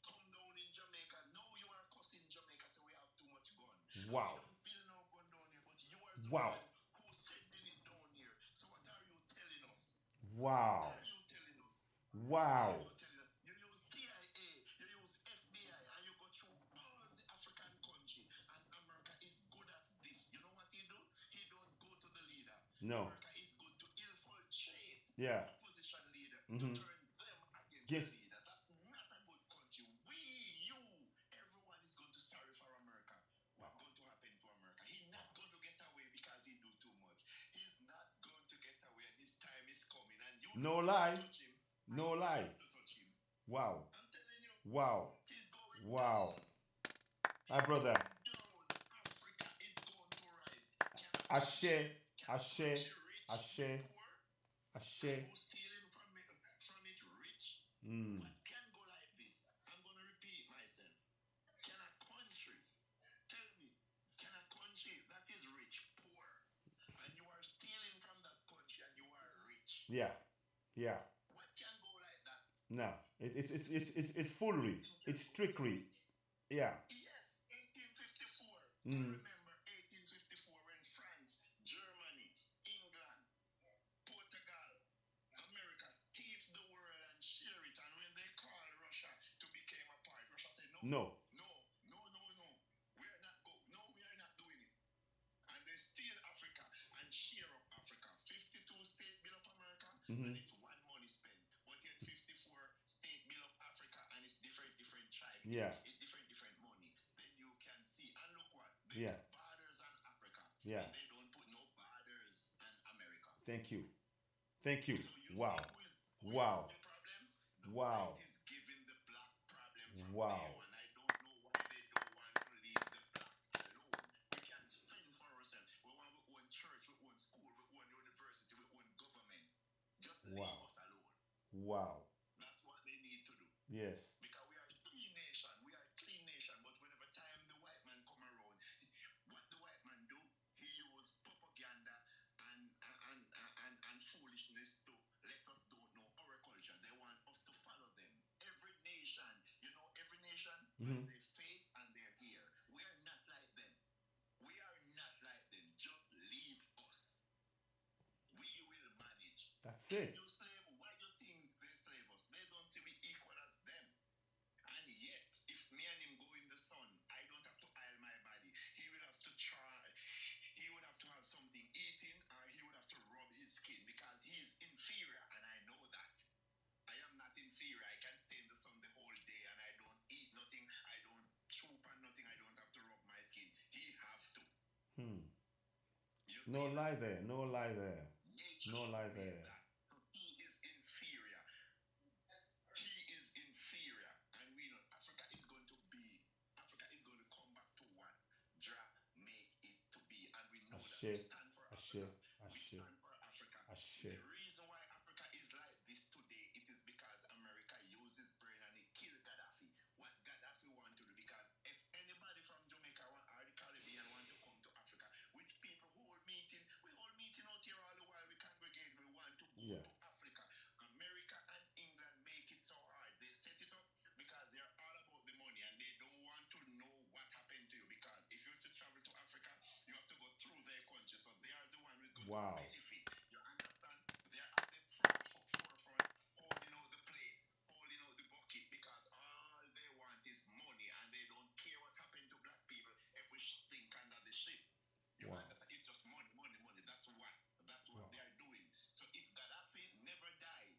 Come down in Jamaica. Now you are cussing Jamaica, so we have too much gun. Wow. We don't build no gun down here, but you are the Wow. one who sending it down here. So what are you telling us? Wow. What are you telling us? Wow. What are you telling us? You use CIA, you use FBI, and you go through all the African country, and America is good at this. You know what he do? He don't go to the leader. No. America is good to infiltrate Yeah. opposition leader Mhm. to turn them against Yes. the leader. That's not a good country. You, everyone is going to sorry for America. What's going to happen to America? He's not going to get away because he do too much. He's not going to get away, and his time is coming. And you No don't lie. have to touch him. No You lie. have to touch him. Wow. I'm telling you, Wow. he's going Wow. down. My brother. Down. Africa is going to rise. Can Ashe. a Ashe. country rich Ashe. be poor? Ashe. Who's stealing from it rich? Mm. What can go like this? I'm going to repeat myself. Can a country, tell me, can a country that is rich poor, and you are stealing from that country and you are rich? Yeah. Yeah. What can go like that? No. It's foolery. It's trickery. Yeah. Yes, 1854. I Mm. remember 1854 when France, Germany, England, Portugal, America thief the world and share it. And when they called Russia to become a part, Russia said no. No. No, no, no, no. We are not go. No, we are not doing it. And they steal Africa and share up Africa. 52 state bill of America, Mhm. and it's one money spent. But yet 54 state bill of Africa, and it's different tribe. Yeah. It's different money. Then you can see. And look what? They Yeah. put borders on Africa. Yeah. And they don't put no borders on America. Thank you. Thank you. So you Wow. see who is Wow. the problem? The Wow. white is giving the black problem from Wow. day one. I don't know why they don't want to leave the black alone. We can fend for ourselves. We want our own church, we own school, we own university, we own government. Just leave Wow. us alone. Wow. That's what they need to do. Yes. Because we are a clean nation. We are a clean nation. But whenever time the white man come around, what the white man do? He use propaganda and foolishness to let us don't know our culture. They want us to follow them. Every nation, Mhm. they face and they're here. We are not like them. We are not like them. Just leave us. We will manage. That's it. You slave, why you think they slave us? They don't see we equal as them. And yet, if me and him go in the sun, I don't have to oil my body. He will have to try, he would have to have something eating, or he would have to rub his skin because he is inferior, and I know that. I am not inferior. I can stay in the sun the whole day and I don't eat nothing, I don't choop and nothing, I don't have to rub my skin. He have to. Hmm. You No see, lie there. No lie there. nature No lie made there. that. So he is inferior. He is inferior. And we know Africa is going to come back to what Jah made it to be. And we know that we Ashe. stand for Ashe. Africa. We Ashe. stand for Africa. Ashe. The reason why Africa is like this today, it is because America uses brain and it killed Gaddafi. What Gaddafi want to do, because if anybody from Jamaica or the Caribbean want to come to Africa, which people who hold meeting, we hold meeting out here all the while, we congregate, we want to go Yeah. to Africa. America and England make it so hard. They set it up because they're all about the money and they don't want to know what happened to you, because if you're to travel to Africa, you have to go through their country. So they are the one who's going Wow. to benefit. You understand? They're at the forefront, holding out the plate, holding out the bucket, because all they want is money and they don't care what happened to black people if we sink under the ship. You Wow. understand? It's just money, money, money. That's what Wow. they are doing. So if Gaddafi never died,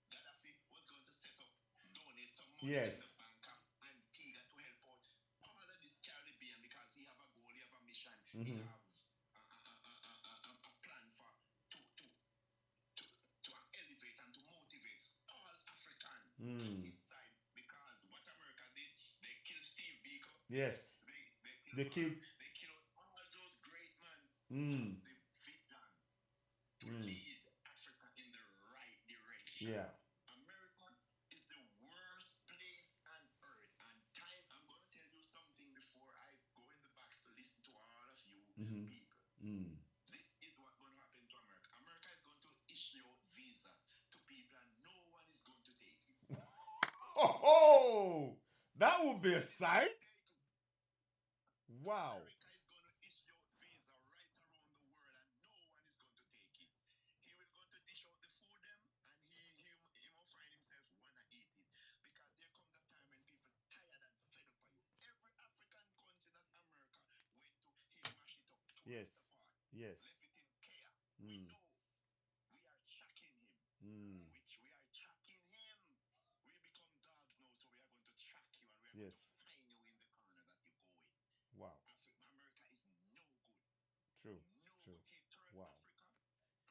Gaddafi was going to set up, donate some money Yes. in the bank of Antigua to help out all of this Caribbean, because he have a goal, he have a mission, he Mhm. have a plan for to elevate and to motivate all African on Mm. his side. Because what America did, they killed Steve Biko. Yes. They killed. They killed all those great men Mm. the vision to Mm. lead Africa in the right direction. Yeah. America is the worst place on earth, and time Oh, that would be a sight. Wow. America is going to issue out visa right around the world and no one is going to take it. He will go to dish out the food them and he will find himself wanna eat it. Because there comes a time when people tired and fed up of you. Every African country that America went to, he mash it up, tore Yes. it apart, Yes. left it in chaos. We Mm. know we are tracking him. Mm. Which we are tracking him. We become dogs now, so we are going to track you and we are Yes. going to find you in the corner that you go in. Wow. America is no good. True. No True. good. He turned Wow. Africa and Africa.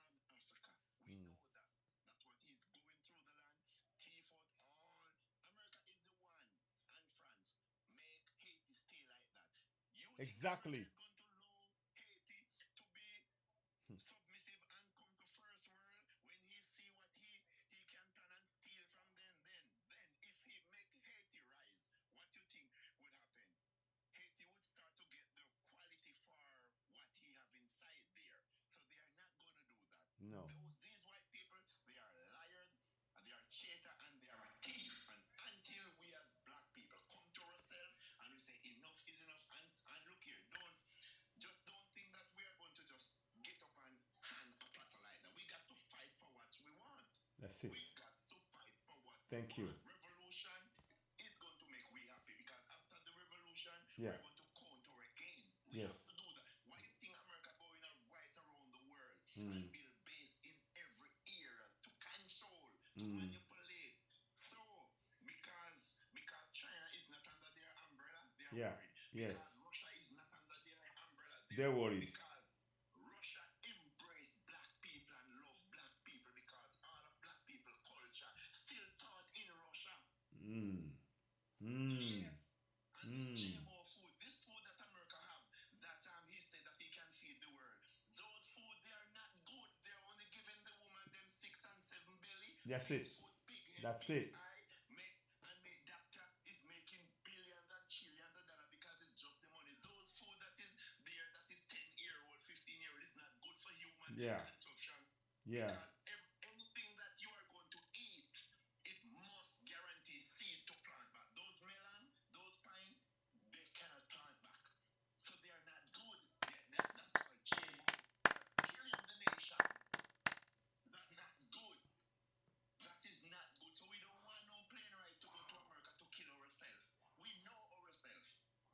We Mm. know that. That's what he's going through the land. Thief out all. America is the one. And France. Make Haiti stay like that. You think Exactly. America is going to allow Haiti to be submissive and come to first world when he see what he can plan and steal from them? Then if he make Haiti rise, what you think would happen? Haiti would start to get the quality for what he have inside there. So they are not going to do that. No. These white people, they are liars, and they are cheater, and they are a thief. And until we as black people come to ourselves and we say enough is enough, and look here, don't think that we are going to just get up and hand a platter like that. We got to fight for what we want. That's it. We got to fight for what Thank we you. want. Revolution is going to make we happy because after the revolution, Yeah. we're going to counter against. We Yes. have to do that. Why do you think America going right around the world Mm. and build base in every area to control, to Mm. manipulate? So because China is not under their umbrella, they are Yeah. worried. Yes. Because Russia is not under their umbrella, They're worried. because Russia embraced black people and love black people because all of black people culture still taught in Russia. Mm. Mm. Yes. And Mm. GMO food, this food that America have, that he said that he can feed the world. Those food, they are not good. They're only giving the woman them 6 and 7 belly. That's big it. Foot, big head, That's big it. eye, and doctor is making billions and trillions of dollars because it's just the money. Those food that is there, that is 10-year-old, 15-year-old, is not good for human Yeah. consumption. Yeah. Because anything that you are going to eat, it must guarantee seed to plant back. Those melon, those pine, they cannot plant back. So they are not good. That's called GMO. Killing the nation. That's not good. That is not good. So we don't want no plane ride to go to America to kill ourselves. We know ourselves.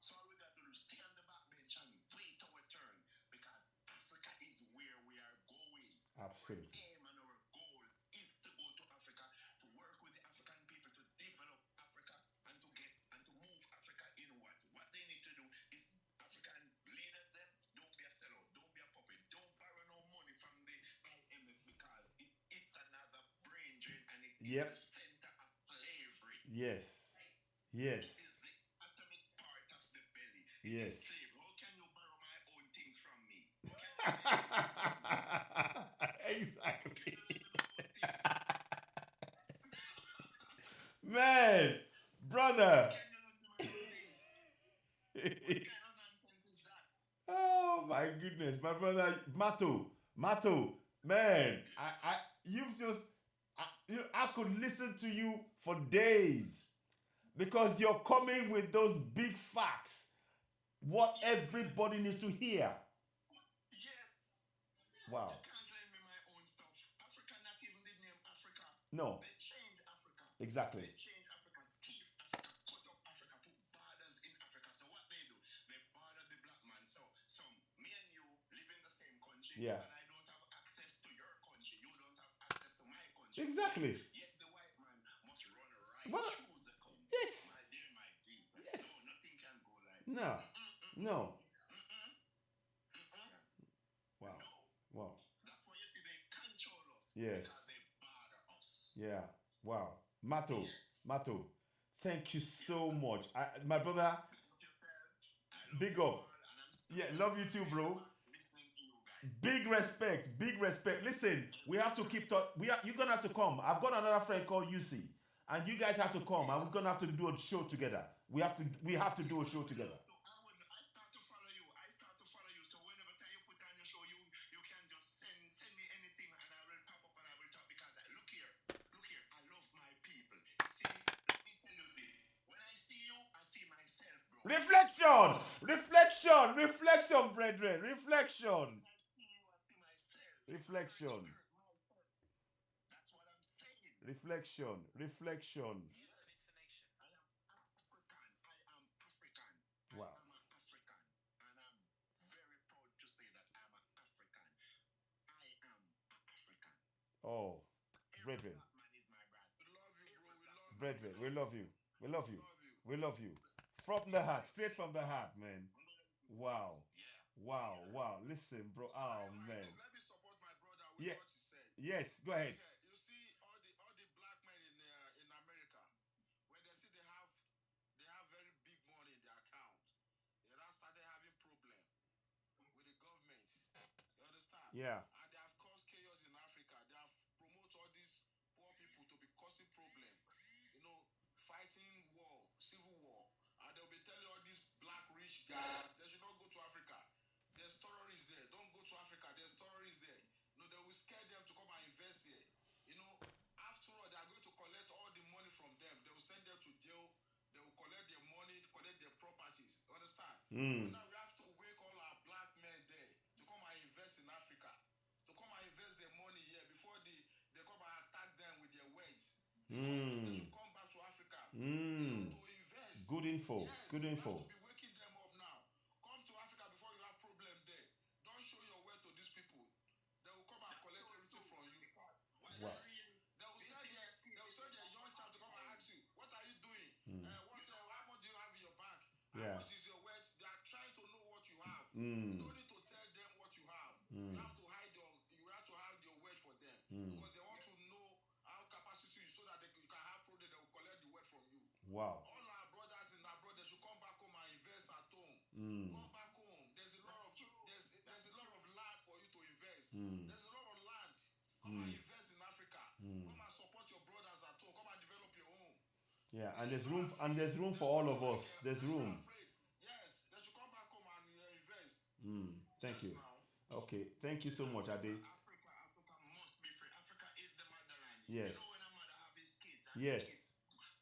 So all we got to do is stay on the back bench and wait our turn. Because Africa is where we are going. Absolutely. Our aim and our goal is to go to Africa, to work with the African people to develop Africa and to move Africa inward. What they need to do is African leaders them, don't be a sellout, don't be a puppet, don't borrow no money from the IMF because it's another brain drain and it Yep. is the center of slavery. Yes. Yes. It is the atomic part of the belly. Yes. It is slave. How can you borrow my own things from me? How can you take Exactly. my own things? Man, brother. Can you not do my own things? What kind of nonsense is that? Oh my goodness, my brother Mato, man, you've just, I could listen to you for days because you're coming with those big facts, what everybody needs to hear. Yeah. Wow. You can't lend me my own stuff. Africa not even the name Africa. No, They change Africa. exactly. They change Africa, thief Africa, cut up Africa, put borders in Africa. So what they do, they border the black man. So me and you live in the same country, Yeah. and I don't have access to your country. You don't have access to my country. Exactly. Yet the white man must run right Well, through the country. yes. My dear, my dear. Yes. No, nothing can go like No, no. Wow, No. wow. That's why you see they control us. Yes. Because they bother us. Yeah. Wow. Mato, thank you so much. My brother, big up. Yeah, love you too, bro. Big respect. Listen, we have to keep you're gonna have to come. I've got another friend called UC, and you guys have to come, and we're gonna have to do a show together. We have to do a show together. I start to follow you. So whenever time you put on your show, you can just send me anything, and I will pop up and I will talk. Because look here, I love my people. See, let me tell you Reflection, reflection, reflection, brethren, reflection, reflection, That's what I'm saying. reflection, reflection. I am African. Wow. I am an African. And I'm very proud to say that I'm an African. I am an African. Oh, Every brethren, black man is my brother. We love you, bro. We love you. brethren, we love you. We love you. Love you. We love you. From the heart, straight from the heart, man. Wow. Yeah. Wow, wow. Listen, bro. Oh, man. Please let me support my brother with Yeah. what he said. Yes, go ahead. Yeah, you see all the black men in America, when they see they have very big money in their account, they now started having problem with the government. You understand? Yeah. And they have caused chaos in Africa. They have promoted all these poor people to be causing problem. You know, fighting war, civil war, and they'll be telling all these black rich guys they should not go to Africa. There's terrorists there. Don't go to Africa. There's terrorists there. You know, they will scare them to come and invest here. You know, after all, they are going to collect all the money from them. They will send them to jail. They will collect their money, collect their properties. You understand? But now we have to wake all our black men there to come and invest in Africa, to come and invest their money here before they come and attack them with their words. They should come back to Africa. You know, to invest. Good info. Yes, Good we info. have to be waking them up now. Come to Africa before you have problem there. Don't show your way to these people. They will come and collect everything from you. Wow. Yes. They will send their young child to come and ask you, what are you doing? How much do you have in your bank? Yeah. How much is your wealth? They are trying to know what you have. Mm. You don't need to tell them what you have. You have to hide your wealth for them because they want to know how capacity you so that you can have product that will collect the wealth from you. Wow. All our brothers in abroad, they should come back home and invest at home. Come back home. There's a lot of land for you to invest. There's a lot of land. Come and invest in Africa. Come and support your brothers at home. Come and develop your home. Yeah, and there's room for all of us. There's room. Yes, they should come back home and invest. Thank you. Now. Okay, thank you so much, Ade. Africa must be free. Africa is the motherland. Yes. You know when a mother have his kids and Yes. the kids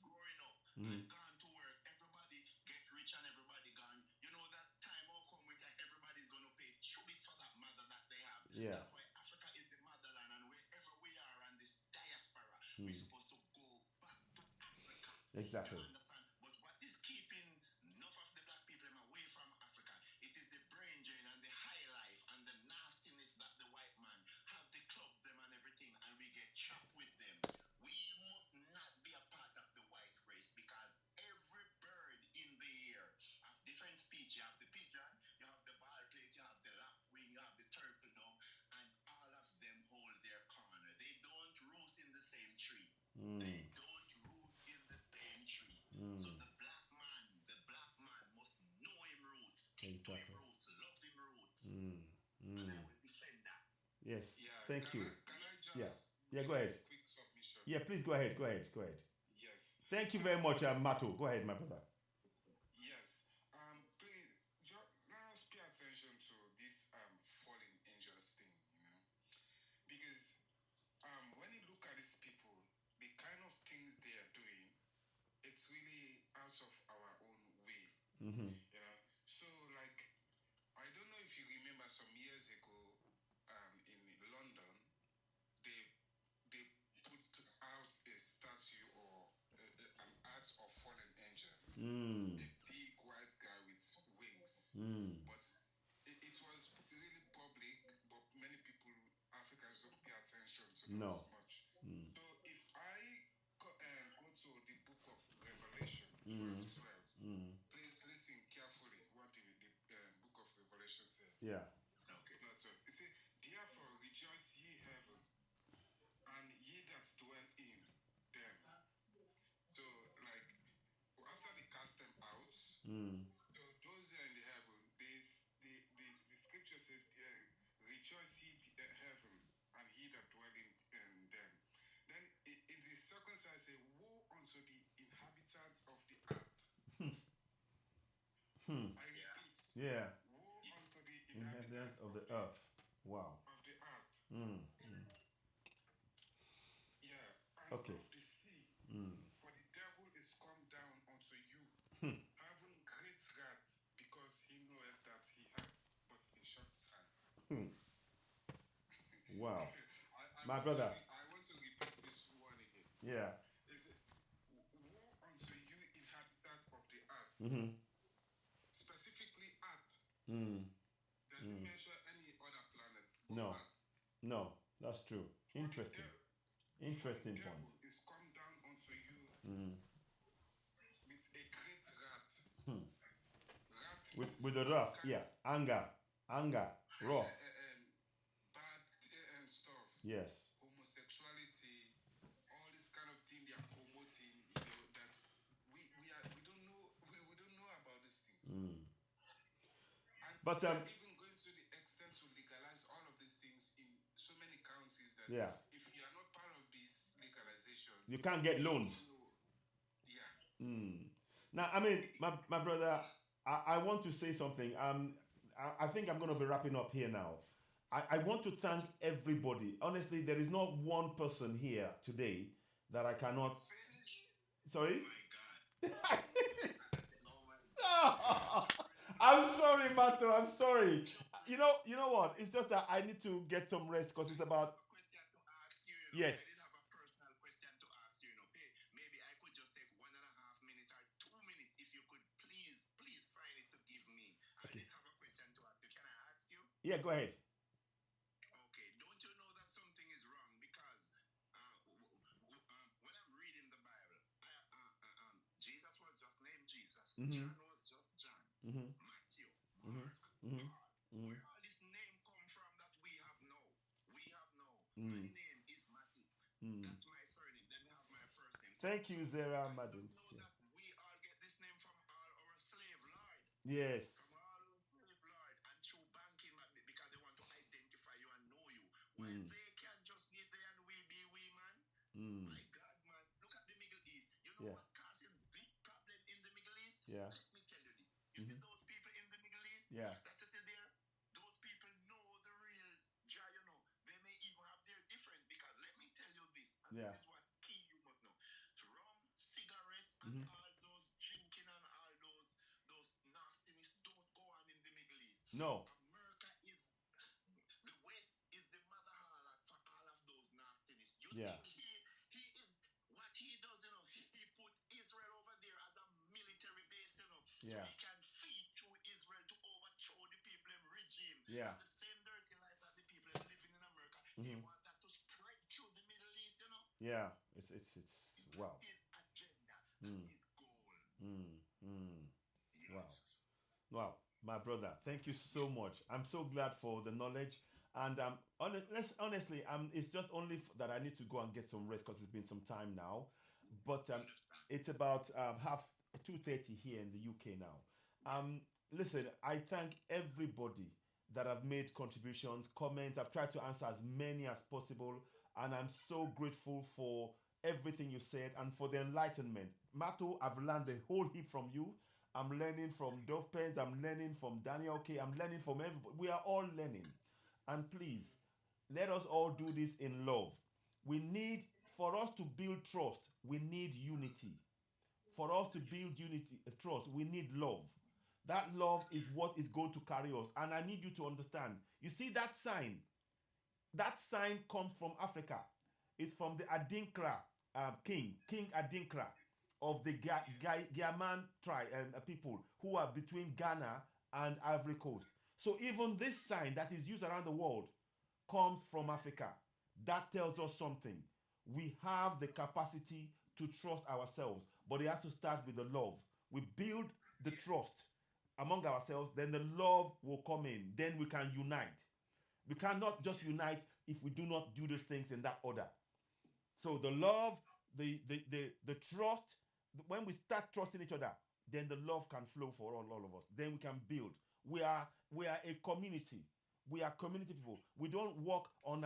growing up and gone to work, everybody get rich and everybody gone. You know that time will come when everybody's gonna pay tribute for that mother that they have. Yeah. That's why Africa is the motherland, and wherever we are on this diaspora, we're supposed to go back to Africa. Exactly. You understand? But what is keeping enough of the black people away from Africa? It is the brain drain and the high life and the nastiness that the white man have the club them and everything, and we get trapped with them. We must not be a part of the white race because every bird in the air have different speech. You have the pigeon, you have the baldpate, you have the lapwing, you have the turtle dove, and all of them hold their corner. They don't roost in the same tree. They don't root in the same tree. So the black man must know him roots, keep to him roots, love him roots. And I will defend that. Yes. Yeah. Thank you. Can I just Yeah, make go ahead. a quick submission? Yeah, please go ahead. Yes. Thank you very much, Mato. Go ahead, my brother. Yes. Please, let us pay attention to this fallen angels thing, because when you look at these people, the kind of things they are doing, it's really out of our own way. So like, I don't know if you remember some years ago, in London, they put out a statue or an art of fallen angel. A big white guy with wings. But it was really public, but many people, Africans, don't pay attention to that as much. So if I go to the book of Revelation 12, please listen carefully what the book of Revelation says. Yeah. Okay. No, so it says, therefore rejoice ye heaven, and ye that dwell in them. So like, after they cast them out, so those in the heaven, the scripture says, rejoice ye heaven, and he that dwell in them. Then in the second side say, woe unto the inhabitants of the earth. I repeat. Yeah. Woe unto the Inhabitants of the earth. Wow. Of the earth. Yeah. And Okay. of the sea. For the devil is come down unto you, having great Wow. I My want to brother. I want to repeat this one again. Yeah. Is it woe unto you inhabitants of the earth, Mm-hmm. specifically earth. Mm. Does it mention any other planets but No. earth? No. That's true. For the Interesting. devil, for the Interesting point. devil is come down unto you Mm. with a great wrath. Hmm. Wrath With means the all wrath, kind yeah. of Anger, wrath. bad and stuff, Yes. homosexuality, all this kind of thing they are promoting. That we don't know about these things, Mm. and But they are even going to the extent to legalize all of these things in so many counties that yeah, if you are not part of this legalization, you can't get you loans. don't know. Yeah. Mm. Now, I mean, my brother, I want to say something. I think I'm going to be wrapping up here now. I want to thank everybody. Honestly, there is not one person here today that I cannot. Sorry? Oh my God. I'm sorry, Mato. I'm sorry. You know what? It's just that I need to get some rest because it's about. Question to ask you, Yes. I did have a personal question to ask you, Hey, maybe I could just take 1.5 minutes or 2 minutes if you could please find it to give me. Okay. I did have a question to ask you. Can I ask you? Yeah, go ahead. Okay, don't you know that something is wrong? Because when I'm reading the Bible, Jesus was just named Jesus. Mm-hmm. John was just John. Mm-hmm. Matthew, Mm-hmm. Mark, Mm-hmm. Paul. Mm-hmm. Where all this name come from that we have now? We have now. Mm. My name is Matthew. Mm. That's my surname. Then they have my first name. Thank you, Zera I Madden. just know that we all get this name from all our slave lord. Yes. From all our slave lord. And through banking, because they want to identify you and know you. While they can just give there and we be we, man. Mm. My God, man. Look at the Middle East. You know Yeah. what causing big problem in the Middle East? Yeah. Let me tell you this. You see those people in the Middle East? Yeah. That is there. Those people know the real Jah, you know. They may even have their different, because let me tell you this, and Yeah. this is what key you must know. Rum, cigarette, and all those drinking and all those nastiness don't go on in the Middle East. No. America is the West is the mother harlot for all of those nastiness. You Yeah. think he is what he does, you know, he put Israel over there as a military base, you know, Yeah. so he can feed through Israel to overthrow the people in regime. Yeah. And the same dirty life that the people are living in America, he want that to spread through the Middle East, you know. Yeah. It's wow. That is agenda. That is goal. Yes. Wow. Wow, my brother, thank you so much. I'm so glad for the knowledge. And honestly, it's just only that I need to go and get some rest because it's been some time now. But it's about half 2:30 here in the UK now. Listen, I thank everybody that have made contributions, comments. I've tried to answer as many as possible, and I'm so grateful for everything you said and for the enlightenment. Mato, I've learned a whole heap from you. I'm learning from Dove Pens. I'm learning from Daniel K. I'm learning from everybody. We are all learning. And please, let us all do this in love. We need, for us to build trust, we need unity. For us to build unity, trust, we need love. That love is what is going to carry us. And I need you to understand. You see that sign? That sign comes from Africa. It's from the Adinkra King Adinkra of the Giaman tribe people who are between Ghana and Ivory Coast. So even this sign that is used around the world comes from Africa. That tells us something. We have the capacity to trust ourselves, but it has to start with the love. We build the trust among ourselves, then the love will come in. Then we can unite. We cannot just unite if we do not do those things in that order. So the love, the trust, when we start trusting each other, then the love can flow for all of us. Then we can build. We are a community. We are community people. We don't work on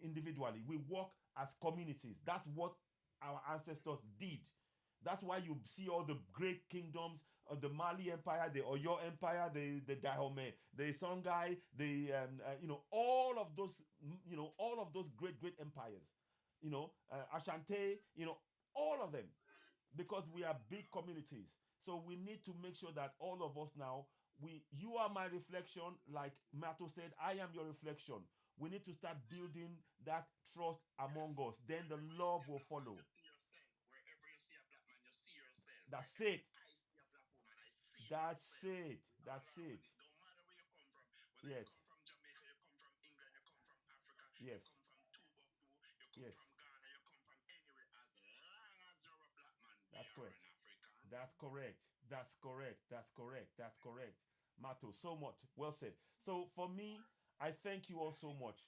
individually. We work as communities. That's what our ancestors did. That's why you see all the great kingdoms of the Mali Empire, the Oyo Empire, the Dahomey, the Songhai, all of those, all of those great empires, Ashanti, all of them, because we are big communities. So we need to make sure that all of us now, you are my reflection, like Mato said, I am your reflection. We need to start building that trust among us. Then the love will follow. Wherever you see a black man, you see yourself. That's Wherever it. I see a black woman, I see That's myself. it. All That's around it. it. Don't matter where you come from. Whether you Yes. come from Jamaica, you come from England, you come from Africa, you Yes. come from Timbuktu, you come Yes. from Ghana, you come from anywhere. As long as you're a black man, That's you're correct. an African. That's correct. That's correct. That's correct. That's correct. Mato, so much. Well said. So for me, I thank you all so much.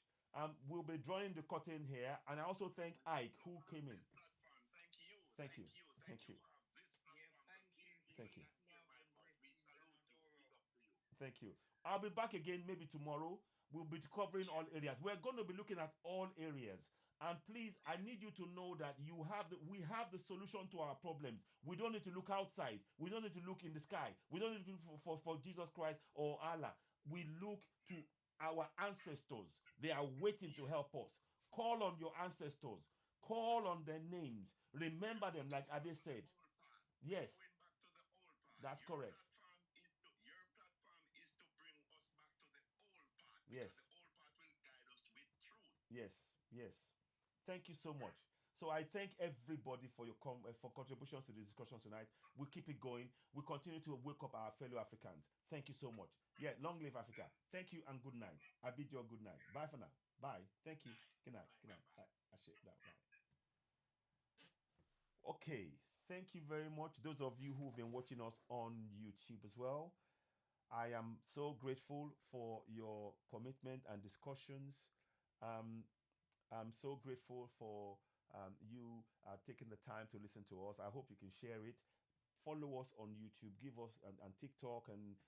We'll be drawing the curtain here, and I also thank Ike who came in. This platform. Thank you. Thank you. Thank Thank you you. for this Yeah, platform. thank you. Thank you. Peace, love, and blessings, We and salute you. Big adoro. up to you. Thank you. I'll be back again maybe tomorrow. We'll be covering all areas. We're going to be looking at all areas. And please, I need you to know that we have the solution to our problems. We don't need to look outside. We don't need to look in the sky. We don't need to look for Jesus Christ or Allah. We look to our ancestors. They are waiting to help us. Call on your ancestors. Call on their names. Remember them, like Ade said. Yes, Going back to the old part. that's correct. Your platform is to bring us back to the old part. Yes. Because the old part will guide us with truth. Yes, yes. Thank you so much. So I thank everybody for your for contributions to the discussion tonight. We keep it going. We continue to wake up our fellow Africans. Thank you so much. Yeah, long live Africa. Thank you and good night. I bid you a good night. Bye for now. Bye. Thank you. Good night. Good night. Bye. Bye. Okay. Thank you very much. Those of you who've been watching us on YouTube as well. I am so grateful for your commitment and discussions. Um, I'm so grateful for you taking the time to listen to us. I hope you can share it. Follow us on YouTube. Give us and TikTok and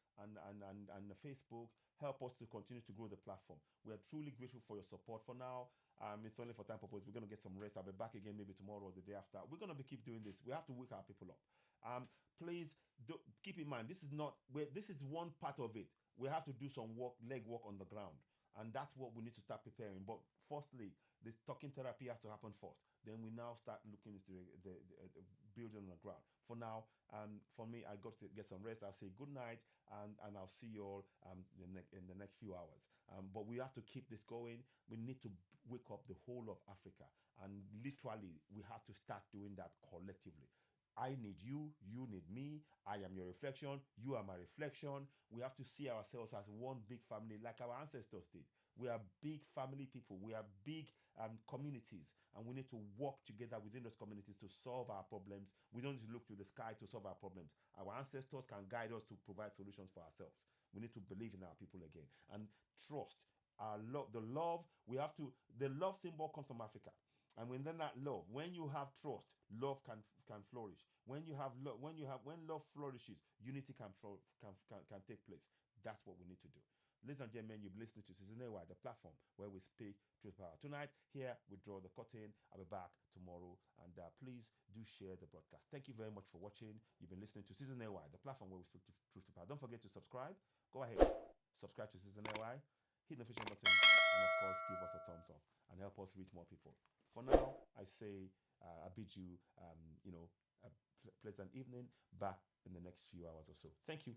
Facebook. Help us to continue to grow the platform. We are truly grateful for your support. For now, it's only for time purpose. We're going to get some rest. I'll be back again maybe tomorrow or the day after. We're going to keep doing this. We have to wake our people up. Please keep in mind, this is one part of it. We have to do some leg work on the ground. And that's what we need to start preparing. But firstly, this talking therapy has to happen first. Then we now start looking into the building on the ground. For now, for me, I got to get some rest. I'll say good night, and I'll see you all in the next few hours. But we have to keep this going. We need to wake up the whole of Africa. And literally, we have to start doing that collectively. I need you, you need me, I am your reflection, you are my reflection. We have to see ourselves as one big family like our ancestors did. We are big family people, we are big communities, and we need to work together within those communities to solve our problems. We don't need to look to the sky to solve our problems. Our ancestors can guide us to provide solutions for ourselves. We need to believe in our people again and trust. Our love, the love symbol comes from Africa. And when that love, when you have trust, love can flourish. When love flourishes, unity can take place. That's what we need to do. Ladies and gentlemen, you've been listening to Season-A-Y, the platform where we speak truth power. Tonight, here we draw the curtain. I'll be back tomorrow, and please do share the broadcast. Thank you very much for watching. You've been listening to Season-A-Y, the platform where we speak truth to power. Don't forget to subscribe. Go ahead, subscribe to Season-A-Y, hit the notification button, and of course, give us a thumbs up and help us reach more people. For now, I say I bid you, a pleasant evening. Back in the next few hours or so. Thank you.